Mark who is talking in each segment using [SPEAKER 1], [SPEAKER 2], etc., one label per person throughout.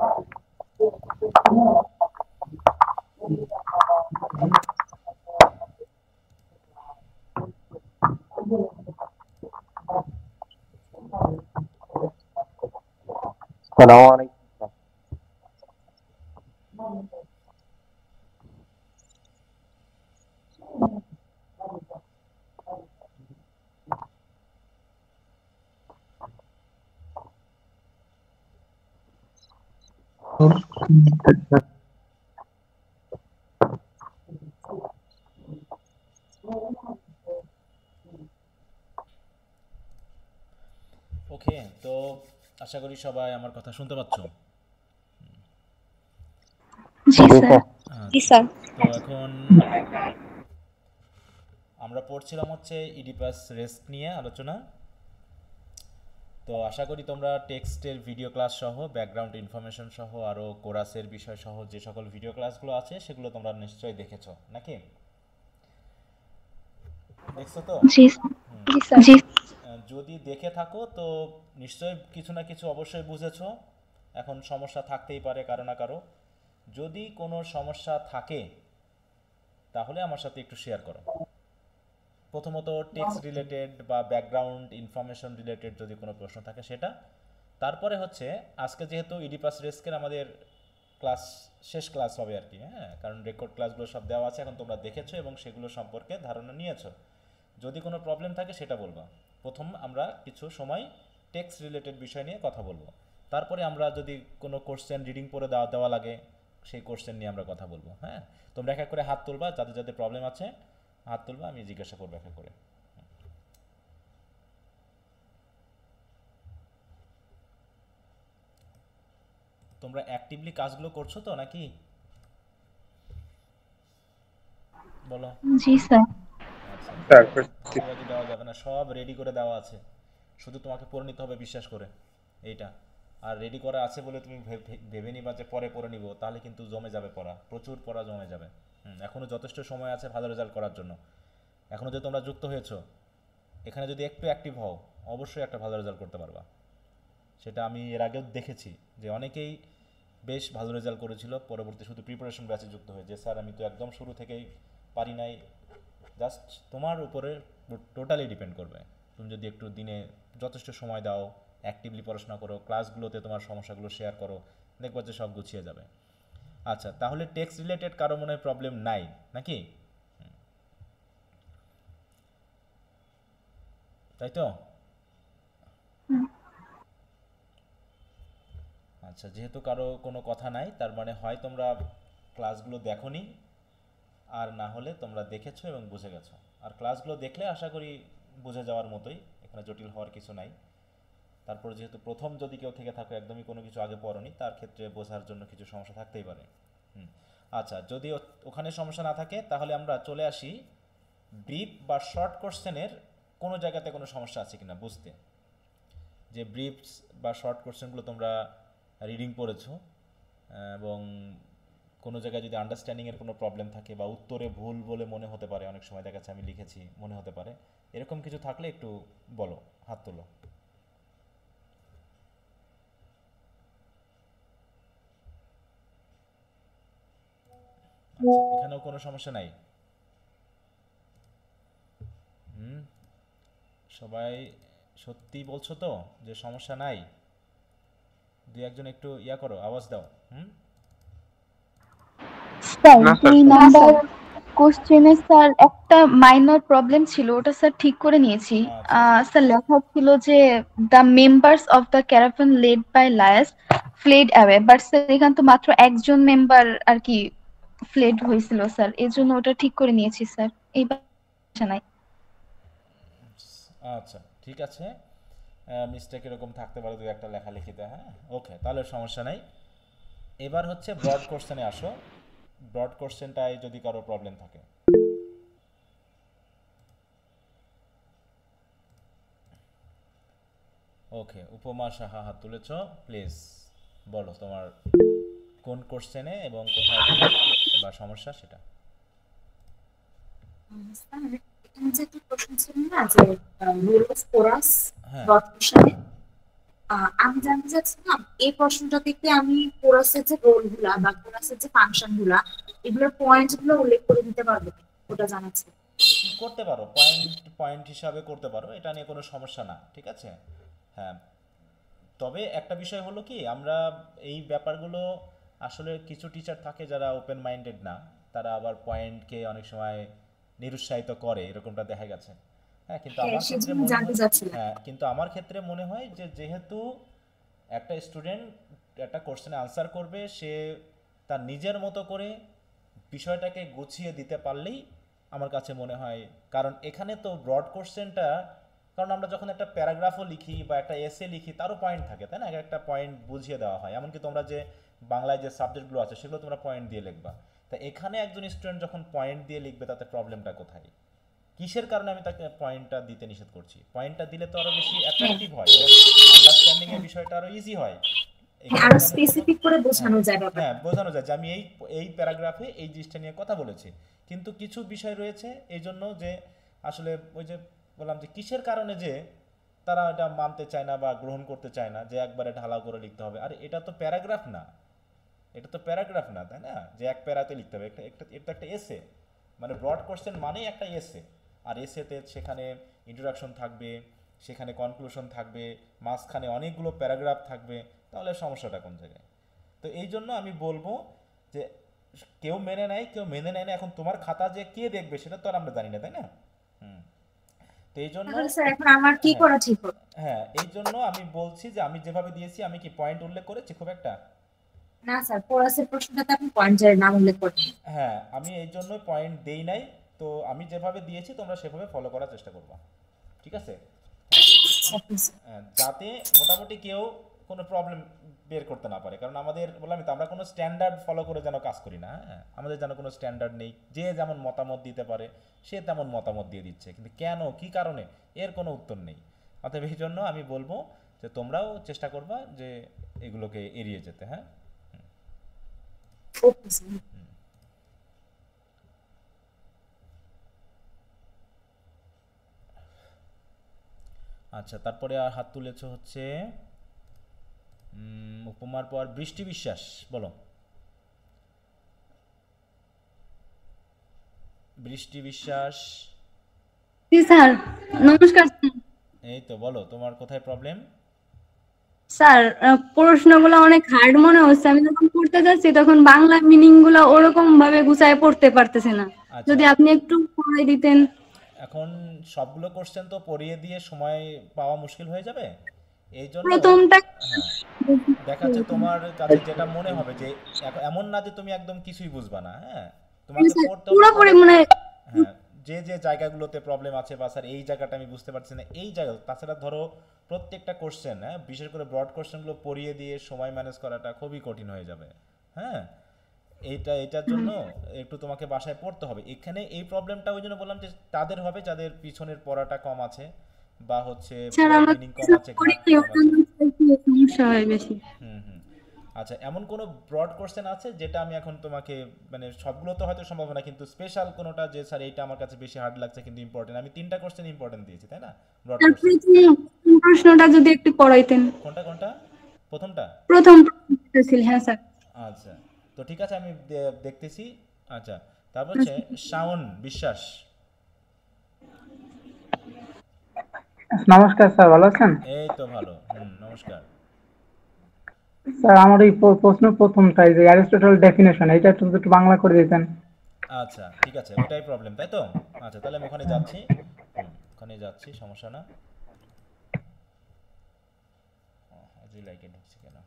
[SPEAKER 1] আসসালামু আলাইকুম।
[SPEAKER 2] ওকে, তো আশা করি সবাই আমার কথা শুনতে পাচ্ছো।
[SPEAKER 3] জি
[SPEAKER 1] জি
[SPEAKER 3] স্যার।
[SPEAKER 1] স্যার।
[SPEAKER 3] জি
[SPEAKER 2] আচ্ছা,
[SPEAKER 3] স্যার।
[SPEAKER 2] তো এখন আমরা পড়ছিলাম হচ্ছে ইডিপাস রেস্প নিয়ে আলোচনা। তো আশা করি তোমরা টেক্সটের ভিডিও ক্লাস সহ ব্যাকগ্রাউন্ড ইনফরমেশন সহ আরও কোরাসের বিষয় সহ যে সকল ভিডিও ক্লাসগুলো আছে সেগুলো তোমরা নিশ্চয়ই দেখেছো নাকি? দেখছো তো?
[SPEAKER 3] জি স্যার।
[SPEAKER 2] হুম।
[SPEAKER 3] জি স্যার। জি।
[SPEAKER 2] যদি দেখে থাকো তো নিশ্চয়ই কিছু না কিছু অবশ্যই বুঝেছো। এখন সমস্যা থাকতেই পারে কারো না কারো। যদি কোনো সমস্যা থাকে তাহলে আমার সাথে একটু শেয়ার করো। প্রথমত টেক্সট রিলেটেড বা ব্যাকগ্রাউন্ড ইনফরমেশন রিলেটেড যদি কোনো প্রশ্ন থাকে সেটা। তারপরে হচ্ছে আজকে যেহেতু ইডিপাস রেস্কের আমাদের ক্লাস শেষ ক্লাস হবে আর কি, হ্যাঁ, কারণ রেকর্ড ক্লাসগুলো সব দেওয়া আছে, এখন তোমরা দেখেছো এবং সেগুলো সম্পর্কে ধারণা নিয়েছো। যদি কোনো প্রবলেম থাকে সেটা বলবা। প্রথম আমরা কিছু সময় টেক্সট রিলেটেড বিষয় নিয়ে কথা বলবো। তারপরে আমরা যদি কোনো কোশ্চেন রিডিং পড়ে দেওয়া দেওয়া লাগে সেই কোশ্চেন নিয়ে আমরা কথা বলবো। হ্যাঁ, তোমরা এক এক করে হাত তুলবা, যাদের যাদের প্রবলেম আছে হাত তুলবা, আমি জিজ্ঞাসা করবো এক এক করে। তোমরা অ্যাক্টিভলি কাজগুলো করছো তো নাকি বলো?
[SPEAKER 3] জি স্যার।
[SPEAKER 2] আচ্ছা,
[SPEAKER 1] স্যার করছি।
[SPEAKER 2] ফাঁকিবাজি দেওয়া যাবে না, সব রেডি করে দেওয়া আছে, শুধু তোমাকে পড়ে নিতে হবে বিশ্বাস করে এইটা। আর রেডি করা আছে বলে তুমি ভেবে নিবা যে পরে পড়ে নিব, তাহলে কিন্তু জমে যাবে পড়া, প্রচুর পড়া জমে যাবে। এখনও যথেষ্ট সময় আছে ভালো রেজাল্ট করার জন্য। এখনও যে তোমরা যুক্ত হয়েছো, এখানে যদি একটু অ্যাক্টিভ হও অবশ্যই একটা ভালো রেজাল্ট করতে পারবা। সেটা আমি এর আগেও দেখেছি যে অনেকেই বেশ ভালো রেজাল্ট করেছিল, পরবর্তী শুধু প্রিপারেশন ব্যাচে যুক্ত হয়ে যে স্যার আমি তো একদম শুরু থেকেই পারি নাই। জাস্ট তোমার উপরে টোটালি ডিপেন্ড করবে। তুমি যদি একটু দিনে যথেষ্ট সময় দাও, অ্যাক্টিভলি পড়াশোনা করো, ক্লাসগুলোতে তোমার সমস্যাগুলো শেয়ার করো, দেখবা যে সব গুছিয়ে যাবে। আচ্ছা, তাহলে টেক্সট রিলেটেড কারো মনে হয় প্রবলেম নাই নাকি? তাই তো? আচ্ছা, যেহেতু কারো কোনো কথা নাই তার মানে হয় তোমরা ক্লাসগুলো দেখোনি, আর না হলে তোমরা দেখেছো এবং বুঝে গেছো। আর ক্লাসগুলো দেখলে আশা করি বুঝে যাওয়ার মতোই, এখানে জটিল হওয়ার কিছু নাই। তারপর যেহেতু প্রথম যদি কেউ থেকে থাকো একদমই কোনো কিছু আগে পড়োনি, তার ক্ষেত্রে বোঝার জন্য কিছু সমস্যা থাকতেই পারে। হুম। আচ্ছা, যদি ওখানে সমস্যা না থাকে তাহলে আমরা চলে আসি ব্রিফ বা শর্ট কোশ্চেনের কোনো জায়গাতে কোনো সমস্যা আছে কিনা বুঝতে। যে ব্রিফস বা শর্ট কোশ্চেনগুলো তোমরা রিডিং পড়েছো, এবং কোনো জায়গায় যদি আন্ডারস্ট্যান্ডিংয়ের কোনো প্রবলেম থাকে বা উত্তরে ভুল বলে মনে হতে পারে, অনেক সময় দেখা যাচ্ছে আমি লিখেছি মনে হতে পারে, এরকম কিছু থাকলে একটু বলো, হাত তোলো। আচ্ছা, এখানেও কোনো সমস্যা নাই? হুম, সবাই সত্যি বলছো তো যে সমস্যা নাই? দুই একজন একটু ইয়া করো, আওয়াজ দাও। হুম।
[SPEAKER 3] স্যার
[SPEAKER 1] না স্যার
[SPEAKER 3] ২
[SPEAKER 1] সব
[SPEAKER 3] নাম্বার কোশ্চেনে স্যার একটা মাইনর প্রবলেম ছিল, ওটা স্যার ঠিক করে নিয়েছি।
[SPEAKER 2] আচ্ছা।
[SPEAKER 3] স্যার লেখা ছিল যে the members of the caravan led by Laius fled away, but sir এখানে তো মাত্র একজন মেম্বার আর কি ফ্লেড হয়েছিল স্যার, এর জন্য ওটা ঠিক করে নিয়েছি স্যার। এইবার সমস্যা নাই।
[SPEAKER 2] আচ্ছা, ঠিক আছে। মিস্টেক এরকম থাকতে পারে দু একটা লেখালেখিতে, হ্যাঁ। ওকে, তাহলে সমস্যা নাই। এবার হচ্ছে ব্রড কোশ্চেনে আসো। ব্রড কোশ্চেনটায় যদি কারো প্রবলেম থাকে। ওকে, উপমা সাহা হাত তুলেছ, প্লিজ বলো তোমার কোন কোশ্চেনে এবং কোথায় ভুল বা সমস্যা সেটা।
[SPEAKER 4] স্যার, এখানে যে একটা প্রশ্ন ছিল না যে রোল অফ কোরাস
[SPEAKER 2] হ্যাঁ।
[SPEAKER 4] ডট কোশ্চেনে, আমি জানতে চাচ্ছিলাম এই প্রশ্নটা থেকে আমি কোরাসের যে রোল গুলা বা কোরাসের যে ফাংশন গুলা এগুলোর পয়েন্ট গুলো উল্লেখ করে দিতে পারবো কিনা? ওটা জানাচ্ছি।
[SPEAKER 2] করতে পারো, পয়েন্ট পয়েন্ট হিসাবে করতে পারো, এটা নিয়ে কোনো সমস্যা না, ঠিক আছে। হ্যাঁ, তবে একটা বিষয় হলো কি, আমরা এই ব্যাপারগুলো আসলে কিছু টিচার থাকে যারা ওপেন মাইন্ডেড না, তারা আবার পয়েন্টকে অনেক সময় নিরুৎসাহিত করে, এরকমটা দেখা গেছে। হ্যাঁ, কিন্তু
[SPEAKER 4] হ্যাঁ,
[SPEAKER 2] আমার ক্ষেত্রে
[SPEAKER 4] সেজন্য
[SPEAKER 2] মনে
[SPEAKER 4] জানতে
[SPEAKER 2] হয়,
[SPEAKER 4] চাচ্ছিলাম।
[SPEAKER 2] হ্যাঁ কিন্তু আমার ক্ষেত্রে মনে হয় যে যেহেতু একটা স্টুডেন্ট একটা কোশ্চেনে আনসার করবে, সে তার নিজের মতো করে বিষয়টাকে গুছিয়ে দিতে পারলেই আমার কাছে মনে হয়, কারণ এখানে তো ব্রড কোশ্চেনটা, কারণ আমরা যখন একটা প্যারাগ্রাফও লিখি বা একটা এসে লিখি তারও পয়েন্ট থাকে, তাই না, এক একটা পয়েন্ট বুঝিয়ে দেওয়া হয়, এমনকি তোমরা যে বাংলায় যে সাবজেক্টগুলো আছে সেগুলো তোমরা পয়েন্ট দিয়ে লিখবা। তা এখানে একজন স্টুডেন্ট যখন পয়েন্ট দিয়ে লিখবে তাতে প্রবলেমটা কোথায়, কিসের কারণে আমি তাকে পয়েন্টটা দিতে নিষেধ করছি? পয়েন্টটা দিলে তো আরো বেশি
[SPEAKER 4] হ্যাঁ,
[SPEAKER 2] অ্যাট্রাকটিভ হয়, ওর আন্ডারস্ট্যান্ডিং এর বিষয়টা আরো ইজি হয়।
[SPEAKER 4] হ্যাঁ,
[SPEAKER 2] এখানে
[SPEAKER 4] আরো
[SPEAKER 2] তো আমি কোনো,
[SPEAKER 4] স্পেসিফিক করে
[SPEAKER 2] হ্যাঁ
[SPEAKER 4] বোঝানো যায়
[SPEAKER 2] হ্যাঁ
[SPEAKER 4] ব্যাপারটা।
[SPEAKER 2] বোঝানো যায় যে আমি এই এই প্যারাগ্রাফে এই জিনিসটা নিয়ে কথা বলেছি, কিন্তু কিছু বিষয় রয়েছে এই জন্য যে আসলে ওই যে বললাম যে কিসের কারণে যে তারা এটা মানতে চায় না বা গ্রহণ করতে চায় না, যে একবারে ঢালাও করে লিখতে হবে, আর এটা তো প্যারাগ্রাফ না, এটা তো প্যারাগ্রাফ না, তাই না, যে এক প্যারাতে লিখতে হবে, এটা তো একটা এসে, মানে ব্রড কোশ্চেন মানেই একটা এসে, আর এসেতে সেখানে ইন্ট্রোডাকশন থাকবে, সেখানে কনক্লুশন থাকবে, মাঝখানে অনেকগুলো প্যারাগ্রাফ থাকবে, তাহলে সমস্যাটা কোন জায়গায়? তো এই জন্য আমি বলবো যে কেউ মেনে নেয় কেউ মেনে নেয় না, এখন তোমার খাতা যে কে দেখবে সেটা তো আর আমরা জানি না, তাই না। হুম। তো এই জন্য,
[SPEAKER 4] তাহলে স্যার এখন আমার কি
[SPEAKER 2] হ্যাঁ
[SPEAKER 4] করা ঠিক হবে?
[SPEAKER 2] হ্যাঁ এই জন্য আমি বলছি যে আমি যেভাবে দিয়েছি, আমি কি পয়েন্ট উল্লেখ করেছি খুব একটা?
[SPEAKER 4] না স্যার, কোরাসের প্রশ্নটাতে আপনি পয়েন্টের নাম উল্লেখ করেন।
[SPEAKER 2] হ্যাঁ, আমি এই জন্যই পয়েন্ট দেই নাই। তো আমি যেভাবে দিয়েছি তোমরা সেভাবে ফলো করার চেষ্টা করবা, ঠিক আছে।
[SPEAKER 4] Okay sir.
[SPEAKER 2] যাতে মোটামুটি কেউ কোনো প্রবলেম বের করতে না পারে, কারণ আমাদের বললাম তো আমরা কোনো স্ট্যান্ডার্ড ফলো করে যেন কাজ করি না, হ্যাঁ আমাদের যেন কোনো স্ট্যান্ডার্ড নেই, যে যেমন মতামত দিতে পারে সে তেমন মতামত দিয়ে দিচ্ছে, কিন্তু কেন কি কারণে এর কোনো উত্তর নেই। অতএব এই জন্য আমি বলবো যে তোমরাও চেষ্টা করবা যে এগুলোকে এড়িয়ে যেতে, হ্যাঁ।
[SPEAKER 4] Okay sir.
[SPEAKER 2] আচ্ছা, তারপরে আর হাত তুলেছো হচ্ছে উপমার পর বৃষ্টি বিশ্বাস, বলো। বৃষ্টি বিশ্বাস।
[SPEAKER 5] জি স্যার,
[SPEAKER 2] হ্যাঁ,
[SPEAKER 5] নমস্কার স্যার।
[SPEAKER 2] এই তো বলো তোমার কোথায় প্রবলেম।
[SPEAKER 5] স্যার, প্রশ্নগুলো অনেক হার্ড মনে হচ্ছে। আমি যখন পড়তে যাচ্ছি তখন বাংলা মিনিং গুলো ওরকম ভাবে গুছায় পড়তে পারতেছে না।
[SPEAKER 2] আচ্ছা,
[SPEAKER 5] যদি আপনি একটু পড়াই দিতেন।
[SPEAKER 2] এখন সবগুলো কোশ্চেন তো পড়িয়ে দিয়ে সময় পাওয়া মুশকিল হয়ে যাবে, এই জন্য,
[SPEAKER 5] প্রথমটা
[SPEAKER 2] হ্যাঁ দেখাচ্ছে তোমার কাছে যেটা মনে হবে যে এমন না যে তুমি একদম কিছুই বুঝবা না, হ্যাঁ তোমাকে
[SPEAKER 5] স্যার,
[SPEAKER 2] পড়তে হবে
[SPEAKER 5] পুরোপুরি
[SPEAKER 2] পড়ে,
[SPEAKER 5] মানে
[SPEAKER 2] হ্যাঁ যে যে জায়গাগুলোতে প্রবলেম আছে বা স্যার এই জায়গাটা আমি বুঝতে পারছি না এই জায়গা, তাছাড়া ধরো প্রত্যেকটা কোশ্চেন, হ্যাঁ বিশেষ করে ব্রড কোশ্চেনগুলো পড়িয়ে দিয়ে সময় ম্যানেজ করাটা খুবই কঠিন হয়ে যাবে, হ্যাঁ এটার জন্য একটু তোমাকে বাসায় পড়তে হবে। এখানে এই প্রবলেমটা ওই জন্য বললাম যে তাদের হবে যাদের পিছনের পড়াটা কম আছে বা হচ্ছে
[SPEAKER 5] স্যার
[SPEAKER 2] ওয়ার্ড
[SPEAKER 5] আমরা
[SPEAKER 2] মিনিং কম
[SPEAKER 5] কিছু
[SPEAKER 2] আছে,
[SPEAKER 5] পড়ি
[SPEAKER 2] ঘাটতি কম আছে।
[SPEAKER 5] সমস্যা হয় বেশি।
[SPEAKER 2] হুম হুম। আচ্ছা, এমন কোনো ব্রড কোশ্চেন আছে যেটা আমি এখন তোমাকে, মানে সবগুলো তো হয়তো সম্ভব না, কিন্তু স্পেশাল কোনোটা যে স্যার এইটা আমার কাছে বেশি হার্ড লাগছে কিন্তু ইম্পর্টেন্ট, আমি তিনটা কোশ্চেন ইম্পর্টেন্ট দিয়েছি তাই না, ব্রড
[SPEAKER 5] স্যার,
[SPEAKER 2] কোশ্চেন।
[SPEAKER 5] প্রথম প্রশ্নটা যদি একটু পড়াইতেন।
[SPEAKER 2] কোনটা কোনটা? প্রথমটা?
[SPEAKER 5] প্রথম প্রশ্নটা ছিল, হ্যাঁ স্যার।
[SPEAKER 2] আচ্ছা, তো ঠিক আছে আমি দেখতেছি। আচ্ছা, তারপর হচ্ছে শাওন বিশ্বাস।
[SPEAKER 6] নমস্কার স্যার, ভালো আছেন?
[SPEAKER 2] এই তো ভালো, নমস্কার।
[SPEAKER 6] স্যার আমার এই প্রশ্ন প্রথমটাই যে অ্যারিস্টটল ডেফিনেশন, এটা একটু একটু বাংলা করে দিতেন।
[SPEAKER 2] আচ্ছা ঠিক আছে, ওটাই প্রবলেম তাই তো। আচ্ছা তাহলে আমি ওখানে যাচ্ছি, ওখানে যাচ্ছি, সমস্যা না। আজই লাইকে ঢুকছি কেন?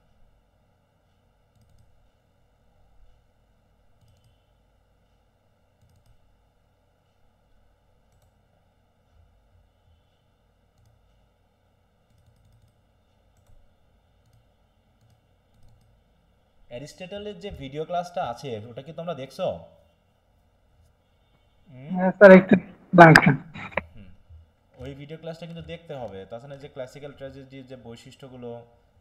[SPEAKER 2] অ্যারিস্টটলের যে ভিডিও ক্লাসটা আছে ওটা কি তোমরা দেখছো?
[SPEAKER 6] হ্যাঁ স্যার, একটু দাঁড়ান।
[SPEAKER 2] হুম, ওই ভিডিও ক্লাসটা কিন্তু দেখতে হবে, তাছাড়া যে ক্লাসিক্যাল ট্র্যাজেডির যে বৈশিষ্ট্যগুলো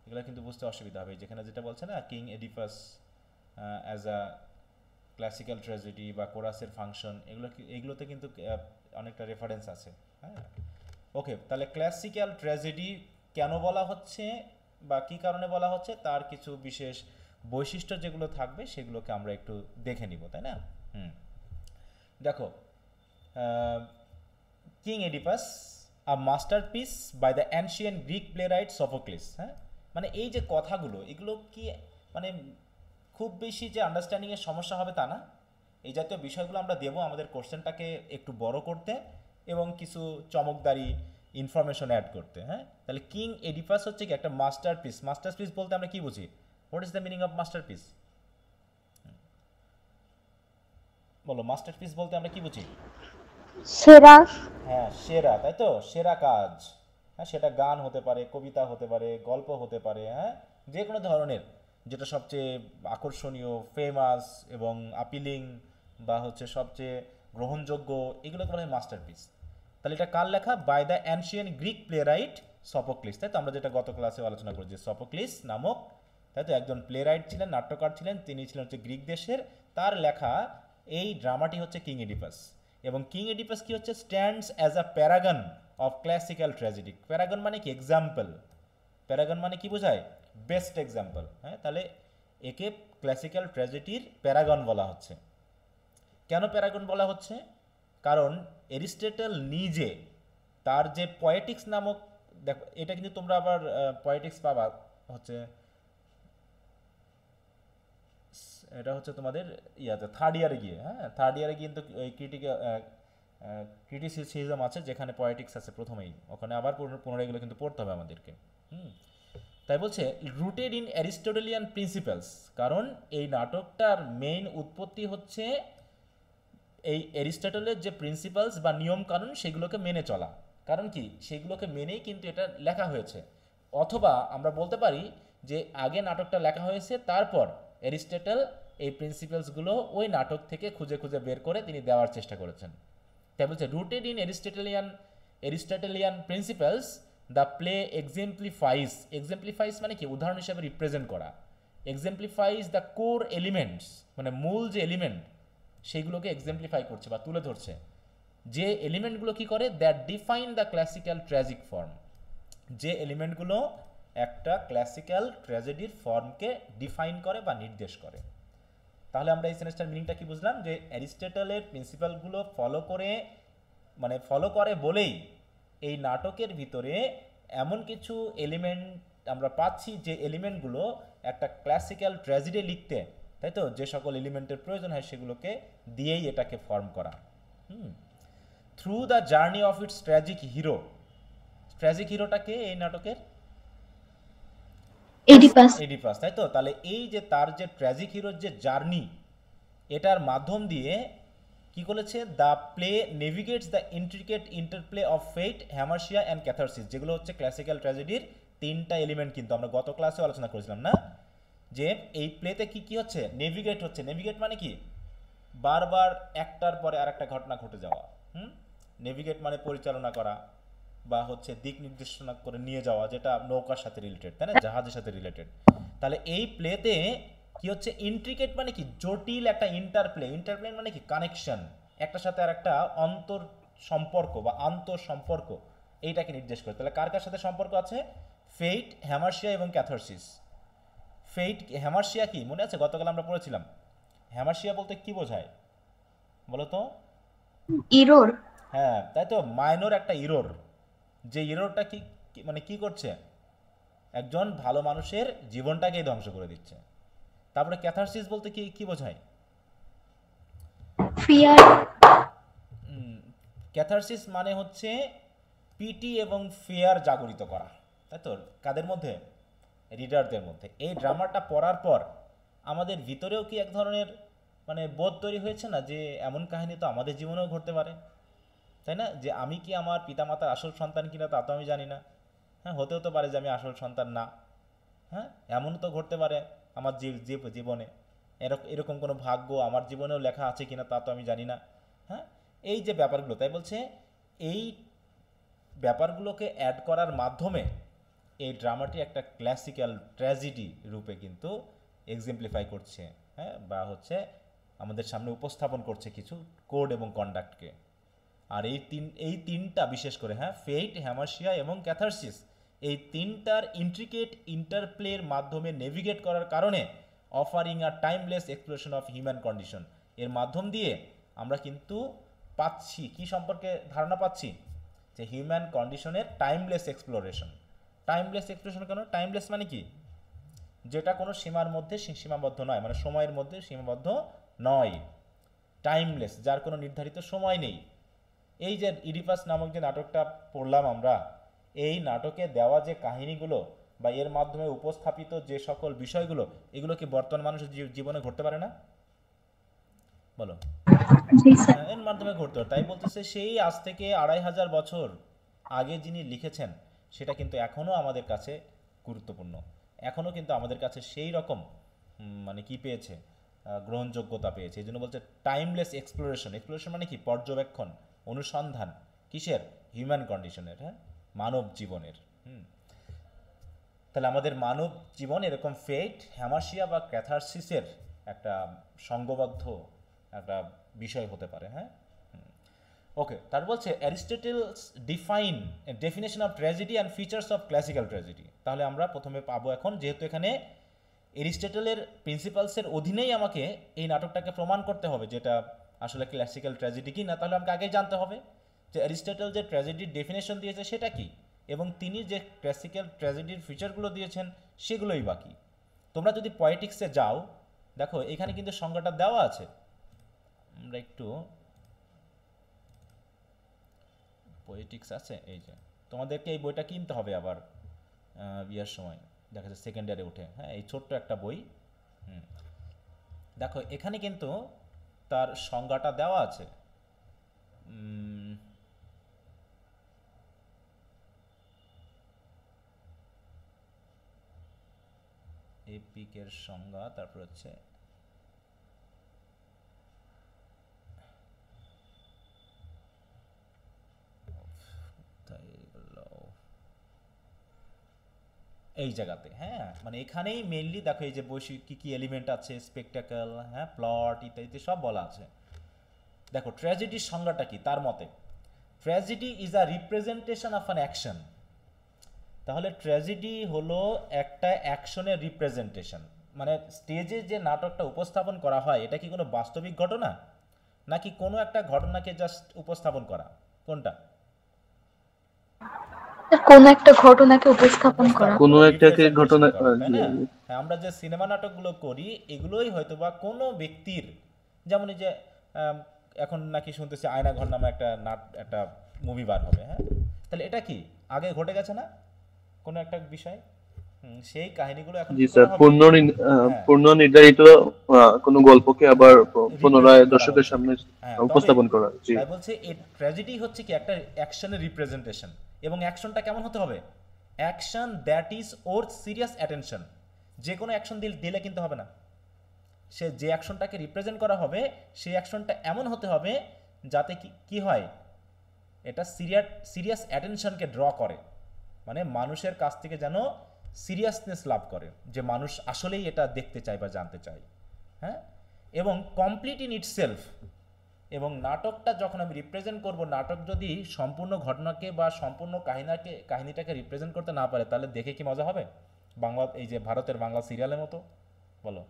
[SPEAKER 2] এগুলো কিন্তু বুঝতে অসুবিধা হবে, যেখানে যেটা বলছে না কিং এডিপাস অ্যাজ আ ক্লাসিক্যাল ট্র্যাজেডি বা কোরাসের ফাংশন, এগুলোতে কিন্তু অনেকটা রেফারেন্স আছে, হ্যাঁ। ওকে, তাহলে ক্লাসিক্যাল ট্র্যাজেডি কেন বলা হচ্ছে বা কী কারণে বলা হচ্ছে তার কিছু বিশেষ বৈশিষ্ট্য যেগুলো থাকবে সেগুলোকে আমরা একটু দেখে নিব, তাই না? দেখো, king Oedipus a masterpiece by the ancient Greek playwright Sophocles. হ্যাঁ, মানে এই যে কথাগুলো, এগুলো কি মানে খুব বেশি যে আন্ডারস্ট্যান্ডিংয়ের সমস্যা হবে তা না। এই জাতীয় বিষয়গুলো আমরা দেবো আমাদের কোশ্চেনটাকে একটু বড় করতে এবং কিছু চমকদারি ইনফরমেশন অ্যাড করতে। হ্যাঁ, তাহলে কিং এডিপাস হচ্ছে কি একটা মাস্টারপিস। মাস্টারপিস বলতে আমরা কি বুঝি? What is the meaning of masterpiece? বলো, মাস্টারপিস বলতে আমরা কি বুঝি?
[SPEAKER 3] সেরা।
[SPEAKER 2] হ্যাঁ, সেরা, তাই তো, সেরা কাজ। হ্যাঁ, সেটা গান হতে পারে, কবিতা হতে পারে, গল্প হতে পারে, হ্যাঁ, যে কোনো ধরনের, যেটা সবচেয়ে আকর্ষণীয়, ফেমাস এবং আপিলিং বা হচ্ছে সবচেয়ে গ্রহণযোগ্য, এগুলোকে বলা হয় মাস্টারপিস। তাহলে এটা কার লেখা? By the ancient Greek playwright Sophocles, তাই তো, আমরা যেটা গত ক্লাসে আলোচনা করেছি, সফোক্লিস নামক, তাই তো, একজন প্লেরাইট ছিলেন, নাট্যকার ছিলেন, তিনি ছিলেন হচ্ছে গ্রিক দেশের। তার লেখা এই ড্রামাটি হচ্ছে কিং এডিপাস। এবং কিং এডিপাস কি হচ্ছে? Stands as a Paragon of classical tragedy. Paragon মানে কি? এক্সাম্পল। প্যারাগন মানে কি বোঝায়? Best example. হ্যাঁ, তাহলে একে ক্লাসিক্যাল ট্র্যাজেডির প্যারাগন বলা হচ্ছে। কেন প্যারাগন বলা হচ্ছে? কারণ এরিস্টটল নিজে তার যে পয়েটিক্স নামক, দেখো এটা কিন্তু তোমরা আবার পয়েটিক্স পাবা হচ্ছে, এটা হচ্ছে তোমাদের ইয়াতে থার্ড ইয়ারে গিয়ে। হ্যাঁ, থার্ড ইয়ারে কিন্তু এই ক্রিটিসিজম আছে, যেখানে পয়েটিক্স আছে প্রথমেই, ওখানে আবার পুনরায় এগুলো কিন্তু পড়তে হবে আমাদেরকে। তাই বলছে রুটেড ইন অ্যারিস্টটলিয়ান প্রিন্সিপালস, কারণ এই নাটকটার মেইন উৎপত্তি হচ্ছে এই অ্যারিস্টটলের যে প্রিন্সিপালস বা নিয়ম কানুন, সেগুলোকে মেনে চলা। কারণ কি? সেগুলোকে মেনেই কিন্তু এটা লেখা হয়েছে। অথবা আমরা বলতে পারি যে আগে নাটকটা লেখা হয়েছে, তারপর অ্যারিস্টটল এই প্রিন্সিপালসগুলো ওই নাটক থেকে খুঁজে খুঁজে বের করে তিনি দেওয়ার চেষ্টা করেছেন। তাই বলছে rooted in Aristotelian principles the play exemplifies মানে কি? উদাহরণ হিসেবে রিপ্রেজেন্ট করা। এক্সাম্পলিফাইজ দ্য কোর এলিমেন্টস, মানে মূল যে এলিমেন্ট সেইগুলোকে এক্সাম্পলিফাই করছে বা তুলে ধরছে। যে এলিমেন্টগুলো কি করে? That define the classical tragic form. যে এলিমেন্টগুলো একটা ক্লাসিক্যাল ট্র্যাজেডির ফর্মকে ডিফাইন করে বা নির্দেশ করে। তাহলে আমরা এই সেন্টেন্সটার মিনিংটা কি বুঝলাম? যে অ্যারিস্টটলের প্রিন্সিপালগুলো ফলো করে বলেই এই নাটকের ভিতরে এমন কিছু এলিমেন্ট আমরা পাচ্ছি, যে এলিমেন্টগুলো একটা ক্লাসিক্যাল ট্র্যাজেডি লিখতে, তাই তো, যে সকল এলিমেন্টের প্রয়োজন হয় সেগুলোকে দিয়েই এটাকে ফর্ম করা। Through the journey of its tragic hero. Tragic হিরোটাকে এই নাটকের এডিপাস, তাই তো। তাহলে এই যে তার যে ট্র্যাজিক হিরোর যে জার্নি, এটার মাধ্যম দিয়ে কি করেছে? The play navigates the intricate interplay of fate, hamartia and catharsis, যেগুলো হচ্ছে ক্লাসিক্যাল ট্র্যাজেডির তিনটা এলিমেন্ট, কিন্তু আমরা গত ক্লাসে আলোচনা করেছিলাম না, যে এই প্লেতে কি কি হচ্ছে? নেভিগেট হচ্ছে। নেভিগেট মানে কি? বারবার একটার পরে আরেকটা ঘটনা ঘটে যাওয়া। নেভিগেট মানে পরিচালনা করা বা হচ্ছে দিক নির্দেশনা করে নিয়ে যাওয়া, যেটা নৌকার সাথে রিলেটেড, তাই না, জাহাজের সাথে রিলেটেড। তাহলে এই প্লেতে কি হচ্ছে? ইন্ট্রিকেট মানে কি? জটিল একটা ইন্টারপ্লে মানে কি? কানেকশন, একটার সাথে আর একটা অন্তর সম্পর্ক বা আন্তর সম্পর্ক, এইটাকে নির্দেশ করে। তাহলে কার কার সাথে সম্পর্ক আছে? ফেট, হ্যামার্শিয়া এবং ক্যাথারসিস। ফেট, হ্যামার্শিয়া কি মনে আছে? গতকাল আমরা পড়েছিলাম। হ্যামার্শিয়া বলতে কি বোঝায় বলো তো?
[SPEAKER 3] ইরোর।
[SPEAKER 2] হ্যাঁ, তাই তো, মাইনর একটা ইরোর। যে ইরোরটা মানে কি করছে? একজন ভালো মানুষের জীবনটাকেই ধ্বংস করে দিচ্ছে। তারপরে ক্যাথারসিস বলতে কি বোঝায়?
[SPEAKER 3] ফিয়ার।
[SPEAKER 2] ক্যাথারসিস মানে হচ্ছে পিটি এবং ফিয়ার জাগরিত করা, তাই তো, কাদের মধ্যে? রিডারদের মধ্যে। এই ড্রামাটা পড়ার পর আমাদের ভিতরেও কি এক ধরনের মানে বোধ তৈরি হয়েছে না, যে এমন কাহিনী তো আমাদের জীবনেও ঘটতে পারে, তাই না? যে আমি কি আমার পিতামাতার আসল সন্তান কিনা তা তো আমি জানি না। হ্যাঁ, হতেও তো পারে যে আমি আসল সন্তান না। হ্যাঁ, এমন তো ঘটতে পারে আমার জীবনে, এরকম কোনো ভাগ্য আমার জীবনেও লেখা আছে কিনা তা তো আমি জানি না। হ্যাঁ, এই যে ব্যাপারগুলো, তাই বলছে এই ব্যাপারগুলোকে অ্যাড করার মাধ্যমে এই ড্রামাটি একটা ক্লাসিক্যাল ট্র্যাজেডি রূপে কিন্তু এক্সাম্পলিফাই করছে, হ্যাঁ, বা হচ্ছে আমাদের সামনে উপস্থাপন করছে কিছু কোড এবং কন্ডাক্টকে। আর এই তিনটা বিশেষ করে, হ্যাঁ, ফেট, হ্যামার্শিয়া এবং ক্যাথারসিস, এই তিনটার ইন্ট্রিকেট ইন্টারপ্লের মাধ্যমে নেভিগেট করার কারণে offering a timeless exploration of human condition, এর মাধ্যম দিয়ে আমরা কিন্তু পাচ্ছি কি সম্পর্কে ধারণা পাচ্ছি, যে হিউম্যান কন্ডিশনের টাইমলেস এক্সপ্লোরেশন। টাইমলেস এক্সপ্লোরেশন কেন? টাইমলেস মানে কি? যেটা কোনো সীমার মধ্যে সীমাবদ্ধ নয়, মানে সময়ের মধ্যে সীমাবদ্ধ নয়। টাইমলেস, যার কোনো নির্ধারিত সময় নেই। এই যে ইডিপাস নামক যে নাটকটা পড়লাম আমরা, এই নাটকে দেওয়া যে কাহিনীগুলো বা এর মাধ্যমে উপস্থাপিত যে সকল বিষয়গুলো, এগুলো কি বর্তমান মানুষের জীবনে ঘটতে পারে না? বলো। এর মাধ্যমে ঘটতে পারে। তাই বলতেছে সেই আজ থেকে 2500 বছর আগে যিনি লিখেছেন সেটা কিন্তু এখনও আমাদের কাছে গুরুত্বপূর্ণ, এখনও কিন্তু আমাদের কাছে সেই রকম মানে কি পেয়েছে, গ্রহণযোগ্যতা পেয়েছে। এই জন্য বলছে টাইমলেস এক্সপ্লোরেশন। এক্সপ্লোরেশন মানে কি? পর্যবেক্ষণ, অনুসন্ধান। কিসের? হিউম্যান কন্ডিশনের, হ্যাঁ, মানব জীবনের। তাহলে আমাদের মানব জীবন এরকম ফেট, হ্যামাসিয়া বা ক্যাথারসিসের একটা সংঘবদ্ধ একটা বিষয় হতে পারে। হ্যাঁ, ওকে। তার বলছে Aristotle's definition of tragedy and features of classical tragedy. তাহলে আমরা প্রথমে পাবো এখন, যেহেতু এখানে এরিস্টটলের প্রিন্সিপালসের অধীনেই আমাকে এই নাটকটাকে প্রমাণ করতে হবে যেটা আসলে ক্লাসিক্যাল ট্র্যাজেডি কি না, তাহলে আমাকে আগেই জানতে হবে যে অ্যারিস্টটল যে ট্র্যাজেডির ডেফিনেশন দিয়েছে সেটা কি, এবং তিনি যে ক্লাসিক্যাল ট্র্যাজেডির ফিচারগুলো দিয়েছেন সেগুলোই বাকি। তোমরা যদি পয়েটিক্সে যাও, দেখো এখানে কিন্তু সংজ্ঞাটা দেওয়া আছে। আমরা একটু পয়েটিক্স আছে, এই যে তোমাদেরকে এই বইটা কিনতে হবে আবার বিয়ের সময়, দেখা যাচ্ছে সেকেন্ড ইয়ারে উঠে। হ্যাঁ, এই ছোট্ট একটা বই। দেখো এখানে কিন্তু তার সংজ্ঞাটা দেওয়া আছে। এপিকের সংজ্ঞা, তারপর হচ্ছে এই জায়গাতে। হ্যাঁ, মানে এখানেই মেইনলি দেখো এই যে বৈশ্বিক কী কী এলিমেন্ট আছে, স্পেকটাকেল, হ্যাঁ, প্লট ইত্যাদি সব বলা আছে। দেখো ট্র্যাজেডির সংজ্ঞাটা কি তার মতে, tragedy is a representation of an action. তাহলে ট্র্যাজেডি হলো একটা অ্যাকশনের রিপ্রেজেন্টেশন, মানে স্টেজে যে নাটকটা উপস্থাপন করা হয় এটা কি কোনো বাস্তবিক ঘটনা নাকি কোনো একটা ঘটনাকে জাস্ট উপস্থাপন করা? কোনটা?
[SPEAKER 3] কোন একটা ঘটনাকে উপস্থাপন করা,
[SPEAKER 7] কোনো একটাকে ঘটনা।
[SPEAKER 2] তাই না? হ্যাঁ, আমরা যে সিনেমা নাটকগুলো করি এগুলোই হয়তো বা কোনো ব্যক্তির, যেমন এই যে এখন নাকি শুনতেছি আয়নাঘর নামে একটা মুভি বার হবে। হ্যাঁ, তাহলে এটা কি আগে ঘটে গেছে না কোনো একটা বিষয়? সেই কাহিনীগুলো এখন
[SPEAKER 7] জি স্যার, পূর্ণ নির্ধারিত কোনো গল্পকে আবার পুনরায় দর্শকের সামনে উপস্থাপন করা। জি,
[SPEAKER 2] তাই বলছে এই ট্র্যাজেডি হচ্ছে কি একটা অ্যাকশনের রিপ্রেজেন্টেশন, এবং অ্যাকশনটা কেমন হতে হবে? Action that is or serious attention. যে কোনো অ্যাকশন দিলে কিন্তু হবে না, সে যে অ্যাকশনটাকে রিপ্রেজেন্ট করা হবে সেই অ্যাকশনটা এমন হতে হবে যাতে কি হয়, এটা সিরিয়াস অ্যাটেনশনকে ড্র করে, মানে মানুষের কাছ থেকে যেন সিরিয়াসনেস লাভ করে, যে মানুষ আসলেই এটা দেখতে চায় বা জানতে চায়। হ্যাঁ, এবং কমপ্লিট ইন ইটসেলফ। এবং নাটকটা যখন আমি রিপ্রেজেন্ট করব, নাটক যদি সম্পূর্ণ ঘটনাকে বা সম্পূর্ণ কাহিনীটাকে রিপ্রেজেন্ট করতে না পারে, তাহলে দেখে কি মজা হবে? বাংলা, এই যে ভারতের বাংলা সিরিয়ালের মতো। বলো,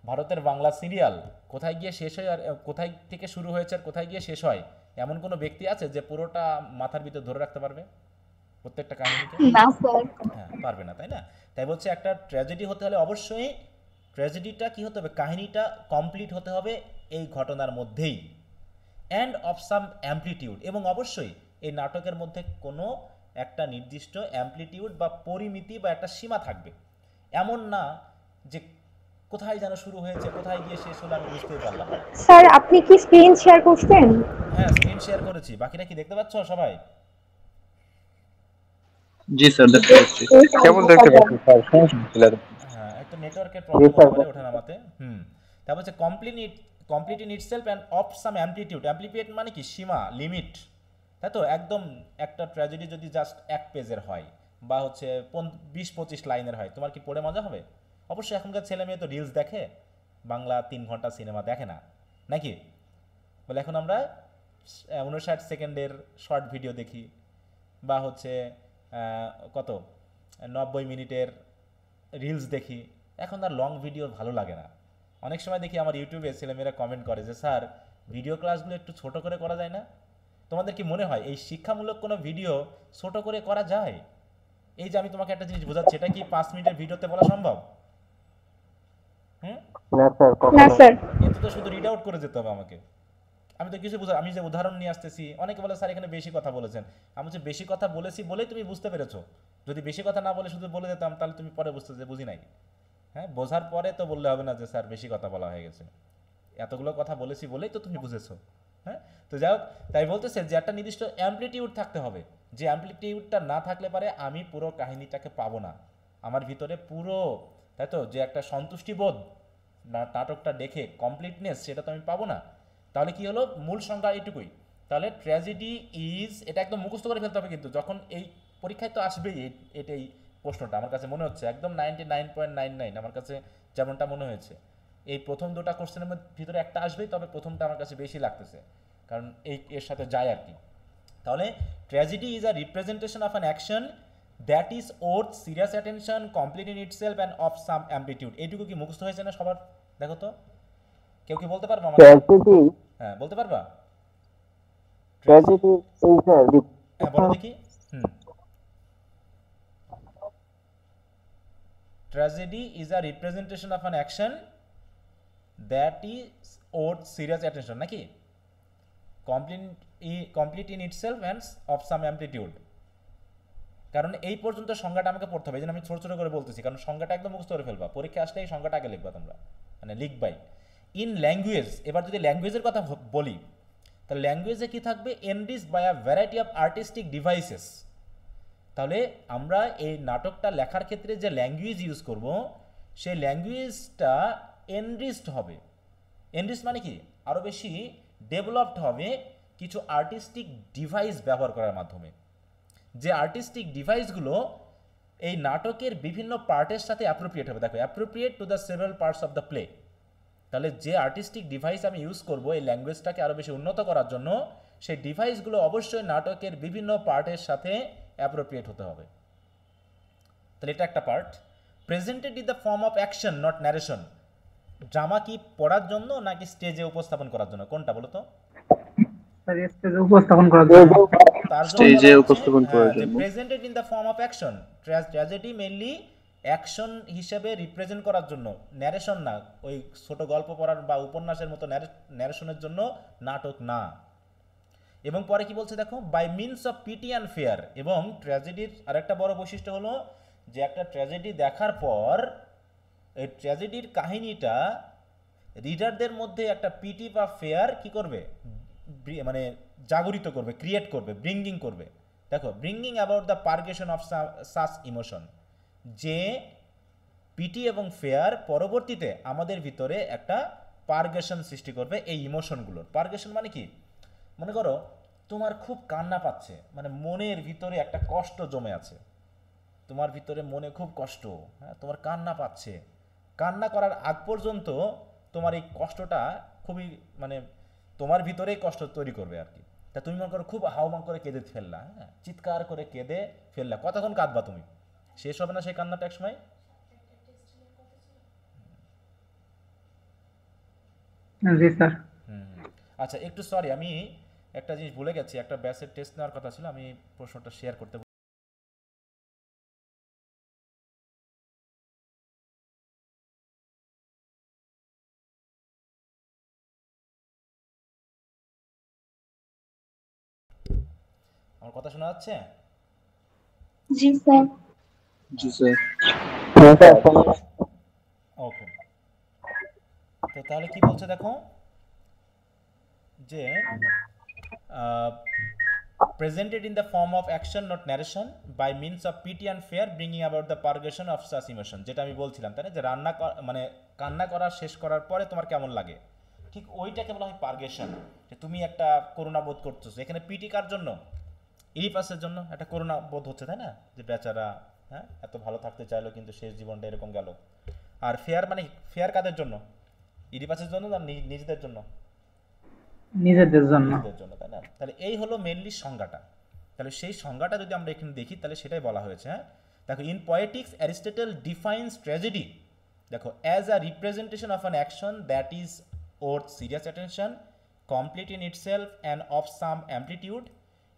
[SPEAKER 2] ভারতের বাংলা সিরিয়াল কোথায় গিয়ে শেষ হয় আর কোথায় থেকে শুরু হয়েছে আর কোথায় গিয়ে শেষ হয়, এমন কোনো ব্যক্তি আছে যে পুরোটা মাথার ভিতর ধরে রাখতে পারবে প্রত্যেকটা কাহিনীকে?
[SPEAKER 3] না স্যার।
[SPEAKER 2] হ্যাঁ, পারবে না, তাই না? তাই বলছে একটা ট্র্যাজেডি হতে হলে অবশ্যই ট্র্যাজেডিটা কি হতে হবে, কাহিনীটা কমপ্লিট হতে হবে এই ঘটনার মধ্যেই, অ্যান্ড অফ সাম অ্যাম্পলিটিউড। এবং অবশ্যই এই নাটকের মধ্যে কোনো একটা নির্দিষ্ট অ্যাম্পলিটিউড বা পরিমিতি বা একটা সীমা থাকবে। এমন না যে কোথায় যেন শুরু হয়েছে কোথায় গিয়ে শেষ হলো আমি বুঝতেই পারলাম না।
[SPEAKER 8] স্যার আপনি কি স্ক্রিন শেয়ার করছেন?
[SPEAKER 2] হ্যাঁ, স্ক্রিন শেয়ার করেছি। বাকিটা কি দেখতে পাচ্ছ সবাই?
[SPEAKER 7] জি স্যার, দেখতে পাচ্ছি।
[SPEAKER 1] কেমন দেখতে পাচ্ছেন স্যার? সমস্যা হচ্ছিল।
[SPEAKER 2] হ্যাঁ, একটা নেটওয়ার্কের প্রবলেম হতে পারে ওঠা নামাতে। তারপর হচ্ছে complete in itself and of some amplitude. Amplitude মানে কি? সীমা, লিমিট, তাই তো? একদম একটা ট্র্যাজেডি যদি জাস্ট 1 পেজের হয় বা হচ্ছে 20-25 লাইনের হয়, তোমার কি পড়ে মজা হবে? অবশ্যই এখনকার ছেলে মেয়ে তো রিলস দেখে, বাংলা 3 ঘন্টা সিনেমা দেখে না, নাকি? বলে এখন আমরা 59 সেকেন্ডের শর্ট ভিডিও দেখি, বা হচ্ছে কত 90 মিনিটের রিলস দেখি, এখন আর লং ভিডিও ভালো লাগে না। অনেক সময় দেখি আমার ইউটিউবে ছেলেমেয়েরা কমেন্ট করে যে স্যার ভিডিও ক্লাসগুলো একটু ছোট করে করা যায় না? তোমাদের কি মনে হয় এই শিক্ষামূলক কোনো ভিডিও ছোট করে করা যায়? এই যে আমি তোমাকে একটা জিনিস বোঝাচ্ছি, এটা কি 5 মিনিটের ভিডিওতে বলা সম্ভব?
[SPEAKER 8] না স্যার
[SPEAKER 2] এতে তো শুধু রিড আউট করে যেতে হবে আমাকে। আমি তো কিছু আমি যে উদাহরণ নিয়ে আসতেছি, অনেকে বলে স্যার এখানে বেশি কথা বলেছেন। আমি যে বেশি কথা বলেছি বলেই তুমি বুঝতে পেরেছো। যদি বেশি কথা না বলে শুধু বলে দিতাম তাহলে তুমি পরে বুঝতে যে বুঝি নাই। হ্যাঁ, বোঝার পরে তো বললে হবে না যে স্যার বেশি কথা বলা হয়ে গেছে। এতগুলো কথা বলেছি বলেই তো তুমি বুঝেছো। হ্যাঁ, তো যাই হোক, তাই বলতেছে যে একটা নির্দিষ্ট অ্যাম্পলিটিউড থাকতে হবে। যে অ্যাম্পলিটিউডটা না থাকলে পারে আমি পুরো কাহিনীটাকে পাবো না। আমার ভিতরে পুরো, তাই তো, যে একটা সন্তুষ্টিবোধ নাটকটা দেখে কমপ্লিটনেস, সেটা তো আমি পাবো না। তাহলে কি হলো, মূল সংজ্ঞা এইটুকুই। তাহলে ট্র্যাজেডি ইজ, এটা একদম মুখস্থ করে ফেলতে হবে কিন্তু, যখন এই পরীক্ষায় তো আসবেই এটাই প্রশ্নটা। আমার কাছে মনে হচ্ছে একদম 99.99 আমার কাছে যেমনটা মনে হয়েছে, এই প্রথম দুটো কোশ্চেনের ভিতরে একটা আসবেই, তবে প্রথমটা আমার কাছে বেশি লাগতেছে, কারণ এর সাথে যায় আর কি। তাহলে tragedy is a representation of an action that is worth serious attention, complete in itself and of some amplitude. এইটুকু কি মুখস্থ হয়েছে না সবার? দেখো তো, কেউ কি বলতে পারবা আমাকে? হ্যাঁ, বলতে পারবা? হ্যাঁ, বলো দেখি। Tragedy is a representation of an action that is worth serious attention, নাকি? Complete in itself and of some amplitude. কারণ এই পর্যন্ত সংজ্ঞাটা আমাকে পড়তে হবে, এই জন্য আমি ছোট ছোট করে বলতেছি, কারণ সংজ্ঞাটা একদম মুখস্থ করে ফেলবা। পরীক্ষা আসলে এই সংজ্ঞাটা আগে লিখবা তোমরা, মানে লিখবাই। ইন ল্যাঙ্গুয়েজ, এবার যদি ল্যাঙ্গুয়েজের কথা বলি, তাহলে ল্যাঙ্গুয়েজে কি থাকবে? Enriched by a variety of artistic devices. তাহলে আমরা এই নাটকটা লেখার ক্ষেত্রে যে ল্যাঙ্গুয়েজ ইউজ করব, সেই ল্যাঙ্গুয়েজটা এনরিচড হবে। এনরিচড মানে কি? আরও বেশি ডেভেলপড হবে কিছু আর্টিস্টিক ডিভাইস ব্যবহার করার মাধ্যমে। যে আর্টিস্টিক ডিভাইসগুলো এই নাটকের বিভিন্ন পার্টের সাথে অ্যাপ্রোপ্রিয়েট হবে। দেখো, appropriate to the several parts of the play. তাহলে যে আর্টিস্টিক ডিভাইস আমি ইউজ করব এই ল্যাঙ্গুয়েজটাকে আরও বেশি উন্নত করার জন্য, সেই ডিভাইসগুলো অবশ্যই নাটকের বিভিন্ন পার্টের সাথে অ্যাপ্রোপ্রিয়েট হতে হবে। তাহলে এটা একটা part. Presented in the form of action not narration. Drama কি পড়ার জন্য নাকি স্টেজে উপস্থাপন করার জন্য? কোনটা বলো তো?
[SPEAKER 6] স্টেজে উপস্থাপন করার জন্য।
[SPEAKER 7] স্টেজে উপস্থাপন করার জন্য।
[SPEAKER 2] Presented in the form of action, tragedy mainly action হিসেবে রিপ্রেজেন্ট করার জন্য, ন্যারেশন না। ওই ছোট গল্প পড়ার বা উপন্যাসের মতো ন্যারেশনের জন্য নাটক না। এবং পরে কি বলছে দেখো, by means of pity and fear. এবং ট্র্যাজেডির আরেকটা বড় বৈশিষ্ট্য হলো যে একটা ট্র্যাজেডি দেখার পর এই ট্র্যাজেডির কাহিনীটা রিডারদের মধ্যে একটা পিটি বা ফেয়ার কি করবে, মানে জাগরিত করবে, ক্রিয়েট করবে, ব্রিঙ্গিং করবে। দেখো, bringing about the purgation of such emotion, যে পিটি এবং ফেয়ার পরবর্তীতে আমাদের ভিতরে একটা পারগেশন সৃষ্টি করবে এই ইমোশনগুলোর। পারগেশন মানে কি? মনে করো তোমার খুব কান্না পাচ্ছে, মানে মনের ভিতরে একটা কষ্ট জমে আছে, তোমার ভিতরে মনে খুব কষ্ট, হ্যাঁ, তোমার কান্না পাচ্ছে। কান্না করার আগ পর্যন্ত তোমার এই কষ্টটা খুবই, মানে তোমার ভিতরেই কষ্ট তৈরি করবে আর কি। তা তুমি মনে করো খুব হাউমাউ করে কেঁদে ফেললা, হ্যাঁ, চিৎকার করে কেঁদে ফেললা, কতক্ষণ কাঁদবা তুমি? শেষ হবে না সেই কান্নাটা এক সময়?
[SPEAKER 6] জি স্যার।
[SPEAKER 2] আচ্ছা, একটু সরি, আমি একটা জিনিস ভুলে গেছি, একটা ব্যাচের টেস্ট নেওয়ার কথা ছিল, আমি প্রশ্নটা শেয়ার করতে। আমার কথা শোনা যাচ্ছে?
[SPEAKER 3] জি স্যার।
[SPEAKER 7] জি স্যার।
[SPEAKER 2] ওকে, তো তাহলে কি বলছে দেখো, যে presented in the form of action not narration by means of pity and fear bringing about the purgation of such emotion। যেটা আমি বলছিলাম তাই না, যে মানে কান্না করা শেষ করার পরে তোমার কেমন লাগে, ঠিক ওইটাকে বলা হয় পারগেশন। যে তুমি একটা করুণা বোধ করতেছো, এখানে পিটি কার জন্য? ইডিপাসের জন্য একটা করুণা বোধ হচ্ছে, তাই না, যে বেচারা, হ্যাঁ, এত ভালো থাকতে চাইলো কিন্তু শেষ জীবনটা এরকম গেল। আর ফেয়ার মানে, ফেয়ার কাদের জন্য? ইডিপাসের জন্য না নিজেদের জন্য?
[SPEAKER 6] নিজেদের জন্য,
[SPEAKER 2] তাই না? তাহলে এই হলো মেইনলি সংজ্ঞাটা। তাহলে সেই সংজ্ঞাটা যদি আমরা এখানে দেখি তাহলে সেটাই বলা হয়েছে। হ্যাঁ, দেখো in poetics Aristotle defines tragedy, দেখো as a representation of an action that is worth serious attention, complete in itself and of some amplitude,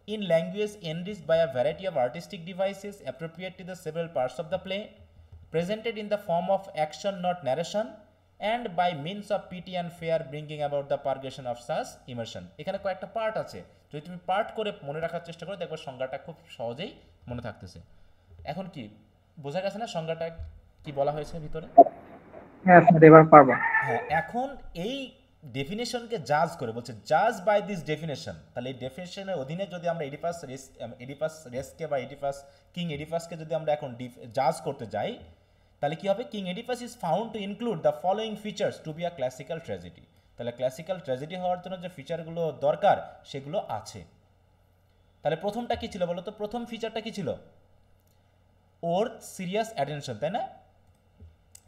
[SPEAKER 2] in language enriched by a variety of artistic devices appropriate to the several parts of the play, presented in the form of action not narration, and by means of pity and fear bringing about the purgation of such immersion। এখানে কয়েকটা part আছে, যদি তুমি part করে মনে রাখার চেষ্টা করো দেখবে সংজ্ঞাটা খুব সহজেই মনে থাকতেছে। এখন কি বোঝা গেছে না সংজ্ঞাটা কি বলা হয়েছে ভিতরে?
[SPEAKER 6] হ্যাঁ স্যার এবার পারবো।
[SPEAKER 2] হ্যাঁ, এখন এই ডেফিনেশনকে জাজ করে বলছে জাজ বাই দিস ডেফিনেশন। তাহলে এই ডেফিনেশনের অধীনে যদি আমরা এডিপাস রেসকে বা কিং এডিপাসকে যদি আমরা এখন জাজ করতে যাই তাহলে কি হবে? King Oedipus is found to include the following features to be a classical tragedy. তাহলে ক্লাসিক্যাল ট্র্যাজেডি হওয়ার জন্য যে ফিচারগুলো দরকার সেগুলো আছে। তাহলে প্রথমটা কি ছিল বলো তো? প্রথম ফিচারটা কি ছিল? ওর সিরিয়াস অ্যাটেনশন, তাই না?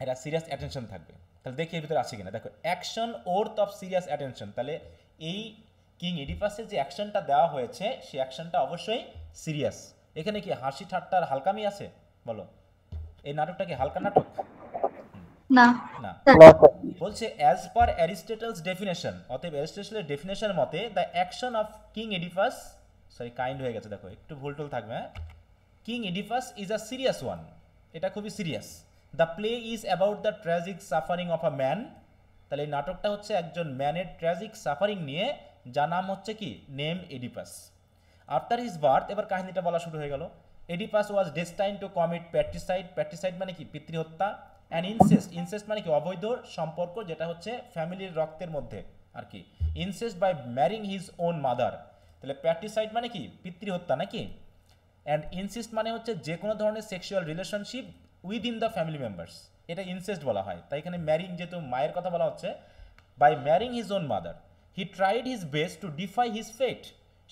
[SPEAKER 2] এটা সিরিয়াস অ্যাটেনশন থাকবে। তাহলে দেখি এর ভিতরে আছে কিনা। দেখো action worth of serious attention, তাহলে এই কিং এডিপাসের যে অ্যাকশনটা দেওয়া হয়েছে সেই অ্যাকশনটা অবশ্যই সিরিয়াস। এখানে কি হাসি ঠাট্টার হালকামি আছে বলো? এই নাটকটা কি হালকা নাটক?
[SPEAKER 3] না
[SPEAKER 2] না, বলছে অ্যাজ পার অ্যারিস্টটলস ডেফিনেশন, অতএব অ্যারিস্টটলের ডেফিনেশনের মতে the action of king এডিপাস, sorry kind হয়ে গেছে, দেখো একটু ভুল টুল থাকবে। King Oedipus is a serious one, এটা খুবই serious. The play is about the tragic suffering of a man, তাহলে এই নাটকটা হচ্ছে একজন ম্যানের ট্র্যাজিক সাফারিং নিয়ে, যার নাম হচ্ছে কি নেম এডিপাস। আফটার হিজ বার্থ, এবার কাহিনীটা বলা শুরু হয়ে গেল। এডিপাস ওয়াজ ডেস্টাইন টু কমিট প্যাট্রিসাইড, প্যাট্রিসাইড মানে কি পিতৃহত্যা, অ্যান্ড ইনসেস্ট, ইনসেস্ট মানে কি অবৈধ সম্পর্ক যেটা হচ্ছে ফ্যামিলির রক্তের মধ্যে আর কি। Incest by marrying his own mother, তাহলে প্যাট্রিসাইড মানে কি পিতৃহত্যা নাকি, অ্যান্ড ইনসেস্ট মানে হচ্ছে যে কোনো ধরনের sexual relationship within the family members, এটা ইনসেস্ট বলা হয়। তাই এখানে ম্যারিং, যেহেতু মায়ের কথা বলা হচ্ছে, by marrying his own mother he tried his best to defy his fate,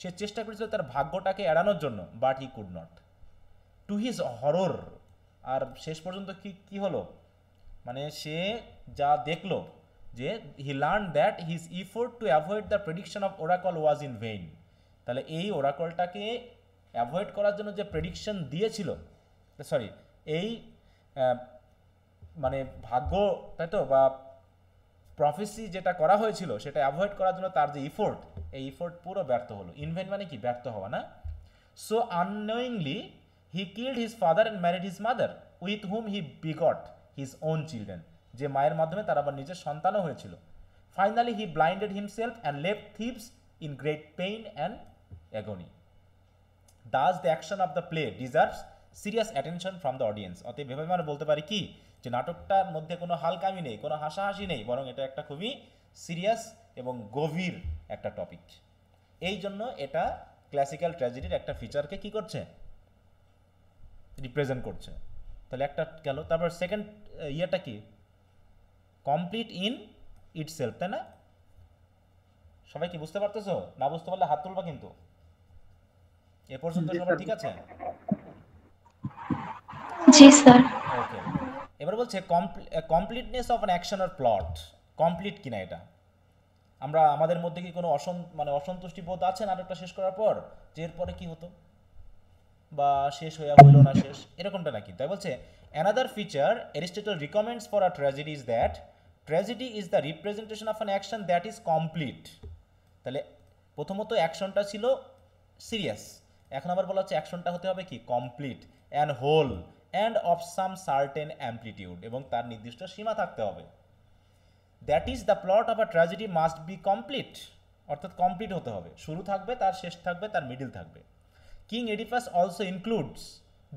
[SPEAKER 2] সে চেষ্টা করেছিল তার ভাগ্যটাকে এড়ানোর জন্য, but he could not. To his horror, আর শেষ পর্যন্ত কি হলো, মানে সে যা দেখলো যে he learn that his effort to avoid the prediction of oracle was in vain, তাহলে এই ওরাকলটাকে অ্যাভয়েড করার জন্য যে প্রেডিকশন দিয়েছিল, সরি এই মানে ভাগ্য, তাই তো, বা প্রফেসি যেটা করা হয়েছিল সেটা অ্যাভয়েড করার জন্য তার যে ইফোর্ট, এই ইফোর্ট পুরো ব্যর্থ হলো। ইনভেন মানে কি ব্যর্থ হওয়া না। So unknowingly he killed his father and married his mother with whom he begot his own children, যে মায়ের মাধ্যমে তার আবার নিজের সন্তানও হয়েছিল। Finally he blinded himself and left Thebes in great pain and agony. Thus the action of the play deserves serious attention from the audience। অতএব এভাবে আমরা বলতে পারি কি, যে নাটকটার মধ্যে কোনো হালকামি নেই, কোনো হাসাহাসি নেই, বরং এটা একটা খুবই সিরিয়াস এবং গভীর একটা টপিক। এই জন্য এটা ক্লাসিক্যাল ট্র্যাজেডির একটা ফিচারকে কি করছে, রিপ্রেজেন্ট করছে। তাহলে একটা গেল। তারপর সেকেন্ড ইয়েটা কি, কমপ্লিট ইন ইটসেলফ, তাই না? সবাই কি বুঝতে পারতেছো? না বুঝতে পারলে হাত তুলবা কিন্তু। এ পর্যন্ত সবাই ঠিক আছে?
[SPEAKER 3] জি স্যার।
[SPEAKER 2] ওকে, এবার বলছে completeness of an action or plot, complete কিনা এটা। আমরা আমাদের মধ্যে কি কোনো অসন্তুষ্টি বোধ আছে নাটকটা শেষ করার পর, যে এরপরে কি হতো, বা শেষ হয়ে হইল না শেষ, এরকমটা নাকি? তাই বলছে another feature Aristotle recommends for a tragedy is that tragedy is the representation of an action that is complete. তাহলে প্রথমত অ্যাকশনটা ছিল সিরিয়াস, এখন আবার বলা হচ্ছে অ্যাকশনটা হতে হবে কি complete and whole and of some certain amplitude, এবং তার নির্দিষ্ট সীমা থাকতে হবে। That is the plot of a tragedy must be complete, অর্থাৎ কমপ্লিট হতে হবে, শুরু থাকবে, তার শেষ থাকবে, তার মিডিল থাকবে। King এডিপাস also includes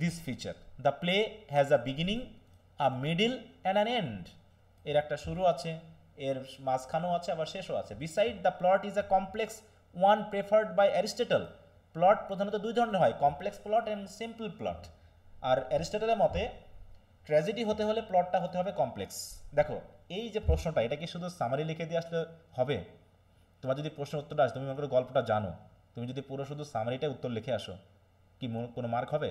[SPEAKER 2] this feature, the play has a beginning, a middle and an end, এর একটা শুরু আছে, এর মাঝখানেও আছে, আবার শেষও আছে। Beside the plot is a complex one preferred by Aristotle, plot প্রধানত দুই ধরনের হয়, complex plot and simple plot. আর অ্যারিস্টটলের মতে ট্র্যাজেডি হতে হলে প্লটটা হতে হবে কমপ্লেক্স। দেখো এই যে প্রশ্নটা, এটা কি শুধু সামারি লিখে দিয়ে আসলে হবে? তোমার যদি প্রশ্ন উত্তরটা আসে, তুমি মনে করো গল্পটা জানো, তুমি যদি পুরো শুধু সামারিটাই উত্তর লিখে আসো, কি কোনো মার্ক হবে?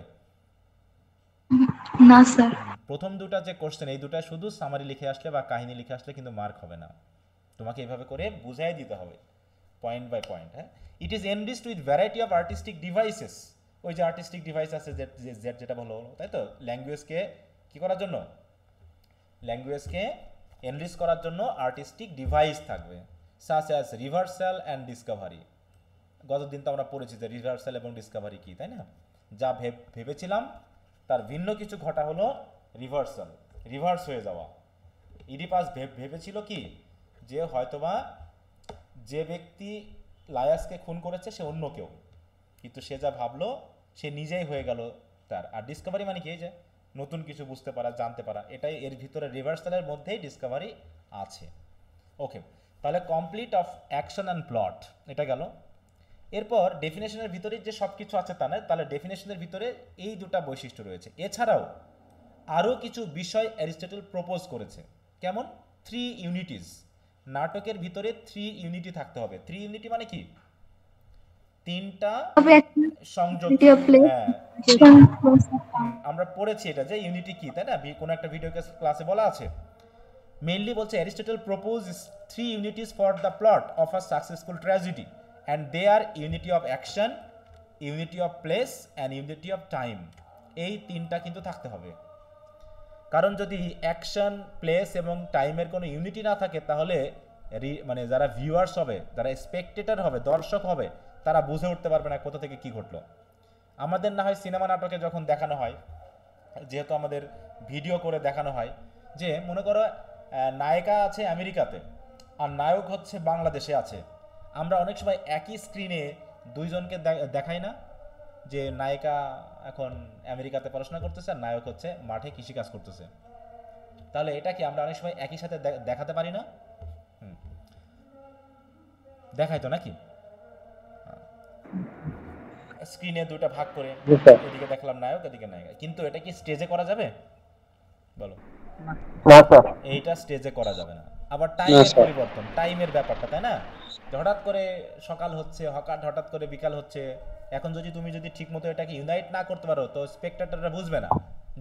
[SPEAKER 3] না স্যার।
[SPEAKER 2] প্রথম দুটা যে কোশ্চেন, এই দুটা শুধু সামারি লিখে আসলে বা কাহিনী লিখে আসলে কিন্তু মার্ক হবে না, তোমাকে এভাবে করে বুঝাই দিতে হবে পয়েন্ট বাই পয়েন্ট। হ্যাঁ, it is enriched with variety of artistic devices, ওই যে আর্টিস্টিক ডিভাইস আছে জেড যেটা বলো, তাই তো? ল্যাঙ্গুয়েজকে কি করার জন্য, ল্যাঙ্গুয়েজকে এনরিচ করার জন্য আর্টিস্টিক ডিভাইস থাকবে, such as reversal and Discovery. গতদিন তো আমরা পড়েছি যে রিভার্সাল এবং ডিসকভারি কি, তাই না? যা ভেবেছিলাম তার ভিন্ন কিছু ঘটা হলো রিভার্সাল, রিভার্স হয়ে যাওয়া। ইডিপাস ভেবেছিল কি যে হয়তোবা যে ব্যক্তি লায়াসকে খুন করেছে সে অন্য কেউ, কিন্তু সে যা ভাবলো সে নিজেই হয়ে গেল তার। আর ডিসকভারি মানে কি, যে নতুন কিছু বুঝতে পারা, জানতে পারা, এটাই এর ভিতরে রিভার্সালের মধ্যেই ডিসকভারি আছে। ওকে, তাহলে complete of action and plot এটা গেল। এরপর ডেফিনেশনের ভিতরে যে সব কিছু আছে তা নয়, তাহলে ডেফিনেশনের ভিতরে এই দুটা বৈশিষ্ট্য রয়েছে। এছাড়াও আরও কিছু বিষয় অ্যারিস্টটল প্রপোজ করেছে। কেমন? 3 ইউনিটিস। নাটকের ভিতরে 3 ইউনিটি থাকতে হবে। 3 ইউনিটি মানে কি? 3টা সংযোগ। হ্যাঁ, আমরা পড়েছি এটা যে ইউনিটি কি, তাই না? কোনো একটা ভিডিও ক্লাসে বলা আছে। মেইনলি বলছে Aristotle propose 3 unities for the plot of a successful tragedy and they are unity of action, unity of place and unity of time. এই 3টা কিন্তু থাকতে হবে, কারণ যদি অ্যাকশন, প্লেস এবং টাইমের কোনো ইউনিটি না থাকে তাহলে মানে যারা ভিউয়ার্স হবে, যারা স্পেকটেটর হবে, দর্শক হবে, তারা বুঝে উঠতে পারবে না কোথা থেকে কি ঘটলো। আমাদের না হয় সিনেমা নাটকে যখন দেখানো হয়, যেহেতু আমাদের ভিডিও করে দেখানো হয়, যে মনে করো নায়িকা আছে আমেরিকাতে আর নায়ক হচ্ছে বাংলাদেশে আছে, আমরা অনেক সময় একই স্ক্রিনে দুইজনকে দেখাই না, যে নায়িকা এখন আমেরিকাতে পড়াশোনা করতেছে আর নায়ক হচ্ছে মাঠে কৃষিকাজ করতেছে। তাহলে এটা কি আমরা অনেক সময় একই সাথে দেখাতে পারি না? দেখাই তো নাকি? স্ক্রিনে দুটো ভাগ করে, এদিকে দেখলাম নায়ক, এদিকে নায়িকা, কিন্তু এটা কি স্টেজে করা যাবে? বলো। এইটা স্টেজে করা যাবে না। আবার টাইমের পরিবর্তন, টাইমের ব্যাপারটা, তাই না? হঠাৎ করে সকাল হচ্ছে, হঠাৎ করে বিকাল হচ্ছে। এখন তুমি যদি ঠিক মতো এটাকে ইউনাইট না করতে পারো তো স্পেকটেটররা বুঝবে না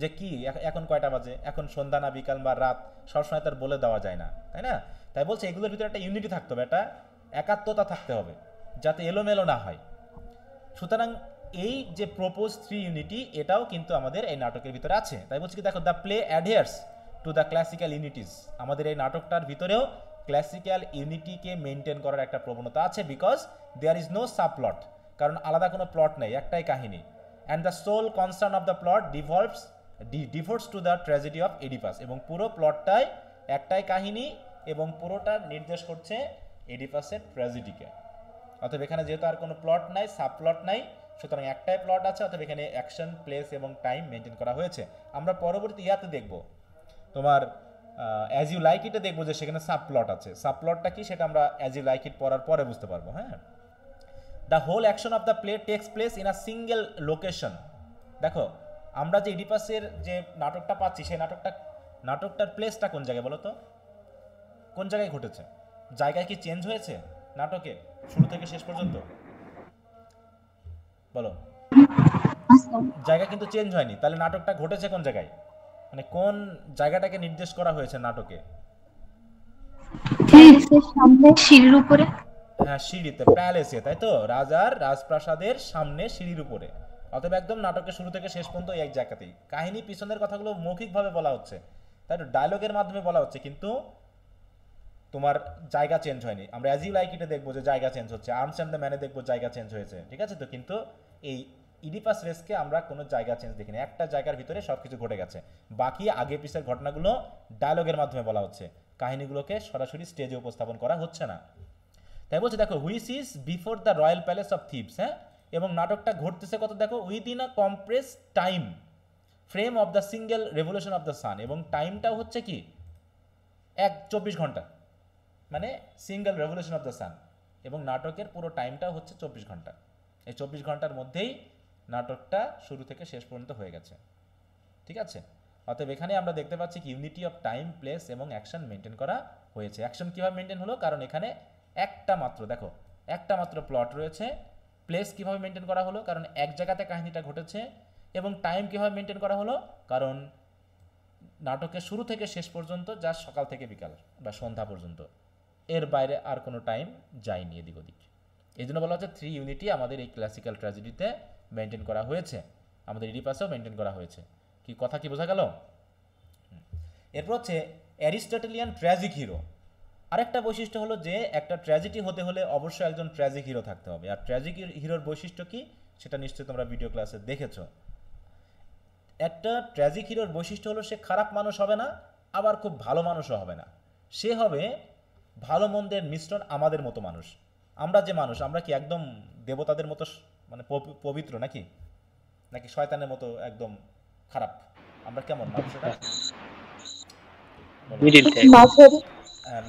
[SPEAKER 2] যে কি এখন কয়টা বাজে, এখন সন্ধ্যা না বিকাল বা রাত, সবসময় তার বলে দেওয়া যায় না, তাই না? তাই বলছে এগুলোর ভিতরে একটা ইউনিটি থাকতে হবে, একটা একাত্মতা থাকতে হবে, যাতে এলোমেলো না হয়। সুতরাং এই যে প্রপোজ 3 ইউনিটি, এটাও কিন্তু আমাদের এই নাটকের ভিতরে আছে। তাই বলছি কি, দেখো, the play adheres to the classical unities. আমাদের এই নাটকটার ভিতরেও ক্লাসিক্যাল ইউনিটিকে মেনটেন করার একটা প্রবণতা আছে, because there is no subplot, কারণ আলাদা কোনো প্লট নেই, একটাই কাহিনী। And the sole concern of the plot devotes to the tragedy of Oedipus. এবং পুরো প্লটটাই একটাই কাহিনী এবং পুরোটা নির্দেশ করছে এডিপাসের ট্র্যাজেডিকে। অতএব এখানে যেহেতু আর কোনো প্লট নাই, সাবপ্লট নাই, সুতরাং একটাই প্লট আছে, অতএব এখানে অ্যাকশন, প্লেস এবং টাইম মেনটেন করা হয়েছে। আমরা পরবর্তী ইয়াতে দেখব, তোমার অ্যাজ ইউ লাইক ইটে দেখবো যে সেখানে সাবপ্লট আছে। সাবপ্লটটা কি সেটা আমরা অ্যাজ ইউ লাইক ইট পড়ার পরে বুঝতে পারবো। হ্যাঁ, the whole action of the play takes place in a single location. দেখো, আমরা যে ইডিপাসের যে নাটকটা পাচ্ছি, সেই নাটকটার প্লেসটা কোন জায়গায় বলো তো? কোন জায়গায় ঘটেছে? জায়গায় কি চেঞ্জ হয়েছে নাটকে শুরু থেকে শেষ পর্যন্ত? বলো। জায়গা কিন্তু চেঞ্জ হয়নি, তাহলে নাটকটা ঘটেছে কোন জায়গায়? মানে কোন জায়গাটাকে নির্দেশ করা হয়েছে নাটকে?
[SPEAKER 3] সিঁড়ির উপরে।
[SPEAKER 2] হ্যাঁ, সিঁড়িতে, প্যালেসে, তাই তো? রাজার রাজপ্রাসাদের সামনে সিঁড়ির উপরে। অতএব একদম নাটকের শুরু থেকে শেষ পর্যন্ত এক জায়গাতেই। কাহিনী পিছনের কথাগুলো মৌখিকভাবে বলা হচ্ছে, তাই তো, ডায়লগের মাধ্যমে বলা হচ্ছে, কিন্তু তোমার জায়গা চেঞ্জ হয়নি। আমরা অ্যাজ ইউ লাইক ইটে দেখবো যে জায়গা চেঞ্জ হচ্ছে, আর্মস অ্যান্ড দ্য ম্যানে দেখবো জায়গা চেঞ্জ হয়েছে, ঠিক আছে তো? কিন্তু এই ইডিপাস রেসকে আমরা কোনো জায়গা চেঞ্জ দেখিনি, একটা জায়গার ভিতরে সবকিছু ঘটে গেছে। বাকি আগে পিছের ঘটনাগুলো ডায়লগের মাধ্যমে বলা হচ্ছে, কাহিনীগুলোকে সরাসরি স্টেজে উপস্থাপন করা হচ্ছে না। তাই বলছে, দেখো, which is before the royal palace of Thebes. হ্যাঁ, এবং নাটকটা ঘটতেছে কত, দেখো, within a compress time frame of the single revolution of the sun. এবং টাইমটাও হচ্ছে কি 24 ঘন্টা, মানে single revolution of the sun. এবং নাটকের পুরো টাইমটাও হচ্ছে 24 ঘন্টা। এই 24 ঘন্টার মধ্যেই নাটকটা শুরু থেকে শেষ পর্যন্ত হয়ে গেছে, ঠিক আছে? অতএব এখানে আমরা দেখতে পাচ্ছি কি ইউনিটি অফ টাইম, প্লেস এবং অ্যাকশন মেনটেন করা হয়েছে। অ্যাকশন কীভাবে মেনটেন হলো? কারণ এখানে একটা মাত্র প্লট রয়েছে। প্লেস কিভাবে মেনটেন করা হলো? কারণ এক জায়গাতে কাহিনীটা ঘটেছে। এবং টাইম কিভাবে মেনটেন করা হলো? কারণ নাটকের শুরু থেকে শেষ পর্যন্ত যা সকাল থেকে বিকাল বা সন্ধ্যা পর্যন্ত, এর বাইরে আর কোনো টাইম যায়নি এদিক ওদিক। এই জন্য বলা হচ্ছে 3 ইউনিটি আমাদের এই ক্লাসিক্যাল ট্র্যাজেডিতে মেনটেন করা হয়েছে, আমাদের ইডিপাসেও মেনটেন করা হয়েছে। কি কথা কি বোঝা গেল? এরপর হচ্ছে অ্যারিস্টটলিয়ান ট্র্যাজিক হিরো। আরেকটা বৈশিষ্ট্য হলো যে একটা ট্র্যাজেডি হতে হলে অবশ্যই একজন ট্র্যাজিক হিরো থাকতে হবে। আর ট্র্যাজিক হিরোর বৈশিষ্ট্য কি সেটা নিশ্চয়ই তোমরা ভিডিও ক্লাসে দেখেছো। একটা ট্র্যাজিক হিরোর বৈশিষ্ট্য হলো সে খারাপ মানুষ হবে না, আবার খুব ভালো মানুষও হবে না। সে হবে ভালো মন্দের মিশ্রণ, আমাদের মতো মানুষ। আমরা যে মানুষ, আমরা কি একদম দেবতাদের মতো মানে পবিত্র নাকি, নাকি শয়তানের মতো একদম খারাপ? আমরা কেমন মানুষ?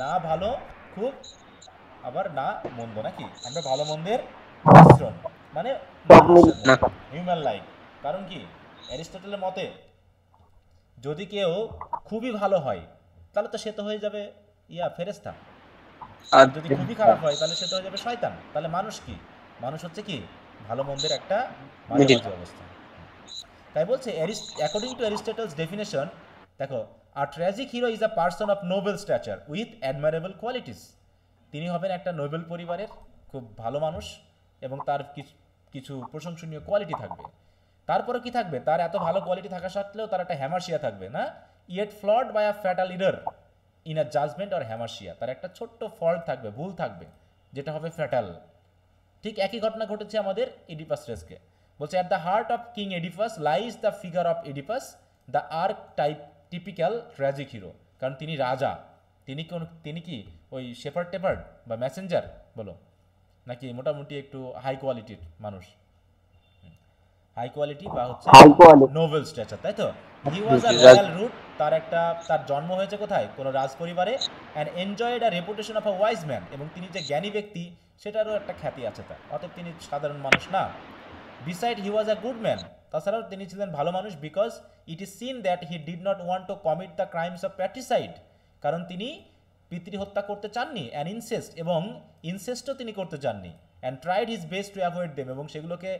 [SPEAKER 2] না ভালো খুব, আবার না মন্দ নাকি, আমরা ভালো মন্দের মিশ্রণ, মানে হিউম্যান লাইক। কারণ কি অ্যারিস্টটলের মতে যদি কেউ খুবই ভালো হয় তাহলে তো সে তো হয়ে যাবে ফেরেশতা, আর যদি খুবই খারাপ হয় তাহলে সে তো হয়ে যাবে শয়তান। তাহলে মানুষ কি? মানুষ হচ্ছে কি ভালো মন্দের একটা মাঝামাঝি অবস্থা। তাই বলছে অ্যাকর্ডিং টু অ্যারিস্টটলস ডেফিনেশন, দেখো a tragic hero is a person of noble stature with admirable qualities. তিনি হবেন একটা নোবেল পরিবারের খুব ভালো মানুষ এবং তার কিছু প্রশংসনীয় কোয়ালিটি থাকবে। তারপরে কি থাকবে? তার এত ভালো কোয়ালিটি থাকা সত্ত্বেও তার একটা হ্যামারশিয়া থাকবে না, yet flawed by a fatal error in a judgment or hamartia. তার একটা ছোট্ট ফল্ট থাকবে, ভুল থাকবে, যেটা হবে ফ্যাটাল। ঠিক একই ঘটনা ঘটেছে আমাদের ইডিপাস রেসকে। বলছে at the heart of king Oedipus lies the figure of Oedipus the archetypical tragic hero. কারণ তিনি রাজা, তিনি কি ওই শেপার্ড টেপার্ড বা মেসেঞ্জার বলো, নাকি মোটামুটি একটু হাই কোয়ালিটির মানুষ, হাই কোয়ালিটি বা হচ্ছে নোবেল স্ট্যাচার, তাই তো? হি ওয়াজ আ রয়্যাল রুট, তার জন্ম হয়েছে কোথায়? কোনো রাজ পরিবারে। And enjoyed a reputation of a wise man, এবং তিনি যে জ্ঞানী ব্যক্তি সেটারও একটা খ্যাতি আছে তার, অতএব তিনি সাধারণ মানুষ না। Beside he was a good man, তাছাড়াও তিনি ছিলেন ভালো মানুষ। Because it is seen that he did not want to commit the crimes of patricide, কারণ তিনি পিতৃহত্যা করতে চাননি, অ্যান্ড ইনসেস্ট, এবং ইনসেস্টও তিনি করতে চাননি। And tried his best to avoid them, এবং সেগুলোকে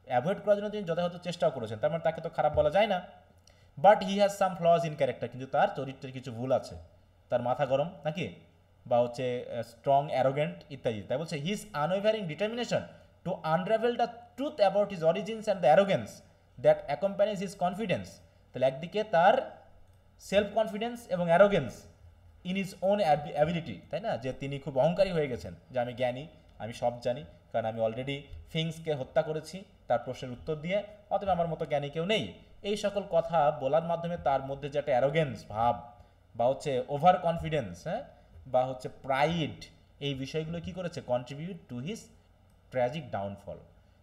[SPEAKER 2] অ্যাভয়েড করার জন্য তিনি যথাযথ চেষ্টাও করেছেন। তার মানে তাকে তো খারাপ বলা যায় না। But he has some flaws in character, কিন্তু তার চরিত্রের কিছু ভুল আছে। তার মাথা গরম নাকি, বা হচ্ছে স্ট্রং অ্যারোগেন্ট ইত্যাদি। তাই বলছে his unwavering determination to unravel the truth about his origins and the arrogance that accompanies his confidence. তাহলে একদিকে তার সেলফ কনফিডেন্স এবং arrogance in his own ability, তাই না, যে তিনি খুব অহংকারী হয়ে গেছেন, যে আমি জ্ঞানী, আমি সব জানি, কারণ আমি অলরেডি ফিংসকে হত্যা করেছি তার প্রশ্নের উত্তর দিয়ে, অতএব আমার মতো জ্ঞানী কেউ নেই। এই সকল কথা বলার মাধ্যমে তার মধ্যে যে একটা অ্যারোগেন্স ভাব বা হচ্ছে ওভার কনফিডেন্স, বা হচ্ছে প্রাইড, এই বিষয়গুলো কি করেছে? Contribute to his tragic downfall.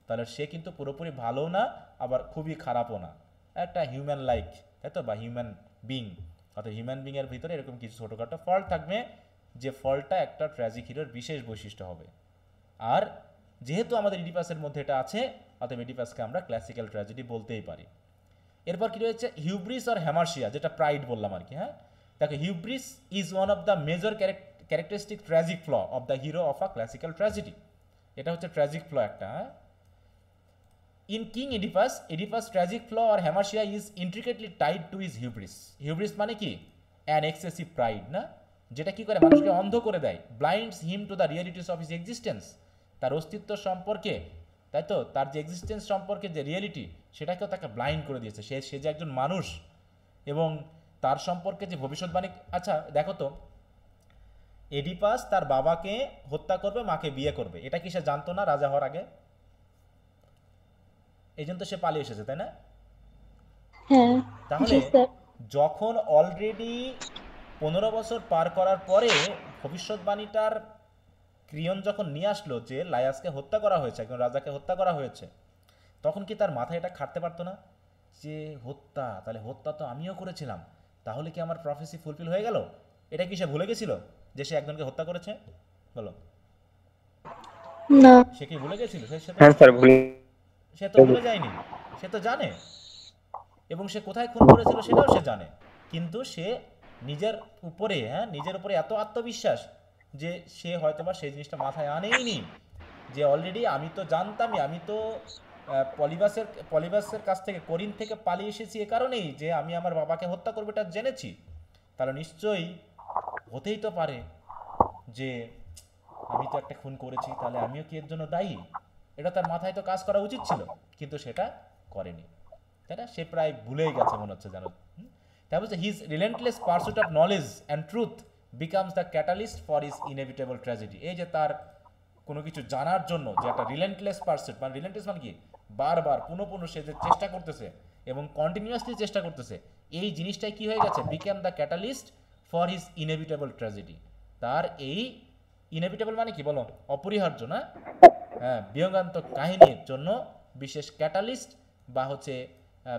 [SPEAKER 2] তাহলে সে কিন্তু পুরোপুরি ভালো না, আবার খুবই খারাপও না, একটা হিউম্যান লাইক, তাই তো, বা হিউম্যান বিং। অর্থাৎ হিউম্যান বিংয়ের ভিতরে এরকম কিছু ছোটোখাটো ফল্ট থাকবে, যে ফল্টটা একটা ট্র্যাজিক হিরোর বিশেষ বৈশিষ্ট্য হবে। আর যেহেতু আমাদের ইডিপাসের মধ্যে এটা আছে, অতএব ইডিপাসকে আমরা ক্লাসিক্যাল ট্র্যাজেডি বলতেই পারি। এরপর কি রয়েছে? হিউব্রিস অর হ্যামারশিয়া, যেটা প্রাইড বললাম আর কি। দেখো hubris is one of the major characteristic tragic flaw of the hero of a classical tragedy. এটা হচ্ছে ট্র্যাজিক ফ্ল একটা। In King Oedipus tragic flaw or hamartia is intricately tied to his hubris. Hubris মানে কি? An excessive pride, না, যেটা কি করে মানুষকে অন্ধ করে দেয়। Blinds him to the realities of his existence, তার অস্তিত্ব সম্পর্কে, তাই তো, তার যে এক্সিস্টেন্স সম্পর্কে যে রিয়েলিটি, সেটাকেও তাকে ব্লাইন্ড করে দিয়েছে। সে যে একজন মানুষ এবং তার সম্পর্কে যে ভবিষ্যৎবাণী। আচ্ছা দেখো তো, এডিপাস তার বাবাকে হত্যা করবে, মাকে বিয়ে করবে, এটা কি সে জানতো না রাজা হওয়ার আগে? এই জন্য তো সে পালিয়ে এসেছে, তাই না? তাহলে যখন অলরেডি 15 বছর পার করার পরে ভবিষ্যৎবাণীটার ক্রিয়ন যখন নিয়ে আসলো যে লায়াসকে হত্যা করা হয়েছে, একজন রাজাকে হত্যা করা হয়েছে, তখন কি তার মাথায় এটা খাটতে পারতো না যে হত্যা, তাহলে হত্যা তো আমিও করেছিলাম, তাহলে কি আমার প্রফেসি ফুলফিল হয়ে গেল? এটা কি সে ভুলে গেছিল যে সে একজনকে হত্যা করেছে? বলো,
[SPEAKER 8] না
[SPEAKER 2] সে কি ভুলে গেছিল? সে তো ভুলে যায়নি, সে তো জানে, এবং সে কোথায় খুন করেছিল সেটাও সে জানে। কিন্তু সে নিজের উপরে এত আত্মবিশ্বাস যে সে হয়তোবা সেই জিনিসটা মাথায় আনেইনি যে অলরেডি আমি তো জানতামই, আমি তো পলিবাসের কাছ থেকে, করিন থেকে পালিয়ে এসেছি এ কারণেই যে আমি আমার বাবাকে হত্যা করবো এটা জেনেছি। তাহলে নিশ্চয়ই হতেই তো পারে যে আমি তো একটা খুন করেছি, তাহলে আমিও কি এর জন্য দায়ী? এটা তার মাথায় তো কাজ করা উচিত ছিল, কিন্তু সেটা করেনি, তাই না? সে প্রায় ভুলেই গেছে মনে হচ্ছে জানো। তাই বলছে his relentless pursuit of knowledge and truth becomes the catalyst for his inevitable tragedy. এই যে তার কোনো কিছু জানার জন্য যে একটা রিলেন্টলেস পারসুট, মানে রিলেন্টলেস মানে কি, বারবার পুনঃ সে যে চেষ্টা করতেছে এবং কন্টিনিউয়াসলি চেষ্টা করতেছে, এই জিনিসটাই কি হয়ে গেছে, become the catalyst for his inevitable tragedy. তার এই ইনএভিটেবল মানে কি বলো, অপরিহার্য না, হ্যাঁ, বিয়োগান্তক কাহিনীর জন্য বিশেষ ক্যাটালিস্ট বা হচ্ছে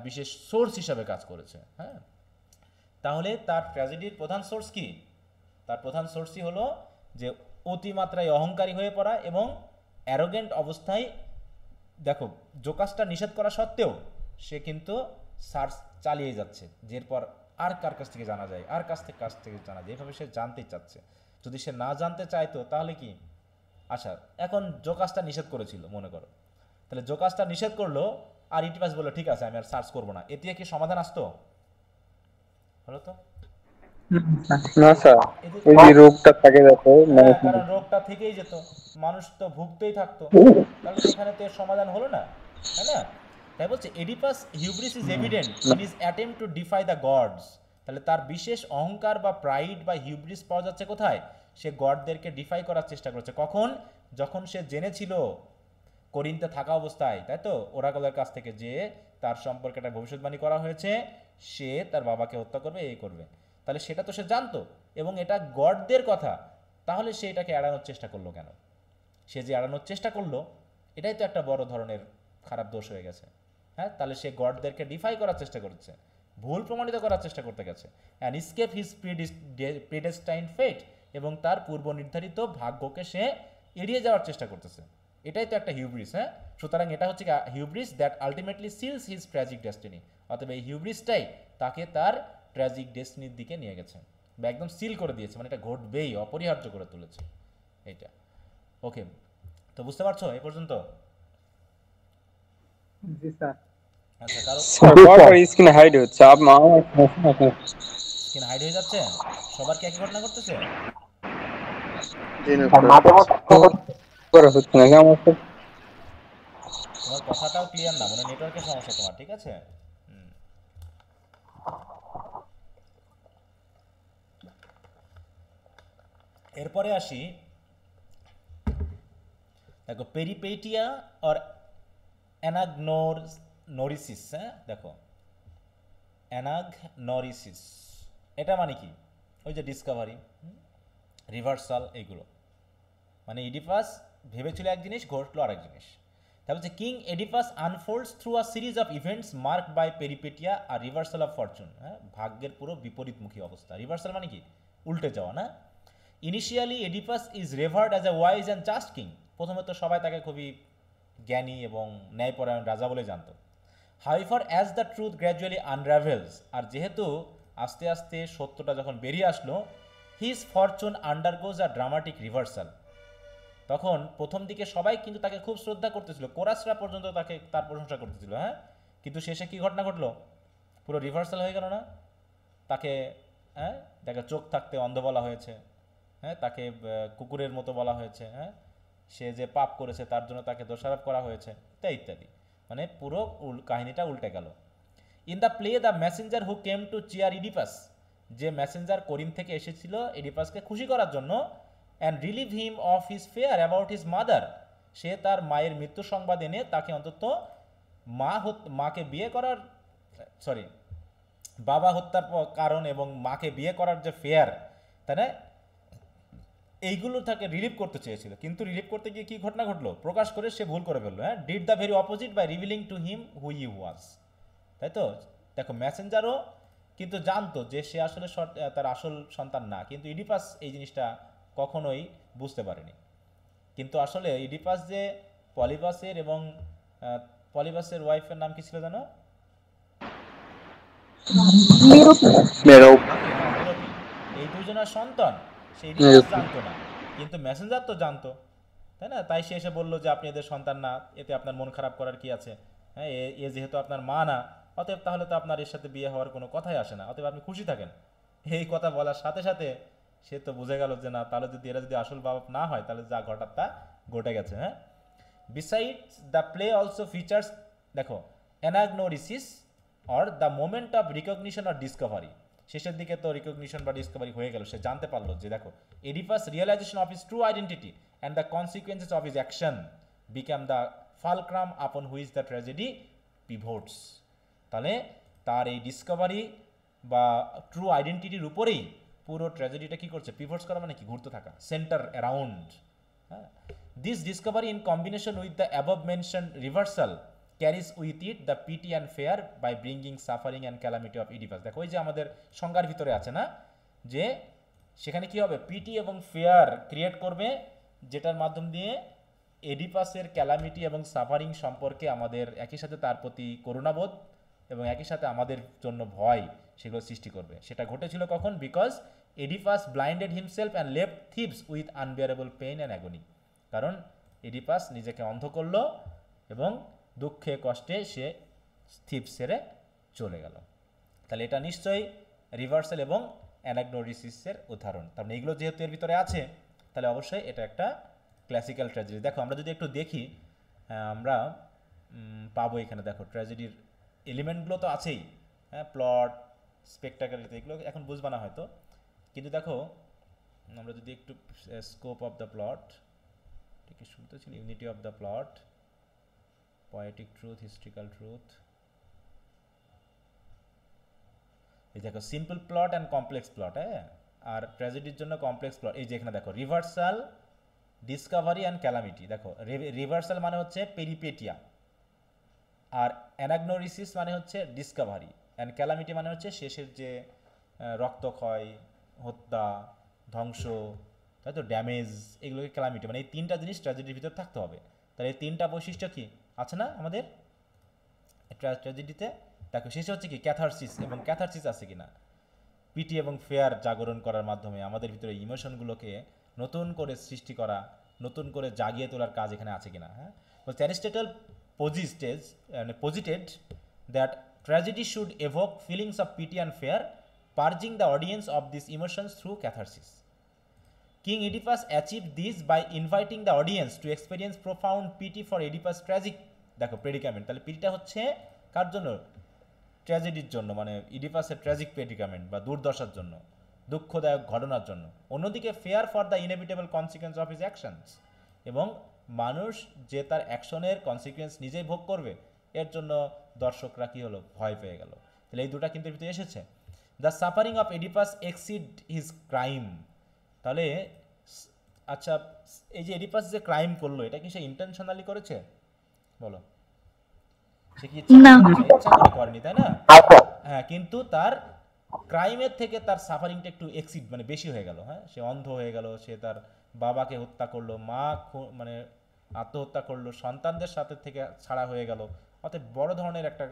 [SPEAKER 2] বিশেষ সোর্স হিসাবে কাজ করেছে। হ্যাঁ, তাহলে তার ট্র্যাজেডির প্রধান সোর্স কি? তার প্রধান সোর্সই হলো যে অতিমাত্রায় অহংকারী হয়ে পড়া এবং অ্যারোগেন্ট অবস্থায়, দেখো জোকাসটা নিষেধ করা সত্ত্বেও সে কিন্তু সার্চ চালিয়ে যাচ্ছে, যে এরপর আর কার কাছ থেকে জানা যায়, আর কাছ থেকে জানা যায়, এভাবে সে জানতে চাচ্ছে। যদি সে না জানতে চাইতো তাহলে কি, আচ্ছা এখন জোকাসটা নিষেধ করেছিল মনে করো, তাহলে জোকাসটা নিষেধ করলো আর ইডিপাস বললো ঠিক আছে আমি আর সার্চ করবো না, এতে কি সমাধান আসতো? হলো তো
[SPEAKER 1] না স্যার, ওই রোগটা থাকে যাতো,
[SPEAKER 2] কারণ রোগটা থেকেই যেত, মানুষ তো ভুগতেই থাকতো, তাহলে এখানে তো এর সমাধান হলো না, তাই না? তাই বলছে Oedipus hubris is evident in his attempt to defy the gods. তাহলে তার বিশেষ অহংকার বা প্রাইড বা হিউব্রিস পাওয়া যাচ্ছে কোথায়? সে গডদেরকে ডিফাই করার চেষ্টা করেছে। কখন? যখন সে জেনেছিল করিন্থে থাকা অবস্থায়, তাই তো, ওরাকলের কাছ থেকে যে তার সম্পর্কে একটা ভবিষ্যৎবাণী করা হয়েছে, সে তার বাবাকে হত্যা করবে, এই করবে, তাহলে সেটা তো সে জানতো এবং এটা গডদের কথা, তাহলে সে এটাকে এড়ানোর চেষ্টা করলো কেন? সে যে এড়ানোর চেষ্টা করলো, এটাই তো একটা বড় ধরনের খারাপ দোষ হয়ে গেছে। হ্যাঁ, তাহলে সে গডদেরকে ডিফাই করার চেষ্টা করছে, ভুল প্রমাণিত করার চেষ্টা করতে গেছে, অ্যান্ড স্কেপ হিজ প্রিডেস্টাইন্ড ফেট, এবং তার পূর্ব নির্ধারিত ভাগ্যকে সে এড়িয়ে যাওয়ার চেষ্টা করতেছে। এটাই তো একটা হিউব্রিস। হ্যাঁ, সুতরাং এটা হচ্ছে hubris that ultimately seals his tragic destiny. অতএব এই হিউব্রিসটাই তাকে তার ট্র্যাজিক ডেস্টিনির দিকে নিয়ে গেছে, বা একদম সিল করে দিয়েছে, মানে এটা ঘটবেই, অপরিহার্য করে তুলেছে এইটা। ওকে, তো বুঝতে পারছো এই পর্যন্ত?
[SPEAKER 6] জি স্যার।
[SPEAKER 2] আচ্ছা, কারো
[SPEAKER 1] বারবার স্ক্রিন হাইড হচ্ছে,
[SPEAKER 2] স্ক্রিন হাইড হয়ে যাচ্ছে, সবার কি একই ঘটনা ঘটতেছে? তোমার কথাটাও ক্লিয়ার না, মানে নেটওয়ার্কের সমস্যা তোমার, ঠিক আছে? এরপরে আসি, দেখো পেরিপেটিয়া অর অ্যানাগনোরিসিস। হ্যাঁ, দেখো অ্যানাগনোরিসিস এটা মানে কি, ওই যে ডিসকভারি, রিভার্সাল, এইগুলো মানে ইডিপাস ভেবেছিল এক জিনিস, ঘটলো আরেক জিনিস। তারপর হচ্ছে King Oedipus unfolds through a series of events mark by peripeteia আর রিভার্সাল অফ ফরচুন। হ্যাঁ, ভাগ্যের পুরো বিপরীতমুখী অবস্থা। রিভার্সাল মানে কি, উল্টে যাওয়া না। Initially Oedipus is revered as a wise and just king. প্রথমে তো সবাই তাকে খুবই জ্ঞানী এবং ন্যায়পরায়ণ রাজা বলে জানত। However as the truth gradually unravels, আর যেহেতু আস্তে আস্তে সত্যটা যখন বেরিয়ে আসলো, his fortune undergoes a dramatic reversal. তখন প্রথম দিকে সবাই কিন্তু তাকে খুব শ্রদ্ধা করতেছিল, কোরাসরা পর্যন্ত তাকে তার প্রশংসা করতেছিল। হ্যাঁ, কিন্তু শেষে কি ঘটনা ঘটলো, পুরো রিভার্সাল হয়ে গেল না? তাকে তাকে চোখ থাকতে অন্ধ বলা হয়েছে, হ্যাঁ, তাকে কুকুরের মতো বলা হয়েছে, হ্যাঁ, সে যে পাপ করেছে তার জন্য তাকে দোষারোপ করা হয়েছে, ইত্যাদি। মানে পুরো কাহিনীটা উল্টে গেল। In the play the messenger who came to cheer Oedipus, যে মেসেঞ্জার করিন্থ থেকে এসেছিল ইডিপাসকে খুশি করার জন্য, and relieve him of his fear about his mother, সে তার মায়ের মৃত্যু সংবাদ এনে তাকে অন্তত মাকে বিয়ে করার, বাবা হত্যার কারণ এবং মাকে বিয়ে করার যে ফেয়ার, তাই না, এইগুলো তাকে রিলিভ করতে চেয়েছিল। কিন্তু রিলিভ করতে গিয়ে কি ঘটনা ঘটলো, প্রকাশ করে সে ভুল করে ফেললো। হ্যাঁ, did the very opposite by revealing to him who he was. তাই তো, দেখো মেসেঞ্জারও কিন্তু জানতো যে সে আসলে তার আসল সন্তান না, কিন্তু ইডিপাস এই জিনিসটা কখনোই বুঝতে পারেনি। কিন্তু আসলে ইডিপাস যে পলিবাসের এবং পলিবাসের ওয়াইফের নাম কি ছিল জানো? এই দুজনের সন্তান সেই ইডিপাস জানতো না, কিন্তু মেসেঞ্জার তো জানতো, তাই না? তাই সে এসে বললো যে আপনি এদের সন্তান না, এতে আপনার মন খারাপ করার কি আছে? হ্যাঁ, এ যেহেতু আপনার মা না, অতএব তাহলে তো আপনার এর সাথে বিয়ে হওয়ার কোনো কথাই আসে না, অতএব আপনি খুশি থাকেন। এই কথা বলার সাথে সাথে সে তো বুঝে গেল যে না, তাহলে যদি এরা যদি আসল বাবা না হয়, তাহলে যা ঘটার তা ঘটে গেছে। হ্যাঁ, Besides, the play also features দেখো anagnorisis or the moment of recognition or discovery. শেষের দিকে তো রিকগনিশন বা ডিসকভারি হয়ে গেল, সে জানতে পারলো যে দেখো Oedipus realization of his true identity and the consequences of his action become the fulcrum upon which the tragedy pivots. তাহলে তার এই ডিসকভারি বা ট্রু আইডেন্টিটির উপরেই পুরো ট্র্যাজেডিটা কী করছে, পিভোটস করা মানে কি, ঘুরতে থাকা, সেন্টার অ্যারাউন্ড। হ্যাঁ, this discovery in combination with the above mention reversal carries with it the pity and fear by bringing suffering and calamity of Oedipus. দেখো ওই যে আমাদের সংজ্ঞার ভিতরে আছে না, যে সেখানে কি হবে, পিটি এবং ফেয়ার ক্রিয়েট করবে, যেটার মাধ্যম দিয়ে এডিপাসের ক্যালামিটি এবং সাফারিং সম্পর্কে আমাদের একই সাথে তার প্রতি করুণাবোধ এবং একই সাথে আমাদের জন্য ভয় সেগুলো সৃষ্টি করবে। সেটা ঘটেছিল কখন? Because এডিপাস blinded himself and left thieves with unbearable pain and অ্যাগনি। কারণ এডিপাস নিজেকে অন্ধ করলো এবং দুঃখে কষ্টে সে থিভস ছেড়ে চলে গেল। তাহলে এটা নিশ্চয়ই রিভার্সাল এবং অ্যানাগনোরিসিসের উদাহরণ। তার মানে এগুলো যেহেতু এর ভিতরে আছে, তাহলে অবশ্যই এটা একটা ক্লাসিক্যাল ট্র্যাজেডি। দেখো আমরা যদি একটু দেখি, আমরা পাবো এখানে, দেখো ট্র্যাজেডির এলিমেন্টগুলো তো আছেই, হ্যাঁ, প্লট, স্পেকটাকুলারিটি, এগুলো এখন বুঝবা না হয়তো, কিন্তু দেখো আমরা যদি একটু স্কোপ অফ দ্য প্লট, ঠিক আছে, শুনতে ছিল unity of the plot, poetic truth, historical truth, এই দেখো simple plot and complex plot, হ্যাঁ, আর ট্র্যাজেডির জন্য কমপ্লেক্স প্লট। এই যে এখানে দেখো রিভার্সাল, ডিসকভারি অ্যান্ড ক্যালামিটি। দেখো রিভার্সাল মানে হচ্ছে পেরিপেটিয়া, আর অ্যানাগনোরিসিস মানে হচ্ছে ডিসকভারি, অ্যান্ড ক্যালামিটি মানে হচ্ছে শেষের যে রক্তক্ষয়, হত্যা, ধ্বংস, তাই তো, ড্যামেজ, এগুলোকে ক্যালামিটি, মানে এই তিনটা জিনিস ট্র্যাজেডির ভিতরে থাকতে হবে। তাহলে এই তিনটা বৈশিষ্ট্য কি আছে না আমাদের ট্র্যাজেডিতে? দেখো শেষে হচ্ছে কি ক্যাথারসিস, এবং ক্যাথারসিস আছে কিনা, পিটি এবং ফেয়ার জাগরণ করার মাধ্যমে আমাদের ভিতরে ইমোশনগুলোকে নতুন করে সৃষ্টি করা, নতুন করে জাগিয়ে তোলার কাজ এখানে আছে কিনা। হ্যাঁ, বলছে Aristotle posited that tragedy should evoke feelings of pity and fear, purging the audience of these emotions through catharsis. King Oedipus achieved this by inviting the audience to experience profound pity for Oedipus' tragic, দেখো প্রেডিকামেন্ট, তাহলে পিটিটা হচ্ছে কার জন্য? ট্র্যাজেডির জন্য, মানে ইডিপাসের tragic প্রেডিকামেন্ট বা দুর্দশার জন্য, দুঃখদায়ক ঘটনার জন্য। অন্যদিকে fare for the inevitable consequence of his actions, এবং মানুষ যে তার অ্যাকশনের কনসিকুয়েন্স নিজেই ভোগ করবে, এর জন্য দর্শকরা কি হলো, ভয় পেয়ে গেল। তাহলে এই দুটা কিন্তু ভিতরে এসেছে। The suffering of এডিপাস exceed his crime. তাহলে আচ্ছা, এই যে এডিপাস যে ক্রাইম করলো, এটা কি সে ইন্টেনশনালি করেছে? বলো, সে কি ইচ্ছা করে করেনি, তাই না? হ্যাঁ, কিন্তু তার ক্রাইমের থেকে তার সাফারিংটা একটু এক্সিড, মানে বেশি হয়ে গেল। হ্যাঁ, সে অন্ধ হয়ে গেল, সে তার বাবাকে হত্যা করলো, মা মানে আত্মহত্যা করলো, সন্তানদের সাথে থেকে ছাড়া হয়ে গেল, অর্থাৎ বড় ধরনের একটা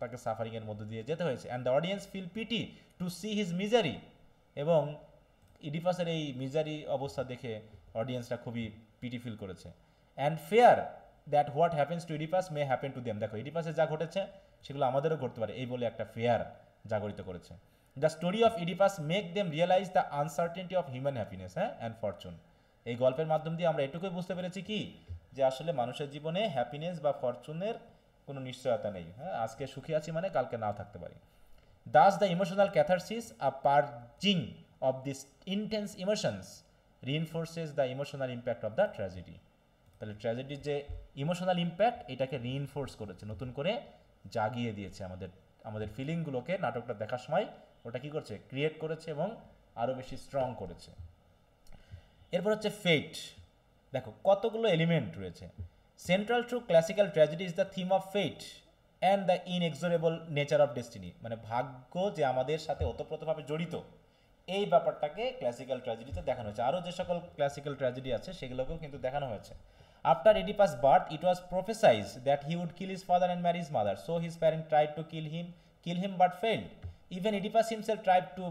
[SPEAKER 2] তাকে সাফারিংয়ের মধ্যে দিয়ে যেতে হয়েছে। And the audience feel pity to see his misery, এবং ইডিপাসের এই মিজারি অবস্থা দেখে অডিয়েন্সরা খুবই পিটি ফিল করেছে। And fear that what happens to Oedipus may happen to them. দেখো ইডিপাসে যা ঘটেছে সেগুলো আমাদেরও ঘটতে পারে, এই বলে একটা ফেয়ার জাগরিত করেছে। The story of Oedipus make them realize the uncertainty of human happiness, হ্যাঁ, অ্যান্ড ফরচুন। এই গল্পের মাধ্যম দিয়ে আমরা এটুকুই বুঝতে পেরেছি কি, যে আসলে মানুষের জীবনে হ্যাপিনেস বা ফরচুনের কোনো নিশ্চয়তা নেই। হ্যাঁ, আজকে সুখী আছি মানে কালকে নাও থাকতে পারি। Thus the emotional catharsis, a purging of this intense emotions reinforces the emotional impact of the tragedy. তাহলে ট্র্যাজেডির যে ইমোশনাল ইম্প্যাক্ট, এটাকে রিইনফোর্স করেছে, নতুন করে জাগিয়ে দিয়েছে আমাদের ফিলিংগুলোকে। নাটকটা দেখার সময় ওটা কি করছে, ক্রিয়েট করেছে এবং আরও বেশি স্ট্রং করেছে। এরপর হচ্ছে ফেট। দেখো কতগুলো এলিমেন্ট রয়েছে। Central to classical tragedy is the theme of fate and the inexorable nature of destiny, মানে ভাগ্য যে আমাদের সাথে ওতপ্রোতভাবে জড়িত, এই ব্যাপারটাকে ক্লাসিক্যাল ট্র্যাজেডিতে দেখানো হয়েছে। আরও যে সকল ক্লাসিক্যাল ট্র্যাজেডি আছে সেগুলোকেও কিন্তু দেখানো হয়েছে। After Oedipus birth it was prophesize that he would kill his father and marry his mother, so his parent tried to kill him but failed. Even Oedipus himself tried to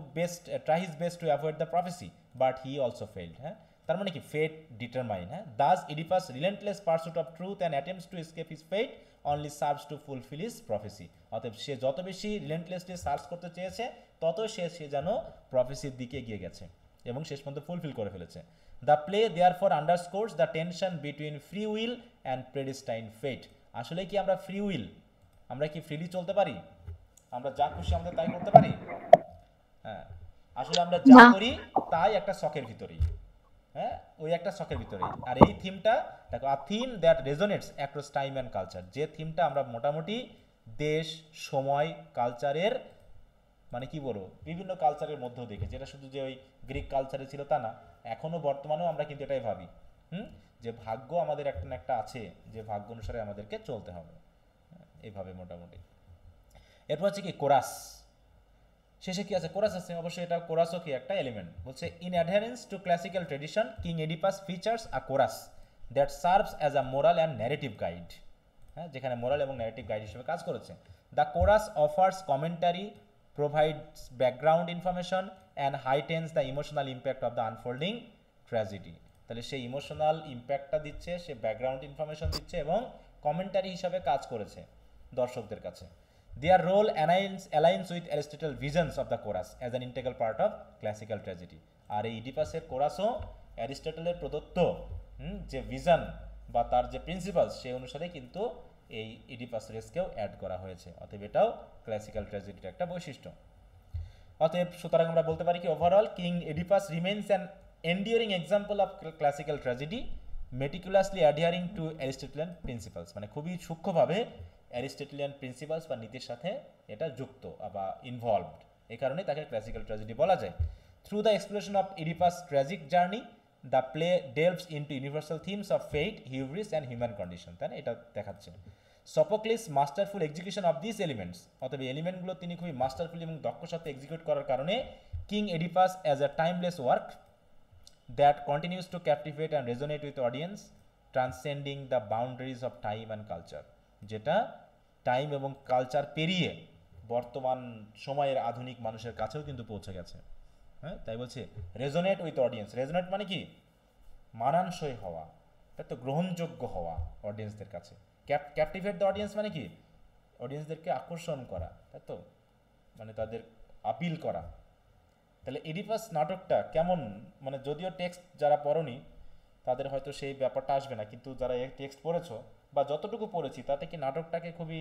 [SPEAKER 2] try his best to avoid the prophecy, but he also failed. হ্যাঁ, তার মানে কি, ফেট determine. হ্যাঁ, thus Oedipus relentless pursuit of truth and attempts to escape his fate only serves to fulfill his prophecy. অতএব সে যত বেশি রিলেন্টলেসলি search করতে চেয়েছে, তত সে যেন প্রফেসির দিকে এগিয়ে গেছে এবং শেষ পর্যন্ত ফুলফিল করে ফেলেছে। The play therefore underscores the tension between free will and predestined fate. আসলে কি আমরা ফ্রি উইল, আমরা কি ফ্রিলি চলতে পারি? আমরা যা খুশি আমাদের তাই করতে পারি? হ্যাঁ, আসলে আমরা যা করি তাই একটা শখের ভিতরেই, হ্যাঁ ওই একটা শখের ভিতরেই। আর এই থিমটা দেখো, a theme that resonates across time and culture, যে থিমটা আমরা মোটামুটি দেশ, সময়, কালচারের মানে কি বলবো বিভিন্ন কালচারের মধ্যেও দেখেছি। এটা শুধু যে ওই গ্রিক কালচারে ছিল তা না, এখনও বর্তমানেও আমরা কিন্তু এটাই ভাবি যে ভাগ্য আমাদের একটা না একটা আছে, যে ভাগ্য অনুসারে আমাদেরকে চলতে হবে, এইভাবে মোটামুটি। এরপর হচ্ছে কি কোরাস, শেষে কি আছে? কোরাস আছে, অবশ্যই এটা কোরাসও কি একটা এলিমেন্ট। বলছে in adherence to classical tradition king Oedipus features a chorus that serves as a moral and narrative guide, হ্যাঁ যেখানে মোরাল এবং ন্যারেটিভ গাইড হিসেবে কাজ করেছে। The chorus offers commentary, provides background information and heightens the emotional impact of the unfolding tragedy। তাহলে সেই emotional ইম্প্যাক্টটা দিচ্ছে, সে background information দিচ্ছে এবং কমেন্টারি হিসাবে কাজ করেছে দর্শকদের কাছে। Their role aligns with Aristotle's visions of the chorus as an integral part of classical tragedy। আর এই ইডিপাসের কোরাসও অ্যারিস্টটলের প্রদত্ত যে ভিশন বা তার যে প্রিন্সিপালস সেই অনুসারে কিন্তু এই ইডিপাস রেসকেও অ্যাড করা হয়েছে। অতএব এটাও ক্লাসিক্যাল ট্র্যাজেডির একটা বৈশিষ্ট্য। অতএব সুতরাং আমরা বলতে পারি কি overall King Oedipus remains an enduring example of classical tragedy meticulously adhering to Aristotelian principles, মানে খুবই সূক্ষ্মভাবে অ্যারিস্টটলিয়ান প্রিন্সিপালস বা নীতির সাথে এটা যুক্ত বা ইনভলভড, এই কারণে তাকে ক্লাসিক্যাল ট্র্যাজেডি বলা যায়। Through the exploration of Oedipus tragic journey the play delves into universal themes of fate, hubris and human condition, তাই না? এটা দেখাচ্ছে Sophocles masterful execution of this elements. অতএব এলিমেন্টগুলো তিনি খুবই মাস্টারফুল এবং দক্ষ সাথে এক্সিকিউট করার কারণে king Oedipus as a timeless work that continues to captivate and resonate with audience transcending the boundaries of time and culture, যেটা টাইম এবং কালচার পেরিয়ে বর্তমান সময়ের আধুনিক মানুষের কাছেও কিন্তু পৌঁছে গেছে। হ্যাঁ, তাই বলছে রেজোনেট উইথ অডিয়েন্স। রেজোনেট মানে কি? মানানসই হওয়া, তাই তো, গ্রহণযোগ্য হওয়া অডিয়েন্সদের কাছে। ক্যাপটিভেট দ্য অডিয়েন্স মানে কি? অডিয়েন্সদেরকে আকর্ষণ করা, তাই তো, মানে তাদের আপিল করা। তাহলে ইডিপাস নাটকটা কেমন, মানে যদিও টেক্সট যারা পড়নি তাদের হয়তো সেই ব্যাপারটা আসবে না, কিন্তু যারা এই টেক্সট পড়েছো বা যতটুকু পড়েছি তাতে কি নাটকটাকে খুবই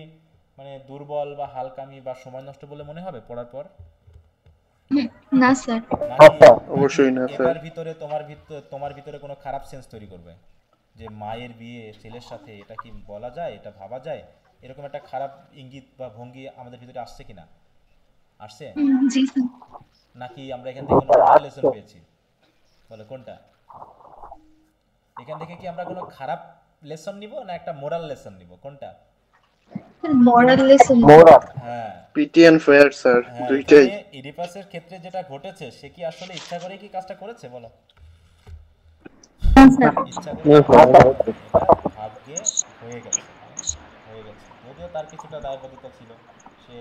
[SPEAKER 2] মানে দুর্বল বা হালকামি বা সময় নষ্ট বলে মনে হবে পড়ার পর?
[SPEAKER 3] না স্যার,
[SPEAKER 7] অবশ্যই না স্যার।
[SPEAKER 2] এটার ভিতরে তোমার ভিতরে কোনো খারাপ সেন্স তৈরি করবে যে মায়ের বিয়ে ছেলের সাথে, এটা কি বলা যায়, এটা ভাবা যায়, এরকম একটা খারাপ ইঙ্গিত বা ভঙ্গি আমাদের ভিতরে আসছে কিনা? আসছে?
[SPEAKER 3] জি স্যার।
[SPEAKER 2] নাকি আমরা এখান থেকে কোনো মোরাল লেসন পেয়েছি? বলো কোনটা? এখান থেকে কি আমরা কোনো খারাপ লেসন নিব না একটা মোরাল লেসন নিব, কোনটা?
[SPEAKER 3] Moral lesson.
[SPEAKER 2] হ্যাঁ,
[SPEAKER 7] পিটি এন্ড ফেয়ার স্যার, দুইটাই।
[SPEAKER 2] ইডিপাসের ক্ষেত্রে যেটা ঘটেছে, সে কি আসলে ইচ্ছা করে কি কাজটা করেছে? বলো, ইচ্ছা করে ভাগ্যে হয়ে গেছে। যদিও তার কিছুটা দায়বদ্ধতা ছিল, সে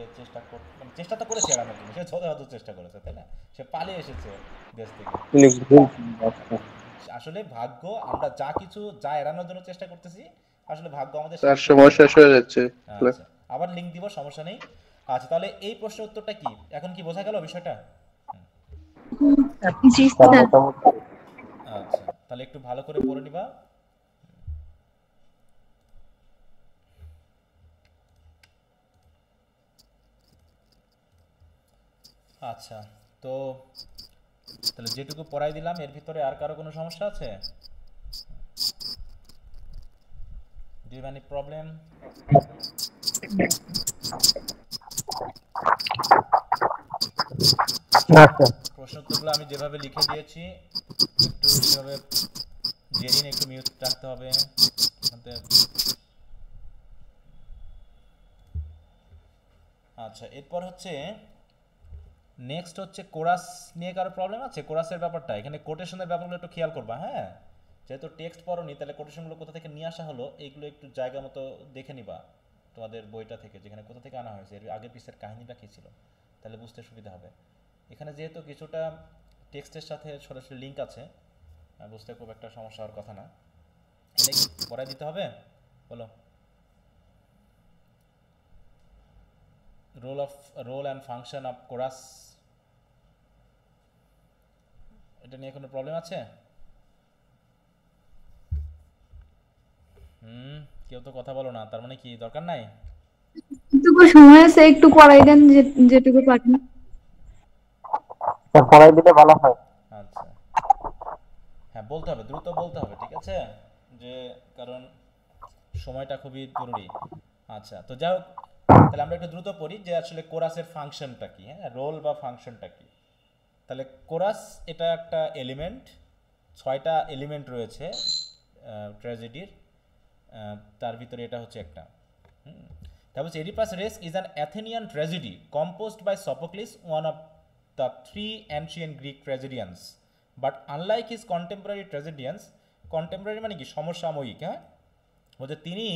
[SPEAKER 2] চেষ্টা তো করেছে এড়ানোর জন্য, সে যথাযথ চেষ্টা করেছে, তাই না? সে পালিয়ে এসেছে দেশ থেকে। আসলে ভাগ্য, আমরা যা এড়ানোর জন্য চেষ্টা করতেছি, আসলে ভাগ্য আমাদের
[SPEAKER 7] তার সময় শেষ হয়ে যাচ্ছে।
[SPEAKER 2] আচ্ছা, আবার লিংক দিব, সমস্যা নেই। আচ্ছা, তাহলে এই প্রশ্নের উত্তরটা কি এখন কি বোঝা গেল বিষয়টা?
[SPEAKER 3] জি স্যার।
[SPEAKER 2] আচ্ছা, তাহলে একটু ভালো করে পড়ে নিবা। আচ্ছা, তো তাহলে যেটুকু পড়াই দিলাম এর ভিতরে আর কারো কোনো সমস্যা আছে? Do you have any problem? প্রশ্ন উত্তরগুলো আমি যেভাবে লিখে দিয়েছি একটু সেভাবে জেরিন একটু মিউট রাখতে হবে। আচ্ছা, এরপর হচ্ছে নেক্সট হচ্ছে কোরাস নিয়ে কারো প্রবলেম আছে? কোরাসের ব্যাপারটা, এখানে কোটেশনের ব্যাপারগুলো একটু খেয়াল করবা। হ্যাঁ, যেহেতু টেক্সট পড়োনি তাহলে কোটেশনগুলো কোথা থেকে নিয়ে আসা হলো এইগুলো একটু জায়গা মতো দেখে নিবা তোমাদের বইটা থেকে, যেখানে কোথা থেকে আনা হয়েছে, এর আগের পিসের কাহিনীটা কী ছিল, তাহলে বুঝতে সুবিধা হবে। এখানে যেহেতু কিছুটা টেক্সটের সাথে সরাসরি লিঙ্ক আছে, বুঝতে খুব একটা সমস্যা হওয়ার কথা না। এটা কি পড়াই দিতে হবে? বলো, role and function of chorus, এটা নিয়ে কোনো প্রবলেম আছে? হুম, কেউ তো কথা বলো না, তার মানে কি দরকার নাই?
[SPEAKER 5] যেটুকু সময় আছে একটু পড়াই দেন, যেটুকু পারেন।
[SPEAKER 1] স্যার পড়াই দিলে ভালো হয়।
[SPEAKER 2] আচ্ছা, হ্যাঁ বলতে হবে, দ্রুত বলতে হবে, ঠিক আছে? যে কারণ সময়টা খুবই জরুরি। আচ্ছা, তো যাই হোক, তাহলে আমরা একটু দ্রুত পড়ি যে আসলে কোরাসের ফাংশনটা কি, হ্যাঁ, রোল বা ফাংশনটা কি। তাহলে কোরাস এটা একটা এলিমেন্ট, 6টা এলিমেন্ট রয়েছে ট্র্যাজেডির, তার ভিতরে এটা হচ্ছে একটা। তারপর এডিপাস রেস্ক is an Athenian tragedy composed by Sophocles, one of the 3 ancient Greek tragedians, but unlike his contemporary tragedians, contemporary মানে কি সমসাময়িক, হ্যাঁ, বলছে তিনি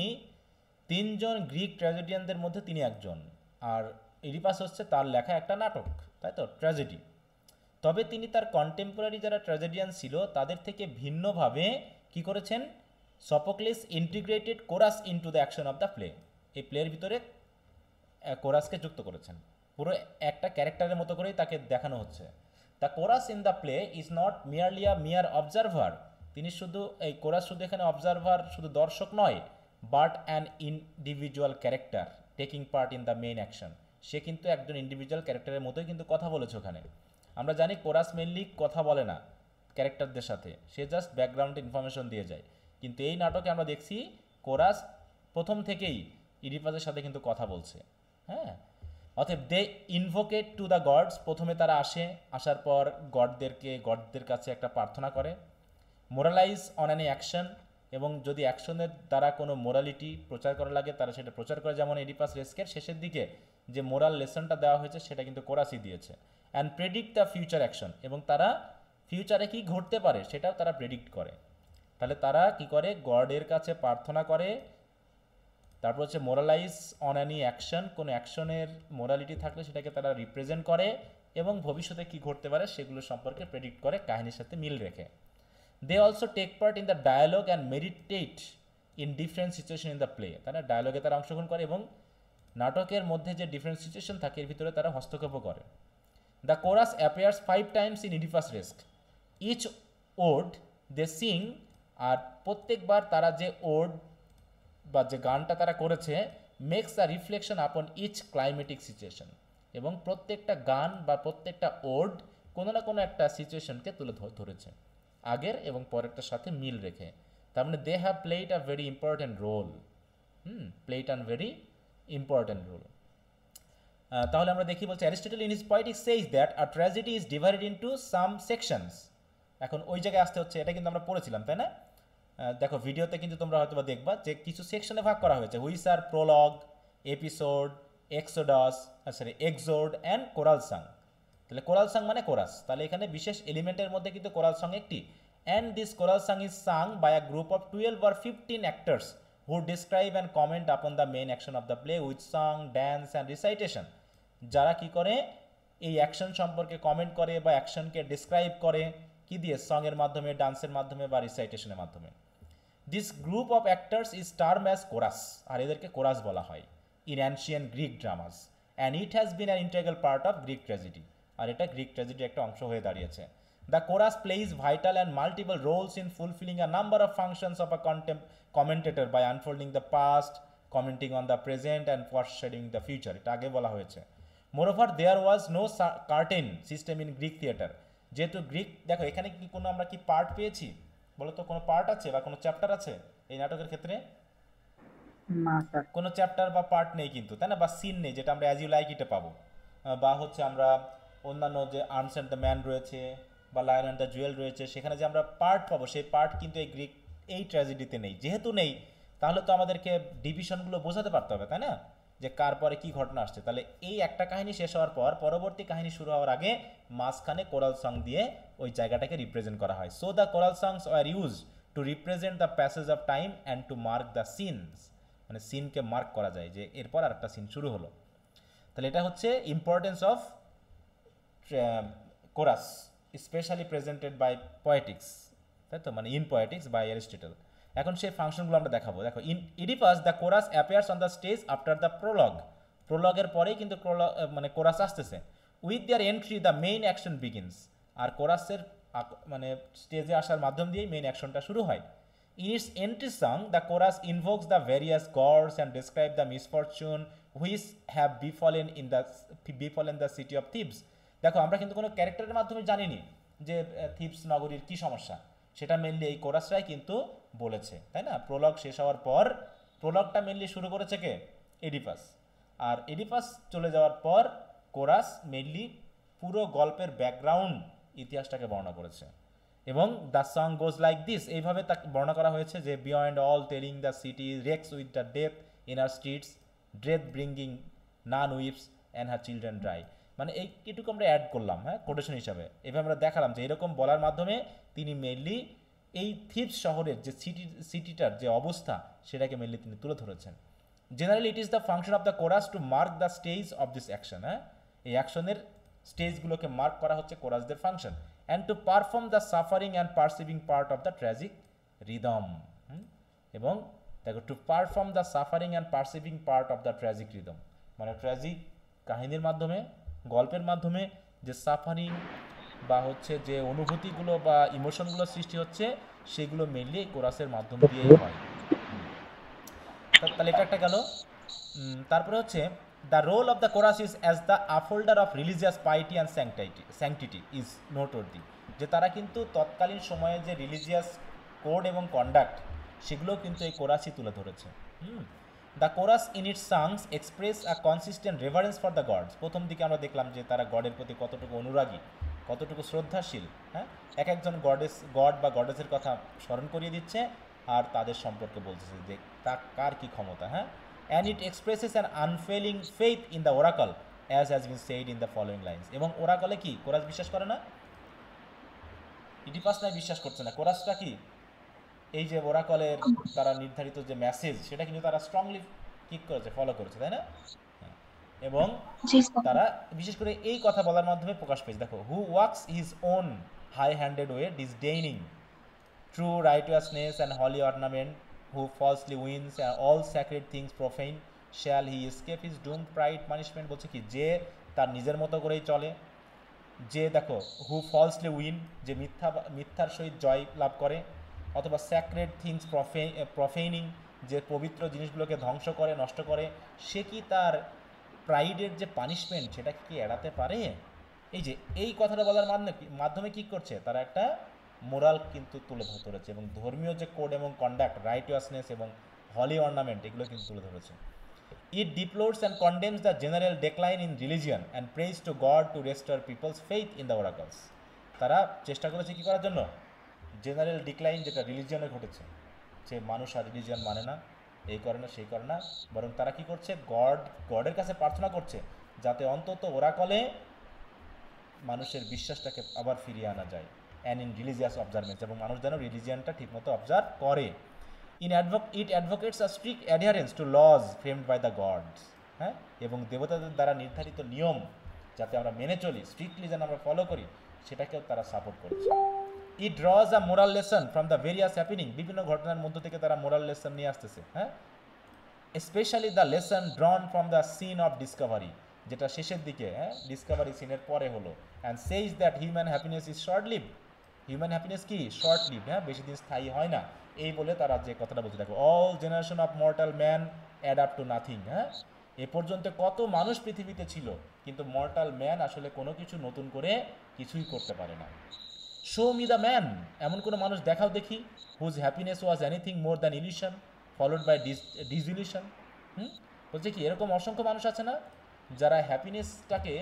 [SPEAKER 2] 3জন গ্রিক ট্র্যাজেডিয়ানদের মধ্যে তিনি একজন, আর এডিপাস হচ্ছে তার লেখা একটা নাটক, তাই তো, ট্র্যাজেডি। তবে তিনি তার কন্টেম্পোরারি যারা ট্র্যাজেডিয়ান ছিল তাদের থেকে ভিন্নভাবে কি করেছেন, Sophocles integrated chorus into the action of the play, এই প্লের ভিতরে কোরাসকে যুক্ত করেছেন, পুরো একটা ক্যারেক্টারের মতো করেই তাকে দেখানো হচ্ছে। The chorus in the play is not merely a mere observer, তিনি শুধু এই কোরাস শুধু এখানে অবজারভার, শুধু দর্শক নয়, but an individual character taking part in the main action, সে কিন্তু একজন ইন্ডিভিজুয়াল ক্যারেক্টারের মতোই কিন্তু কথা বলেছে ওখানে। আমরা জানি কোরাস মেনলি কথা বলে না ক্যারেক্টারদের সাথে, সে জাস্ট ব্যাকগ্রাউন্ডে ইনফরমেশন দিয়ে যায়, কিন্তু এই নাটকে আমরা দেখছি কোরাস প্রথম থেকেই ইডিপাসের সাথে কিন্তু কথা বলছে, হ্যাঁ। অতএব দে ইনভোকেট টু দ্য গডস, প্রথমে তারা আসার পর গডদের কাছে একটা প্রার্থনা করে, মোরালাইজ অন অ্যান অ্যাকশন, এবং যদি অ্যাকশনের দ্বারা কোনো মোরালিটি প্রচার করা লাগে তারা সেটা প্রচার করে, যেমন এডিপাস রেস্কের শেষের দিকে যে মোরাল লেসনটা দেওয়া হয়েছে সেটা কিন্তু কোরাসই দিয়েছে। And predict the future action, এবং তারা ফিউচারে কি ঘটতে পারে সেটাও তারা প্রেডিক্ট করে। তাহলে তারা কি করে, গডের কাছে প্রার্থনা করে, তারপর হচ্ছে মোরালাইজ অন অ্যানি অ্যাকশন, কোনো অ্যাকশনের মোরালিটি থাকলে সেটাকে তারা রিপ্রেজেন্ট করে, এবং ভবিষ্যতে কি ঘটতে পারে সেগুলো সম্পর্কে প্রেডিক্ট করে কাহিনীর সাথে মিল রেখে। They also take part in the dialogue and meditate in different situation in the play, তারা ডায়ালগে তারা অংশগ্রহণ করে এবং নাটকের মধ্যে যে ডিফারেন্ট সিচুয়েশন থাকে এর ভিতরে তারা হস্তক্ষেপও করে। The chorus appears 5 times in Oedipus রেস্ক, ইচ ওড দে সিং, আর প্রত্যেকবার তারা যে ওড বা যে গানটা তারা করেছে makes a reflection upon each climatic situation, এবং প্রত্যেকটা গান বা প্রত্যেকটা ওড কোনো না কোনো একটা সিচুয়েশনকে তুলে ধরেছে আগের এবং পরেরটার সাথে মিল রেখে। তার মানে they have played a very important role, played a very important role. তাহলে আমরা দেখি, বলছে Aristotle in his Poetics says that a tragedy is divided into some sections. এখন ওই জায়গায় আসতে হচ্ছে, এটা কিন্তু আমরা পড়েছিলাম তাই না? দেখো ভিডিওতে কিন্তু তোমরা হয়তো বা দেখবা যে কিছু সেকশনে ভাগ করা হয়েছে, which are prologue, episode, exodus, sorry exode and choral song. তাহলে কোরাল সং মানে কোরাস, তাহলে এখানে বিশেষ এলিমেন্টের মধ্যে কিন্তু কোরাল সং একটি। And this choral song is sung by a group of 12 or 15 actors who describe and comment upon the main action of the play with song, dance and recitation, যারা কি করে এই অ্যাকশন সম্পর্কে comment করে বা অ্যাকশনকে describe করে কি দিয়ে, সঙের মাধ্যমে, ডান্সের মাধ্যমে বা রিসাইটেশনের মাধ্যমে। This group of actors is term as chorus, আর এদেরকে কোরাস বলা হয় in ancient Greek dramas, and it has been an integral part of Greek tragedy, আর এটা গ্রিক ট্র্যাজেডির একটা অংশ হয়ে দাঁড়িয়েছে। The chorus plays vital and multiple roles in fulfilling a number of functions of a commentator by unfolding the past, commenting on the present and foreshadowing the future, এটা আগে বলা হয়েছে। Moreover there was no curtain system in Greek theatre, যেহেতু Greek, দেখো এখানে কি কোনো আমরা কি পার্ট পেয়েছি বলো তো, কোনো পার্ট আছে বা কোনো চ্যাপ্টার আছে এই নাটকের ক্ষেত্রে?
[SPEAKER 6] না স্যার,
[SPEAKER 2] কোনো চ্যাপ্টার বা পার্ট নেই কিন্তু, তাই না, বা সিন নেই, যেটা আমরা অ্যাজ ইউ লাইক ইটে পাবো, বা হচ্ছে আমরা অন্যান্য যে আর্মস অ্যান্ড দ্য ম্যান রয়েছে বা লায়ন অ্যান্ড দ্য জুয়েল রয়েছে সেখানে যে আমরা পার্ট পাবো, সেই পার্ট কিন্তু এই গ্রিক এই ট্র্যাজেডিতে নেই। যেহেতু নেই তাহলে তো আমাদেরকে ডিভিশনগুলো বোঝাতে পারতে হবে, তাই না, যে কার পরে কী ঘটনা আসছে। তাহলে এই একটা কাহিনী শেষ হওয়ার পর পরবর্তী কাহিনী শুরু হওয়ার আগে মাঝখানে কোরাল সং দিয়ে ওই জায়গাটাকে রিপ্রেজেন্ট করা হয়। So the choral songs are use to represent the passage of time and to mark the scenes, মানে সিনকে মার্ক করা যায় যে এরপর আর একটা সিন শুরু হলো। তাহলে এটা হচ্ছে importance of chorus, specially presented by Poetics, তাই তো, মানে ইন পোয়েটিক্স বাই অ্যারিস্টটল। এখন সেই ফাংশনগুলো আমরা দেখাবো। দেখো, in Oedipus the chorus appears on the stage after the prologue, প্রোলগের পরেই কিন্তু মানে কোরাস আসতেছে। With their entry the main action begins, আর কোরাসের মানে স্টেজে আসার মাধ্যম দিয়েই মেইন অ্যাকশনটা শুরু হয়। In its entry song, the chorus invokes the various gods and describes the misfortune which have befallen the city of Thebes. দেখো আমরা কিন্তু কোনো ক্যারেক্টারের মাধ্যমে জানিনি যে থিবস নগরীর কি সমস্যা, সেটা মেনলি এই কোরাসরাই কিন্তু বলেছে, তাই না? প্রলগ শেষ হওয়ার পর প্রলগটা মেনলি শুরু করেছে কে? এডিপাস। আর এডিপাস চলে যাওয়ার পর কোরাস মেনলি পুরো গল্পের ব্যাকগ্রাউন্ড ইতিহাসটাকে বর্ণনা করেছে। এবং the song goes like this, এইভাবে তাকে বর্ণনা করা হয়েছে যে beyond all telling the city reeks with the death in our streets, death bringing none weeps and her children dry. মানে এই এটুকু আমরা অ্যাড করলাম, হ্যাঁ, কোটেশন হিসাবে। এভাবে আমরা দেখালাম যে এরকম বলার মাধ্যমে তিনি মেনলি এই থিবস শহরের যে সিটিটার যে অবস্থা সেটাকে মেনলি তিনি তুলে ধরেছেন। Generally it is the function of the chorus to mark the stage of this action. হ্যাঁ, এই অ্যাকশনের স্টেজগুলোকে মার্ক করা হচ্ছে কোরাসদের ফাংশন। And to perform the suffering and perceiving part of the tragic rhythm. এবং দেখো, to perform the suffering and perceiving part of the tragic rhythm, মানে ট্র্যাজিক কাহিনীর মাধ্যমে, গল্পের মাধ্যমে যে সাফারিং বা হচ্ছে যে অনুভূতিগুলো বা ইমোশনগুলো সৃষ্টি হচ্ছে সেগুলো মেনলি কোরাসের মাধ্যম দিয়েই হয়। তাহলে এটা একটা গেল। তারপরে হচ্ছে the role of the chorus is as the upholder of religious piety and sanctity is noteworthy, যে তারা কিন্তু তৎকালীন সময়ে যে রিলিজিয়াস কোড এবং কন্ডাক্ট সেগুলোও কিন্তু এই কোরাসই তুলে ধরেছে। The chorus in its songs express a consistent reverence for the gods. প্রথম দিকে আমরা দেখলাম যে তারা গডের প্রতি কতটুকু অনুরাগী, কতটুকু শ্রদ্ধাশীল। হ্যাঁ, এক একজন গড বা গডেসের কথা স্মরণ করিয়ে দিচ্ছে আর তাদের সম্পর্কে বলতেছে যে তা কার কী ক্ষমতা। হ্যাঁ, and it expresses an unfailing faith in the oracle as has been said in the following lines. এবং ওরাকলে কি কোরাস বিশ্বাস করে না? ইডিপাস নাই বিশ্বাস করছে না। কোরাসটা কি এই যে ওরাকলের তারা নির্ধারিত যে মেসেজ সেটা কিন্তু তারা স্ট্রংলি কিক করেছে, ফলো করেছে, তাই না? এবং তারা বিশেষ করে এই কথা বলার মাধ্যমে প্রকাশ পেয়েছে। দেখো, who walks his own high handed way disdaining true righteousness and holy ornament, who falsely wins all sacred things profane, shall he escape his doomed pride punishment? বলছে কি, যে তার নিজের মতো করেই চলে, যে দেখো হু ফলসলি উইন, যে মিথ্যার সহিত জয় লাভ করে, অথবা স্যাক্রেড থিংস প্রফেনিং, যে পবিত্র জিনিসগুলোকে ধ্বংস করে, নষ্ট করে, সে কি তার প্রাইডের যে পানিশমেন্ট সেটা কি এড়াতে পারে? এই যে এই কথাটা বলার মাধ্যমে কি করছে, তারা একটা মোরাল কিন্তু তুলে ধরেছে এবং ধর্মীয় যে কোড এবং কন্ডাক্ট, রাইটিয়াসনেস এবং হলি অর্নামেন্ট এগুলো কিন্তু তুলে ধরেছে। It deplores and condemns the general decline in religion and praise to God to restore people's faith in the oracles. তারা চেষ্টা করেছে কী করার জন্য? জেনারেল ডিক্লাইন যেটা রিলিজিয়নে ঘটেছে, যে মানুষ আর রিলিজিয়ন মানে না, এই করে না, সেই করে না, বরং তারা কি করছে, গডের কাছে প্রার্থনা করছে যাতে অন্তত ওরাকলে মানুষের বিশ্বাসটাকে আবার ফিরিয়ে আনা যায়, অ্যান্ড ইন রিলিজিয়াস অবজারভেন্স, এবং মানুষ যেন রিলিজিয়ানটা ঠিকমতো অবজার্ভ করে। It advocates a strict adherence to laws framed by the gods. হ্যাঁ, এবং দেবতাদের দ্বারা নির্ধারিত নিয়ম যাতে আমরা মেনে চলি, স্ট্রিক্টলি যেন আমরা ফলো করি, সেটাকেও তারা সাপোর্ট করেছে। It draws a moral lesson from the various happening, বিভিন্ন ঘটনার মধ্য থেকে তারা মোরাল লেসন নিয়ে আসতেছে। হ্যাঁ, specially the lesson drawn from the scene of discovery, যেটা শেষের দিকে, হ্যাঁ, ডিসকভারি সিনের পরে হলো। And says that human happiness is short live, human happiness কি শর্ট লিভ, হ্যাঁ, বেশি দিন স্থায়ী হয় না, এই বলে তারা যে কথাটা বলছে। দেখো, all generation of mortal man add up to nothing. হ্যাঁ, এ পর্যন্ত কত মানুষ পৃথিবীতে ছিল, কিন্তু মর্টাল ম্যান আসলে কোনো কিছু নতুন করে কিছুই করতে পারে না। শো মি দ্য ম্যান, এমন কোনো মানুষ দেখাও দেখি, whose happiness was anything more than illusion followed by disillusion. বলছে কি, এরকম অসংখ্য মানুষ আছে না যারা হ্যাপিনেসটাকে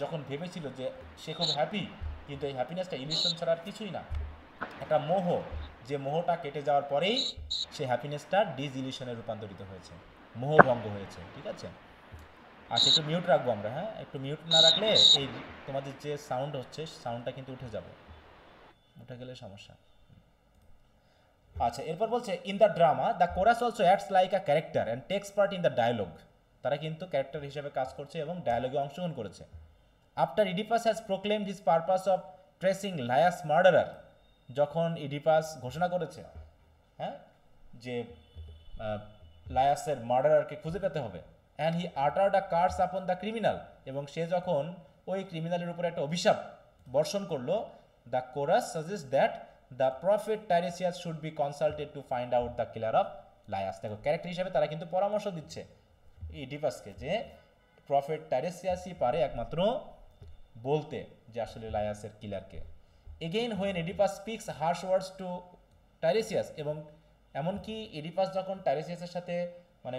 [SPEAKER 2] যখন ভেবেছিল যে সে খুব হ্যাপি, কিন্তু এই হ্যাপিনেসটা ইলিউশন ছাড়া আর কিছুই না, একটা মোহ, যে মোহটা কেটে যাওয়ার পরেই সে হ্যাপিনেসটা ডিসইলিউশনে রূপান্তরিত হয়েছে, মোহভঙ্গ হয়েছে। ঠিক আছে, আচ্ছা একটু মিউট রাখবো আমরা। হ্যাঁ, একটু মিউট না রাখলে এই তোমাদের যে সাউন্ড হচ্ছে সাউন্ডটা কিন্তু উঠে যাবে, উঠে গেলে সমস্যা। আচ্ছা, এরপর বলছে in the drama the chorus also acts like a character and takes part in the dialogue. তারা কিন্তু ক্যারেক্টার হিসেবে কাজ করছে এবং ডায়ালগে অংশগ্রহণ করেছে। After Oedipus has proclaimed his purpose of tracing Laius murderer, যখন ইডিপাস ঘোষণা করেছে, হ্যাঁ, যে লায়াসের মার্ডারারকে খুঁজে পেতে হবে, and he uttered a curse upon the criminal, এবং সে যখন ওই ক্রিমিনালের উপরে একটা অভিশাপ বর্ষণ করলো, the chorus suggest that the prophet Tiresias should be consulted to find out the killer of Laius. দেখো ক্যারেক্টার হিসেবে তারা কিন্তু পরামর্শ দিচ্ছে ইডিপাসকে যে প্রফেট টাইরেসিয়াসই পারে একমাত্র বলতে যে আসলে লায়াসের কিলারকে। Again when Oedipus speaks harsh words to Tiresias, এবং এমনকি এডিপাস যখন টাইরেসিয়াসের সাথে মানে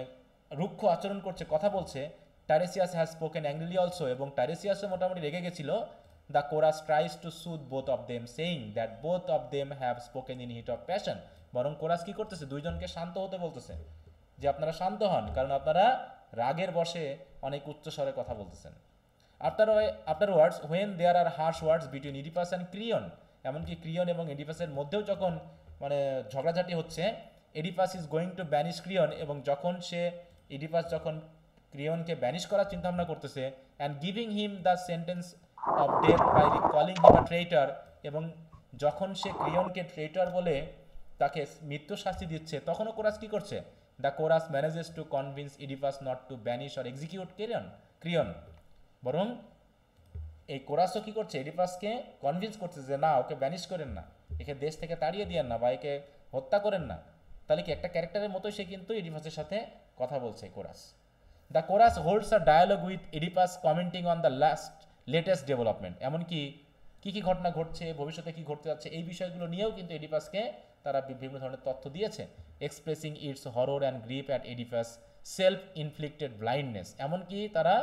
[SPEAKER 2] রুক্ষ আচরণ করছে, কথা বলছে, টাইরেসিয়াস হ্যাজ স্পোকেন অ্যাংরিলি অলসো, এবং টাইরেসিয়াসও মোটামুটি রেগে গেছিল। The chorus tries to সুথ both of them saying that both of them have spoken in heat of passion. বরং কোরাস কি করতেছে, দুইজনকে শান্ত হতে বলতেছে যে আপনারা শান্ত হন, কারণ আপনারা রাগের বশে অনেক উচ্চ স্বরে কথা বলতেছেন। Afterwards when there are harsh words between Oedipus and Creon, এমনকি ক্রিয়ন এবং এডিপাসের মধ্যেও যখন মানে ঝগড়াঝাটি হচ্ছে, Oedipus is going to banish Creon, এবং যখন এডিপাস যখন ক্রিয়নকে ব্যানিশ করার চিন্তাভাবনা করতেছে, and giving him the sentence of death by calling him a traitor, এবং যখন সে ক্রিয়নকে ট্রেইটর বলে তাকে মৃত্যু শাস্তি দিচ্ছে, তখনও কোরাস কি করছে, the chorus manages to convince Oedipus not to banish or execute Creon. বরং এই কোরাসও কি করছে, এডিপাসকে কনভিন্স করছে যে না, ওকে ব্যানিশ করেন না, একে দেশ থেকে তাড়িয়ে দিয়েন না, বা একে হত্যা করেন না। তাহলে কি একটা ক্যারেক্টারের মতোই সে কিন্তু এডিপাসের সাথে কথা বলছে chorus. The chorus holds a dialogue with Oedipus commenting on the latest development, এমনকি কী কী ঘটনা ঘটছে, ভবিষ্যতে কী ঘটতে যাচ্ছে, এই বিষয়গুলো নিয়েও কিন্তু এডিপাসকে তারা বিভিন্ন ধরনের তথ্য দিয়েছে। Expressing its horror and grief at Oedipus self inflicted blindness, এমনকি তারা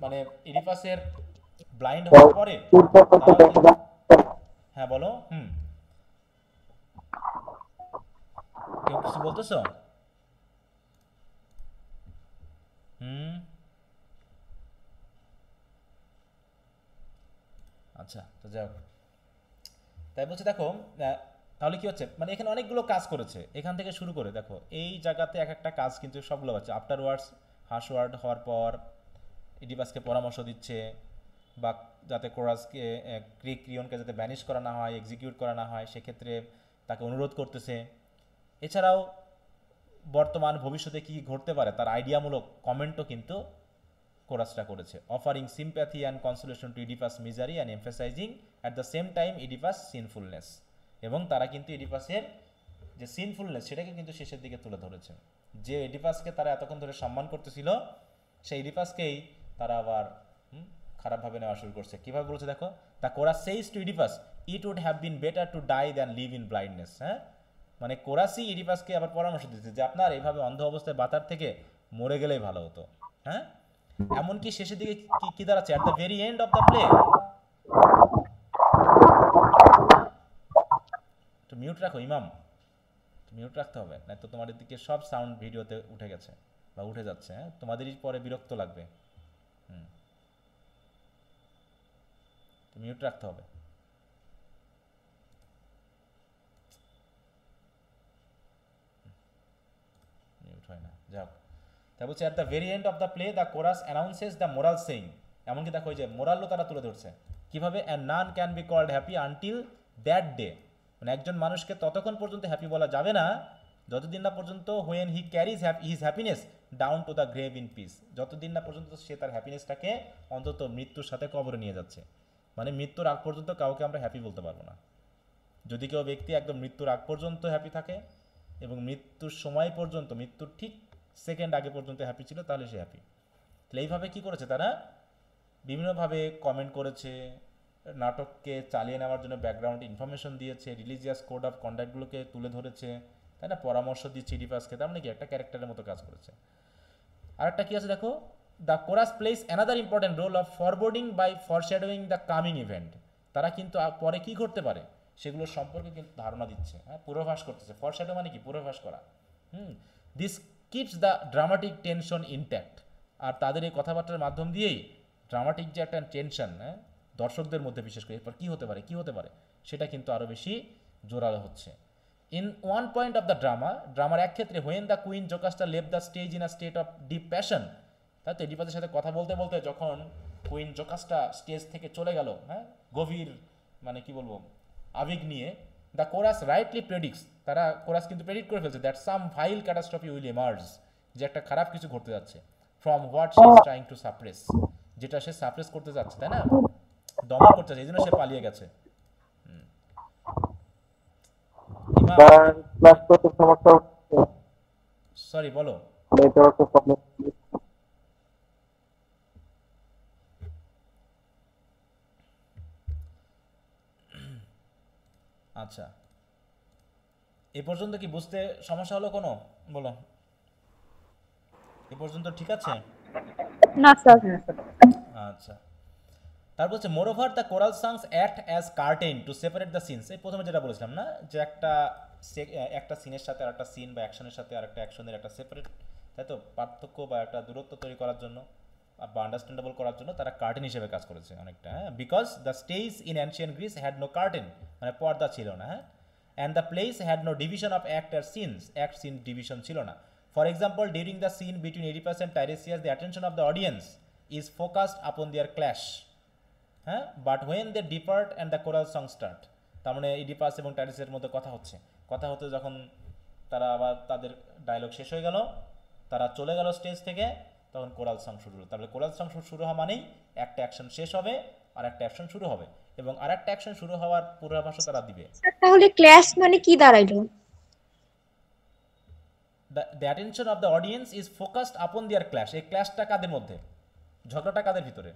[SPEAKER 2] মানে এডিপাসের ব্লাইন্ড হওয়ার পরে, হ্যাঁ বলো, কেউ কিছু বলতেছ? আচ্ছা, তো যাই হোক, তাই বলছে দেখো তাহলে কি হচ্ছে, মানে এখানে অনেকগুলো কাজ করেছে, এখান থেকে শুরু করে দেখো এই জায়গাতে এক একটা কাজ কিন্তু সবগুলো হচ্ছে। আফটারওয়ার্ডস হার্শওয়ার্ড হওয়ার পর এডিপাসকে পরামর্শ দিচ্ছে, বা যাতে কোরাসকে ক্রিয়নকে যাতে ব্যানিশ করা না হয়, এক্সিকিউট করা না হয়, সেক্ষেত্রে তাকে অনুরোধ করতেছে। এছাড়াও বর্তমান ভবিষ্যতে কি ঘটতে পারে তার আইডিয়ামূলক কমেন্টও কিন্তু কোরাসটা করেছে। Offering sympathy and consolation to Oedipus misery and emphasizing at the same time Oedipus sinfulness, এবং তারা কিন্তু এডিপাসের যে সিনফুলনেস সেটাকে কিন্তু শেষের দিকে তুলে ধরেছে। যে এডিপাসকে তারা এতক্ষণ ধরে সম্মান করতেছিল, সেই এডিপাসকেই তারা আবার খারাপভাবে নেওয়া শুরু করছে। কীভাবে বলছে দেখো, the chorus says to Oedipus it would have been better to die than live in blindness. হ্যাঁ, মানে কোরাসই ইডিপাসকে আবার পরামর্শ দিচ্ছে যে আপনার এইভাবে অন্ধ অবস্থায় বাঁচার থেকে মরে গেলেই ভালো হতো। হ্যাঁ, এমনকি শেষের দিকে কি দাঁড়াচ্ছে, at the very end of the play, তো মিউট রাখো ইমাম, মিউট রাখতে হবে, না তো তোমাদের দিকে সব সাউন্ড ভিডিওতে উঠে গেছে বা উঠে যাচ্ছে। হ্যাঁ, তোমাদেরই পরে বিরক্ত লাগবে। মিউট রাখতে হবে। মিউট হয় না, যাও। তাই বলছে at the very end of the play the chorus announces the moral saying, এমনকি দেখো ওই যে মোরালও তারা তুলে ধরছে কিভাবে, and none can be called happy until that day, মানে একজন মানুষকে ততক্ষণ পর্যন্ত হ্যাপি বলা যাবে না যতদিন না পর্যন্ত when he carries his happiness down to the grave in peace, যতদিন না পর্যন্ত সে তার হ্যাপিনেসটাকে অন্তত মৃত্যুর সাথে কবরে নিয়ে যাচ্ছে। মানে মৃত্যুর আগ পর্যন্ত কাউকে আমরা হ্যাপি বলতে পারবো না। যদি কেউ ব্যক্তি একদম মৃত্যুর আগ পর্যন্ত হ্যাপি থাকে এবং মৃত্যুর সময় পর্যন্ত, মৃত্যুর ঠিক সেকেন্ড আগে পর্যন্ত হ্যাপি ছিল, তাহলে সে হ্যাপি। তাহলে এইভাবে কী করেছে তারা, বিভিন্নভাবে কমেন্ট করেছে, নাটককে চালিয়ে নেওয়ার জন্য ব্যাকগ্রাউন্ড ইনফরমেশন দিয়েছে, রিলিজিয়াস কোড অফ কন্ডাক্টগুলোকে তুলে ধরেছে, তাই না, পরামর্শ দিচ্ছে ইডিপাসকে, তার মানে কি একটা ক্যারেক্টারের মতো কাজ করেছে। আরেকটা কি আছে দেখো, the chorus plays another important role of foreboding by foreshadowing the coming event, তারা কিন্তু পরে কি ঘটতে পারে সেগুলো সম্পর্কে কিন্তু ধারণা দিচ্ছে। হ্যাঁ, পূর্বাভাস করতেছে। ফরশ্যাডো মানে কি, পূর্বাভাস করা। This keeps the dramatic tension intact, আর তাদের এই কথাবার্তার মাধ্যম দিয়েই ড্রামাটিক যে একটা টেনশন, হ্যাঁ, দর্শকদের মধ্যে বিশেষ করে এরপর কী হতে পারে সেটা কিন্তু আরও বেশি জোরালো হচ্ছে। In one point of the drama এক ক্ষেত্রে when the queen Jocasta leave the stage in a state of deep passion, তাই তো এডিপাসের সাথে কথা বলতে বলতে যখন কুইন জোকাস্টা স্টেজ থেকে চলে গেল, হ্যাঁ, গভীর মানে কি বলবো আবেগ নিয়ে, দ্য কোরাস রাইটলি প্রেডিক্টস, তারা কোরাস কিন্তু প্রেডিক্ট করে ফেলছে that some vile catastrophe will emerge, যে একটা খারাপ কিছু ঘটতে যাচ্ছে, from what she is trying to suppress, যেটা সে সাপ্রেস করতে যাচ্ছে, তাই না, দমন করতে যাচ্ছে, এই জন্য সে পালিয়ে গেছে।
[SPEAKER 1] ক্লাস করতে সমস্যা হচ্ছে,
[SPEAKER 2] সরি বলো।
[SPEAKER 1] Network problem.
[SPEAKER 2] আচ্ছা, এ পর্যন্ত কি বুঝতে সমস্যা হলো কোনো? বলো, এ পর্যন্ত ঠিক আছে?
[SPEAKER 3] না স্যার।
[SPEAKER 2] আচ্ছা, তারপর হচ্ছে moreover the choral songs act as curtain to separate the scenes. এই প্রথমে যেটা বলেছিলাম না, যে একটা সিনের সাথে আর একটা সিন বা অ্যাকশনের সাথে আর একটা অ্যাকশনের একটা সেপারেট, তাই তো, পার্থক্য বা একটা দূরত্ব তৈরি করার জন্য বা আন্ডারস্ট্যান্ডেবল করার জন্য তারা কার্টেন হিসেবে কাজ করেছে অনেকটা, হ্যাঁ। Because the stage in ancient Greece had no curtain, মানে পর্দা ছিল না, হ্যাঁ। And the plays had no division of act or scenes, act scene division ছিল না। For example, during the scene between Oedipus and Tiresias the attention of the audience is focused upon their clash, হ্যাঁ। But when they depart and the choral song start, তার মানে Oedipus এবং টাইরেসিয়াসের মধ্যে কথা হতে যখন তারা আবার তাদের ডায়লগ শেষ হয়ে গেল, তারা চলে গেল স্টেজ থেকে, তখন কোরাল সং শুরু হলো। তারপরে কোরাল সং শুরু হওয়া মানেই একটা অ্যাকশন শেষ হবে আর একটা অ্যাকশন শুরু হবে, এবং আর একটা অ্যাকশন শুরু হওয়ার পূর্বাভাসও তারা দিবে।
[SPEAKER 8] তাহলে ক্ল্যাশ মানে কি দাঁড়াইলো?
[SPEAKER 2] The attention of the audience is focused upon their clash. এই ক্ল্যাশটা কাদের মধ্যে, ঝগড়াটা কাদের ভিতরে?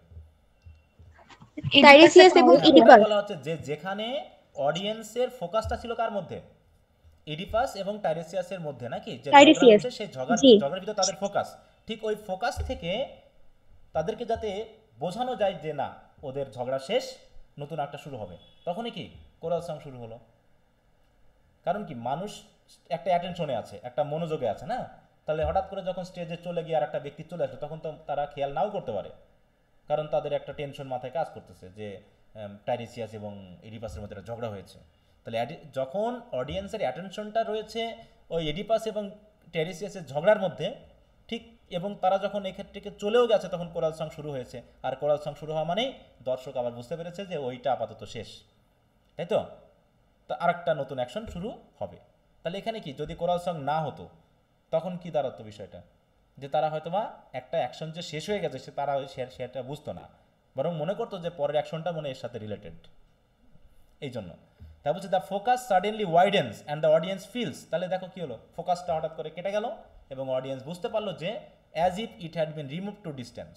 [SPEAKER 8] টাইরেসিয়াস এবং ইডিপাস।
[SPEAKER 2] বলা হচ্ছে যে যেখানে অডিয়েন্সের ফোকাসটা ছিল কার মধ্যে? ইডিপাস এবং টাইরেসিয়াসের মধ্যে, নাকি? যে ঝগড়া হচ্ছে সেই ঝগড়ার ভিতরে তাদের ফোকাস, ঠিক ওই ফোকাস থেকে তাদেরকে যাতে বোঝানো যায় যে না, ওদের ঝগড়া শেষ, নতুন একটা শুরু হবে, তখনই কি কোরাল সং শুরু হলো। কারণ কি, মানুষ একটা অ্যাটেনশনে আছে, একটা মনোযোগে আছে না, তাহলে হঠাৎ করে যখন স্টেজে চলে গিয়ে আর একটা ব্যক্তি চলে আসবে, তখন তো তারা খেয়াল নাও করতে পারে, কারণ তাদের একটা টেনশন মাথায় কাজ করতেছে যে টাইরেসিয়াস এবং ইডিপাসের মধ্যে একটা ঝগড়া হয়েছে। তাহলে যখন অডিয়েন্সের অ্যাটেনশনটা রয়েছে ওই ইডিপাস এবং টাইরেসিয়াসের ঝগড়ার মধ্যে, ঠিক, এবং তারা যখন এই ক্ষেত্রে চলেও গেছে, তখন কোরাল সং শুরু হয়েছে। আর কোরাল সং শুরু হওয়া মানেই দর্শক আবার বুঝতে পেরেছে যে ওইটা আপাতত শেষ, তাই তো, আরেকটা নতুন অ্যাকশন শুরু হবে। তাহলে এখানে কি, যদি কোরাল সং না হতো তখন কি দাঁড়াতো বিষয়টা, যে তারা হয়তোবা একটা অ্যাকশন যে শেষ হয়ে গেছে তারা সেটা বুঝতো না, বরং মনে করতো যে পরের অ্যাকশনটা মনে এর সাথে রিলেটেড। এই জন্য তারপর হচ্ছে the focus suddenly widens and the audience feels. তাহলে দেখো কি হলো, ফোকাসটা হঠাৎ করে কেটে গেল এবং অডিয়েন্স বুঝতে পারলো যে as if it had been remove to distance,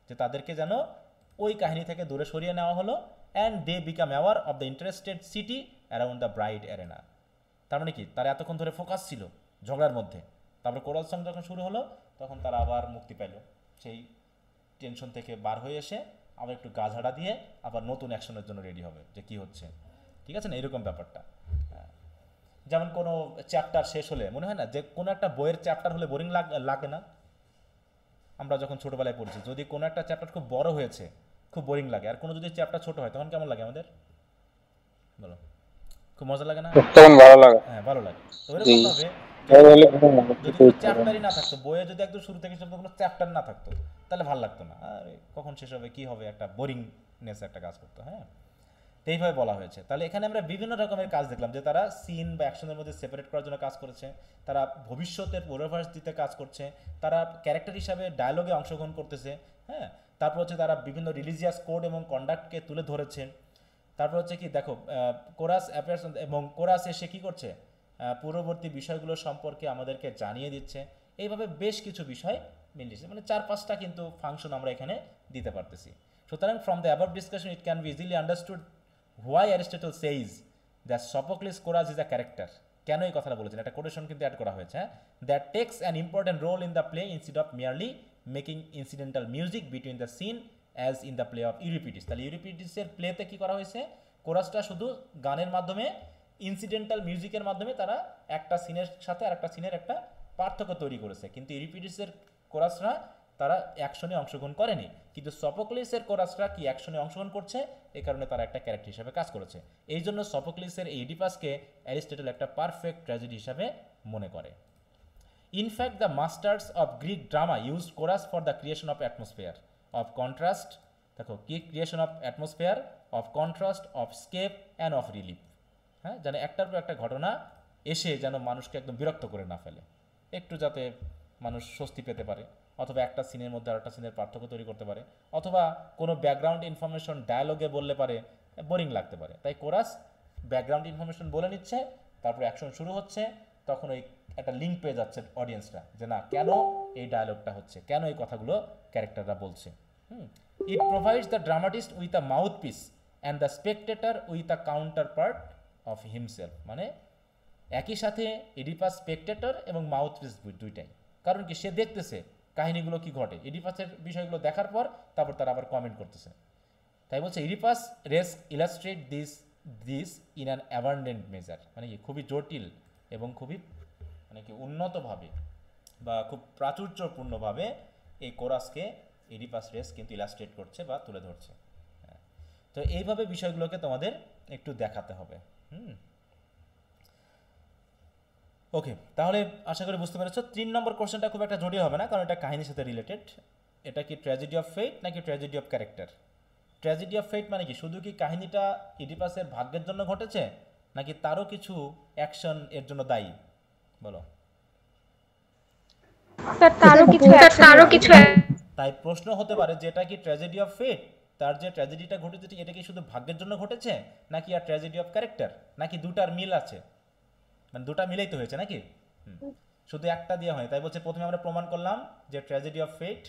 [SPEAKER 2] যে তাদেরকে যেন ওই কাহিনী থেকে দূরে সরিয়ে নেওয়া হলো। And they become aware of the interested city around the bride arena. তার মানে কি, তারা এতক্ষণ ধরে ফোকাস ছিল ঝগড়ার মধ্যে, তারপরে কোরাল সং যখন শুরু হলো তখন তারা আবার মুক্তি পেল সেই টেনশন থেকে, বার হয়ে এসে আবার একটু গা ঝাড়া দিয়ে আবার নতুন অ্যাকশনের জন্য রেডি হবে, যে কি হচ্ছে, ঠিক আছে না, এরকম ব্যাপারটা। যেমন কোনো চ্যাপ্টার শেষ হলে মনে হয় না যে কোনো একটা বইয়ের চ্যাপ্টার হলে বোরিং লাগে না? আমরা যখন ছোটবেলায় পড়েছি, যদি কোনো একটা চ্যাপ্টার খুব বড় হয়েছে খুব বোরিং লাগে, আর কোনো যদি চ্যাপ্টার ছোট হয় তখন কেমন লাগে আমাদের, বলো? খুব মজা লাগে না?
[SPEAKER 1] তখন ভালো লাগে।
[SPEAKER 2] হ্যাঁ, ভালো লাগে। তো এরকম ভাবে যদি কোনো চ্যাপ্টারই না থাকতো, বইয়ে যদি একদম শুরু থেকে কোনো চ্যাপ্টার না থাকতো, তাহলে ভালো লাগতো না, আরে কখন শেষ হবে, কি হবে, একটা বোরিংনেস একটা কাজ করতো, হ্যাঁ। এইভাবে বলা হয়েছে। তাহলে এখানে আমরা বিভিন্ন রকমের কাজ দেখলাম, যে তারা সিন বা অ্যাকশনের মধ্যে সেপারেট করার জন্য কাজ করেছে, তারা ভবিষ্যতের পূর্বাভাস দিতে কাজ করছে, তারা ক্যারেক্টার হিসাবে ডায়লগে অংশগ্রহণ করতেছে, হ্যাঁ। তারপর হচ্ছে তারা বিভিন্ন রিলিজিয়াস কোড এবং কন্ডাক্টকে তুলে ধরেছে। তারপর হচ্ছে কি, দেখো, কোরাস অ্যাপিয়ার্স এবং কোরাস এসে কী করছে, পূর্ববর্তী বিষয়গুলো সম্পর্কে আমাদেরকে জানিয়ে দিচ্ছে। এইভাবে বেশ কিছু বিষয় মিলিয়েছে, মানে 4-5টা কিন্তু ফাংশন আমরা এখানে দিতে পারতেছি। সুতরাং from the above discussion it can be easily understood why Aristotle সেইজ that Sophocles chorus is a character. কেন এই কথাটা বলেছেন, একটা কোটেশন কিন্তু অ্যাড করা হয়েছে, that takes an important role in the play instead of merely making incidental music between the scene as in the play of Euripides. তাহলে ইউরিপিডিসের প্লেতে কী করা হয়েছে, কোরাসটা শুধু গানের মাধ্যমে, ইনসিডেন্টাল মিউজিকের মাধ্যমে তারা একটা সিনের সাথে আর একটা সিনের একটা পার্থক্য তৈরি করেছে। কিন্তু ইউরিপিডিসের কোরাসরা তারা অ্যাকশনে অংশগ্রহণ করেনি, কিন্তু সফোক্লিসের কোরাসরা কি অ্যাকশনে অংশগ্রহণ করছে, এই কারণে তারা একটা ক্যারেক্টার হিসাবে কাজ করেছে। এই জন্য সফোক্লিসের এই ইডিপাসকে অ্যারিস্টটল একটা পারফেক্ট ট্র্যাজেডি হিসাবে মনে করে। In fact the masters of Greek drama use chorus for the creation of atmosphere of contrast. দেখো, কি creation of atmosphere, of contrast, of escape and of relief, হ্যাঁ, যেন একটার পর একটা ঘটনা এসে যেন মানুষকে একদম বিরক্ত করে না ফেলে, একটু যাতে মানুষ স্বস্তি পেতে পারে, অথবা একটা সিনের মধ্যে আরেকটা সিনের পার্থক্য তৈরি করতে পারে, অথবা কোনো ব্যাকগ্রাউন্ড ইনফরমেশন ডায়ালগে বললে পারে বোরিং লাগতে পারে। তাই কোরাস ব্যাকগ্রাউন্ড ইনফরমেশন বলে নিচ্ছে, তারপরে অ্যাকশন শুরু হচ্ছে, তখন ওই একটা লিঙ্ক পেয়ে যাচ্ছে অডিয়েন্সরা যে না কেন এই ডায়লগটা হচ্ছে, কেন এই কথাগুলো ক্যারেক্টাররা বলছে। ইট provides the dramatist with a mouth piece and the Spectator with a counter part of himself. মানে একই সাথে ইডিপাস স্পেকটেটর এবং মাউথ পিস দুইটাই, কারণ কি সে দেখতেছে কাহিনীগুলো কি ঘটে, ইডিপাসের বিষয়গুলো দেখার পর তারপর তারা আবার কমেন্ট করতেছে। তাই বলছে Oedipus race illustrate this in an abundant measure, মানে কি খুবই জটিল এবং খুবই মানে কি উন্নতভাবে বা খুব প্রাচুর্যপূর্ণভাবে এই কোরাসকে ইডিপাস রেস কিন্তু ইলাস্ট্রেট করছে বা তুলে ধরছে। তো এইভাবে বিষয়গুলোকে তোমাদের একটু দেখাতে হবে। ওকে, তাহলে আশা করি বুঝতে পেরেছো। 3 নম্বর কোশ্চেনটা খুব একটা জটিল হবে না, কারণ এটা কাহিনীর সাথে রিলেটেড। এটা কি ট্র্যাজেডি অফ ফেট নাকি tragedy of character? Tragedy of fate মানে কি শুধু কি কাহিনীটা ইডিপাসের ভাগ্যের জন্য ঘটেছে, নাকি তারও কিছু অ্যাকশন এর জন্য দায়ী? বলো।
[SPEAKER 8] তারও কিছু
[SPEAKER 2] তাই প্রশ্ন হতে পারে যে এটা কি ট্র্যাজেডি অফ ফেট, তার যে ট্র্যাজেডিটা ঘটেছে এটা কি শুধু ভাগ্যের জন্য ঘটেছে, নাকি আর ট্র্যাজেডি অফ ক্যারেক্টার, নাকি দুটার মিল আছে? মানে দুটা মিলেই তো হয়েছে নাকি, শুধু একটা দিয়ে হয়। তাই বলছে প্রথমে আমরা প্রমাণ করলাম যে ট্র্যাজেডি অফ ফেট,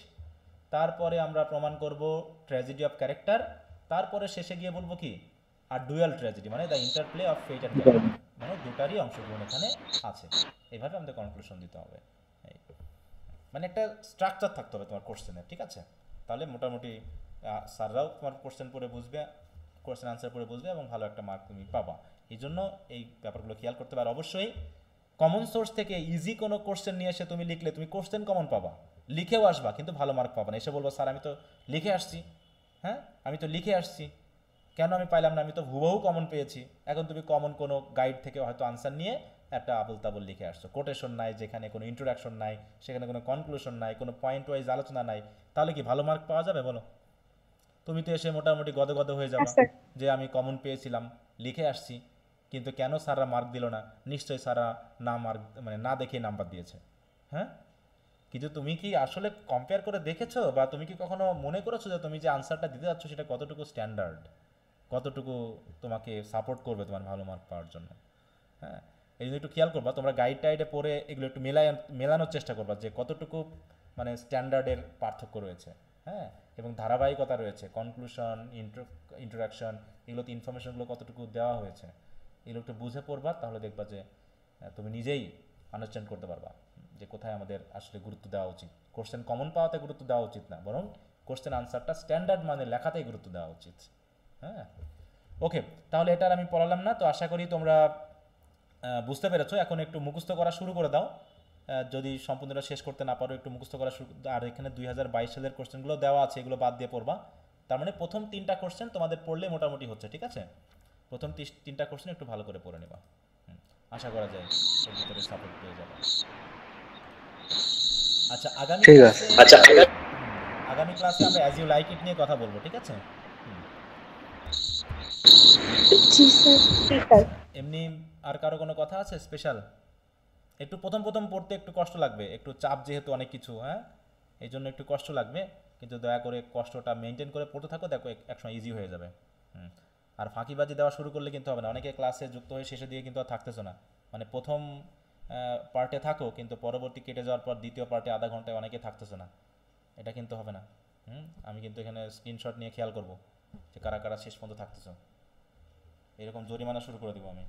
[SPEAKER 2] তারপরে আমরা প্রমাণ করব ট্র্যাজেডি অফ ক্যারেক্টার, তারপরে শেষে গিয়ে বলবো কি আর ডুয়াল ট্র্যাজেডি, মানে the interplay of fate and character, মানে দুটারই অংশগ্রহণ এখানে আছে। এইভাবে আমাদের কনক্লুশন দিতে হবে। মানে একটা স্ট্রাকচার থাকতে হবে তোমার কোশ্চেনের, ঠিক আছে? তাহলে মোটামুটি স্যাররাও তোমার কোশ্চেন পড়ে বুঝবে, কোশ্চেন আনসার পড়ে বুঝবে এবং ভালো একটা মার্ক তুমি পাবা। এই জন্য এই ব্যাপারগুলো খেয়াল করতে পারো। অবশ্যই কমন সোর্স থেকে ইজি কোনো কোশ্চেন নিয়ে এসে তুমি লিখলে তুমি কোশ্চেন কমন পাবা, লিখেও আসবা, কিন্তু ভালো মার্ক পাবা না। এসে বলবো স্যার আমি তো লিখে আসছি, হ্যাঁ আমি তো লিখে আসছি, কেন আমি পাইলাম না, আমি তো হুবহু কমন পেয়েছি। এখন তুমি কমন কোনো গাইড থেকে হয়তো আনসার নিয়ে একটা আবল তাবল লিখে আসছো, কোটেশন নাই, যেখানে কোনো ইন্ট্রোডাকশন নাই, সেখানে কোনো কনক্লুশন নাই, কোনো পয়েন্ট ওয়াইজ আলোচনা নাই, তাহলে কি ভালো মার্ক পাওয়া যাবে বলো? তুমি তো এসে মোটামুটি গদে গদে হয়ে যাবে যে আমি কমন পেয়েছিলাম, লিখে আসছি, কিন্তু কেন স্যাররা মার্ক দিল না? নিশ্চয়ই স্যাররা না মার্ক মানে না দেখে নাম্বার দিয়েছে, হ্যাঁ? কিন্তু তুমি কি আসলে কম্পেয়ার করে দেখেছো, বা তুমি কি কখনো মনে করেছো যে তুমি যে আনসারটা দিতে যাচ্ছ সেটা কতটুকু স্ট্যান্ডার্ড, কতটুকু তোমাকে সাপোর্ট করবে তোমার ভালো মার্ক পাওয়ার জন্য? হ্যাঁ, এই জন্য একটু খেয়াল করবা, তোমরা গাইড টাইডে পড়ে এগুলো একটু মেলানোর চেষ্টা করবা যে কতটুকু মানে স্ট্যান্ডার্ডের পার্থক্য রয়েছে, হ্যাঁ, এবং ধারাবাহিকতা রয়েছে, কনক্লুশন, ইন্ট্রোডাকশন, এগুলোতে ইনফরমেশনগুলো কতটুকু দেওয়া হয়েছে, এগুলো একটু বুঝে পড়বা, তাহলে দেখবা যে তুমি নিজেই আন্ডারস্ট্যান্ড করতে পারবা যে কোথায় আমাদের আসলে গুরুত্ব দেওয়া উচিত। কোশ্চেন কমন পাওয়াতে গুরুত্ব দেওয়া উচিত না, বরং কোশ্চেন আনসারটা স্ট্যান্ডার্ড মানে লেখাতেই গুরুত্ব দেওয়া উচিত। হ্যাঁ, ওকে, তাহলে এটা আর আমি পড়ালাম না। তো আশা করি তোমরা বুঝতে পেরেছো। এখন একটু মুখস্থ করা শুরু করে দাও, যদি সম্পূর্ণটা শেষ করতে না পারো একটু মুখস্থ করা শুরু। আর এখানে 2022 সালের কোশ্চেনগুলো দেওয়া আছে, এগুলো বাদ দিয়ে পড়বা। তার মানে প্রথম 3টা কোশ্চেন তোমাদের পড়লে মোটামুটি হচ্ছে, ঠিক আছে? প্রথম 3টা কোশ্চেন একটু ভালো করে পড়ে নেবা, আশা করা যায় এর ভিতরে সাপোর্ট পেয়ে যাবে। আচ্ছা, আগামী ক্লাসে আমরা অ্যাজ ইউ লাইক ইট নিয়ে কথা বলবো, ঠিক আছে?
[SPEAKER 8] জি স্যার।
[SPEAKER 2] এমনি আর কারো কোনো কথা আছে স্পেশাল? একটু প্রথম পড়তে একটু কষ্ট লাগবে, একটু চাপ যেহেতু অনেক কিছু, হ্যাঁ, এই জন্য একটু কষ্ট লাগবে, কিন্তু দয়া করে কষ্টটা মেনটেন করে পড়তে থাকো, দেখো একসময় ইজি হয়ে যাবে। আর ফাঁকিবাজি দেওয়া শুরু করলে কিন্তু হবে না। অনেকে ক্লাসে যুক্ত হয়ে শেষে দিয়ে কিন্তু আর থাকতেছো না, মানে প্রথম পার্টে থাকো কিন্তু পরবর্তী কেটে যাওয়ার পর দ্বিতীয় পার্টে আধা ঘন্টায় অনেকে থাকতেছো না, এটা কিন্তু হবে না। আমি কিন্তু এখানে স্ক্রিনশট নিয়ে খেয়াল করবো যে কারা কারা শেষ পর্যন্ত থাকতেছো, এরকম জরিমানা শুরু করে দিব আমি।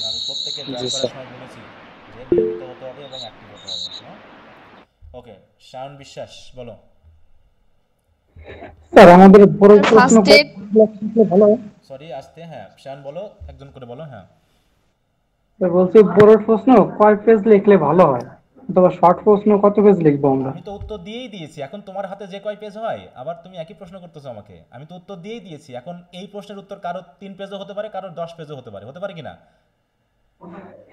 [SPEAKER 2] আমি প্রত্যেককে জয়েন করার সময় বলেছি যে নিয়মিত হতে হবে এবং অ্যাক্টিভ হতে হবে। হ্যাঁ, ওকে, শায়ন বিশ্বাস বলো।
[SPEAKER 6] স্যার আমাদের বড় প্রশ্ন ভালো,
[SPEAKER 2] সরি আসতে, হ্যাঁ শায়ন বলো, একজন করে বলো। হ্যাঁ
[SPEAKER 6] স্যার বলছি বড় প্রশ্ন কয় পেজ লিখলে ভালো হয়, অথবা শর্ট প্রশ্ন কত পেজ লিখবো আমরা?
[SPEAKER 2] আমি তো উত্তর দিয়েই দিয়েছি, এখন তোমার হাতে যে কয় পেজ হয়, আবার তুমি একই প্রশ্ন করতেছো আমাকে। আমি তো উত্তর দিয়েই দিয়েছি, এখন এই প্রশ্নের উত্তর কারো 3 পেজও হতে পারে, কারো 10 পেজও হতে পারে কিনা?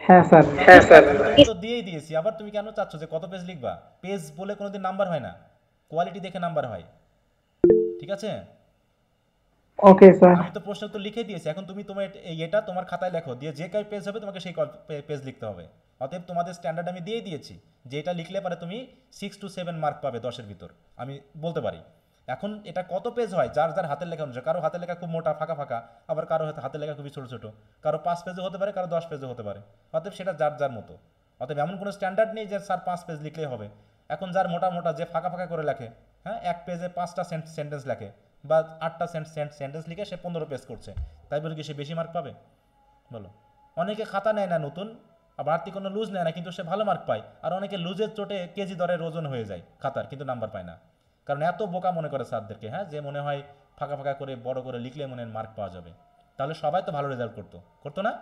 [SPEAKER 6] হ্যাঁ স্যার।
[SPEAKER 2] উত্তর দিয়েই দিয়েছি, আবার তুমি কেন চাচ্ছ যে কত পেজ লিখবা? পেজ বলে কোনোদিন নাম্বার হয় না, কোয়ালিটি দেখে নাম্বার হয়, ঠিক আছে?
[SPEAKER 6] Okay sir.
[SPEAKER 2] আমি তো প্রশ্ন উত্তর লিখে দিয়েছি, এখন তুমি তোমার এটা তোমার খাতায় লেখো, দিয়ে যে কয় পেজ হবে তোমাকে সেই পেজ লিখতে হবে। অতএব তোমাদের স্ট্যান্ডার্ড আমি দিয়ে দিয়েছি যে এটা লিখলে পারে তুমি 6 to 7 মার্ক পাবে 10-এর ভিতর, আমি বলতে পারি। এখন এটা কত পেজ হয় যার যার হাতের লেখা অনুযায়ী, কারো হাতের লেখা খুব মোটা ফাঁকা ফাঁকা, আবার কারো হাতের লেখা খুবই ছোট ছোট, কারো 5 পেজও হতে পারে, কারো 10 পেজও হতে পারে। অতএব সেটা যার যার মতো। অতএব এমন কোনো স্ট্যান্ডার্ড নেই যে স্যার 5 পেজ লিখলেই হবে। এখন যার মোটা মোটা, যে ফাঁকা ফাঁকা করে লেখে, হ্যাঁ, এক পেজে 5টা সেন্টেন্স লেখে বা 8টা সেন্টেন্স লিখে সে 15 পেজ করছে, তাই বলে কি সে বেশি মার্ক পাবে? বলো। অনেকে খাতা নেয় না নতুন, বাড়তি কোনো লুজ নেয় না, কিন্তু সে ভালো মার্ক পায়। আর অনেকে লুজের চোটে কেজি দরের ওজন হয়ে যায় খাতার, কিন্তু নাম্বার পায় না, কারণ এত বোকা মনে করে স্যারদেরকে, হ্যাঁ, যে মনে হয় ফাঁকা ফাঁকা করে বড় করে লিখলে মনে মার্ক পাওয়া যাবে। তাহলে সবাই তো ভালো রেজাল্ট করতো না?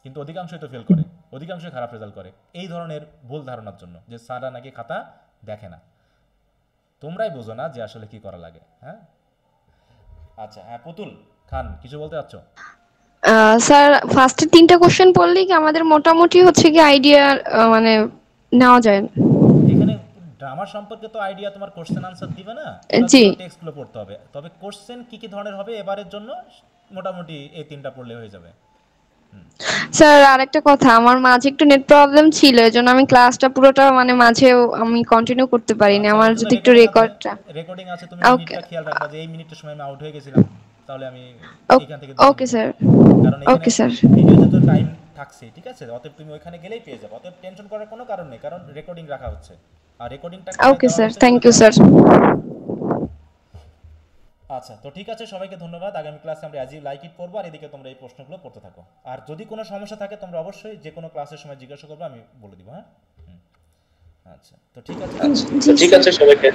[SPEAKER 2] কিন্তু অধিকাংশই তো ফেল করে, অধিকাংশই খারাপ রেজাল্ট করে এই ধরনের ভুল ধারণার জন্য, যে স্যাররা নাকি খাতা দেখে না। তোমরাই বোঝো না যে আসলে কি করা লাগে। হ্যাঁ, আচ্ছা, হ্যাঁ, পুতুল খান কিছু বলতে চাচ্ছ?
[SPEAKER 8] স্যার ফার্স্টে 3টা কোশ্চেন পড়লে কি আমাদের মোটামুটি হচ্ছে কি আইডিয়া মানে নেওয়া যায়?
[SPEAKER 2] এখানে ড্রামা সম্পর্কে তো আইডিয়া তোমার কোশ্চেন আনসার দিবে না,
[SPEAKER 8] জি
[SPEAKER 2] টেক্সটগুলো পড়তে হবে। তবে কোশ্চেন কি কি ধরনের হবে এবারের জন্য মোটামুটি এই 3টা পড়লে হয়ে যাবে।
[SPEAKER 8] স্যার আরেকটা কথা, আমার মাঝে একটু নেট প্রবলেম ছিল, এজন্য আমি ক্লাসটা পুরোটা মানে মাঝেও আমি কন্টিনিউ করতে পারিনি। আমার যদি একটু
[SPEAKER 2] রেকর্ডিং আছে, তুমি মিনিটটা খেয়াল রাখবা যে এই মিনিটের সময় আমি আউট হয়ে গেছিলাম, তাহলে আমি এখান থেকে
[SPEAKER 8] ওকে স্যার,
[SPEAKER 2] কারণ
[SPEAKER 8] ওকে স্যার,
[SPEAKER 2] ভিডিওতে তো টাইম থাকছে, ঠিক আছে? অতএব তুমি ওইখানে গেলেই পেয়ে যাবে, অতএব টেনশন করার কোনো কারণ নেই, কারণ রেকর্ডিং রাখা হচ্ছে। আর রেকর্ডিংটা
[SPEAKER 8] okay sir, thank you sir.
[SPEAKER 2] আচ্ছা, তো ঠিক আছে, সবাইকে ধন্যবাদ। আগামী ক্লাসে আমরা অ্যাজ ইউ লাইক ইট করবো, আর এদিকে তোমরা এই প্রশ্নগুলো পড়তে থাকো। আর যদি কোনো সমস্যা থাকে তোমরা অবশ্যই যে কোনো ক্লাসের সময় জিজ্ঞাসা করবে, আমি বলে দিব। হ্যাঁ, আচ্ছা, তো ঠিক আছে,
[SPEAKER 7] ঠিক আছে সবাইকে।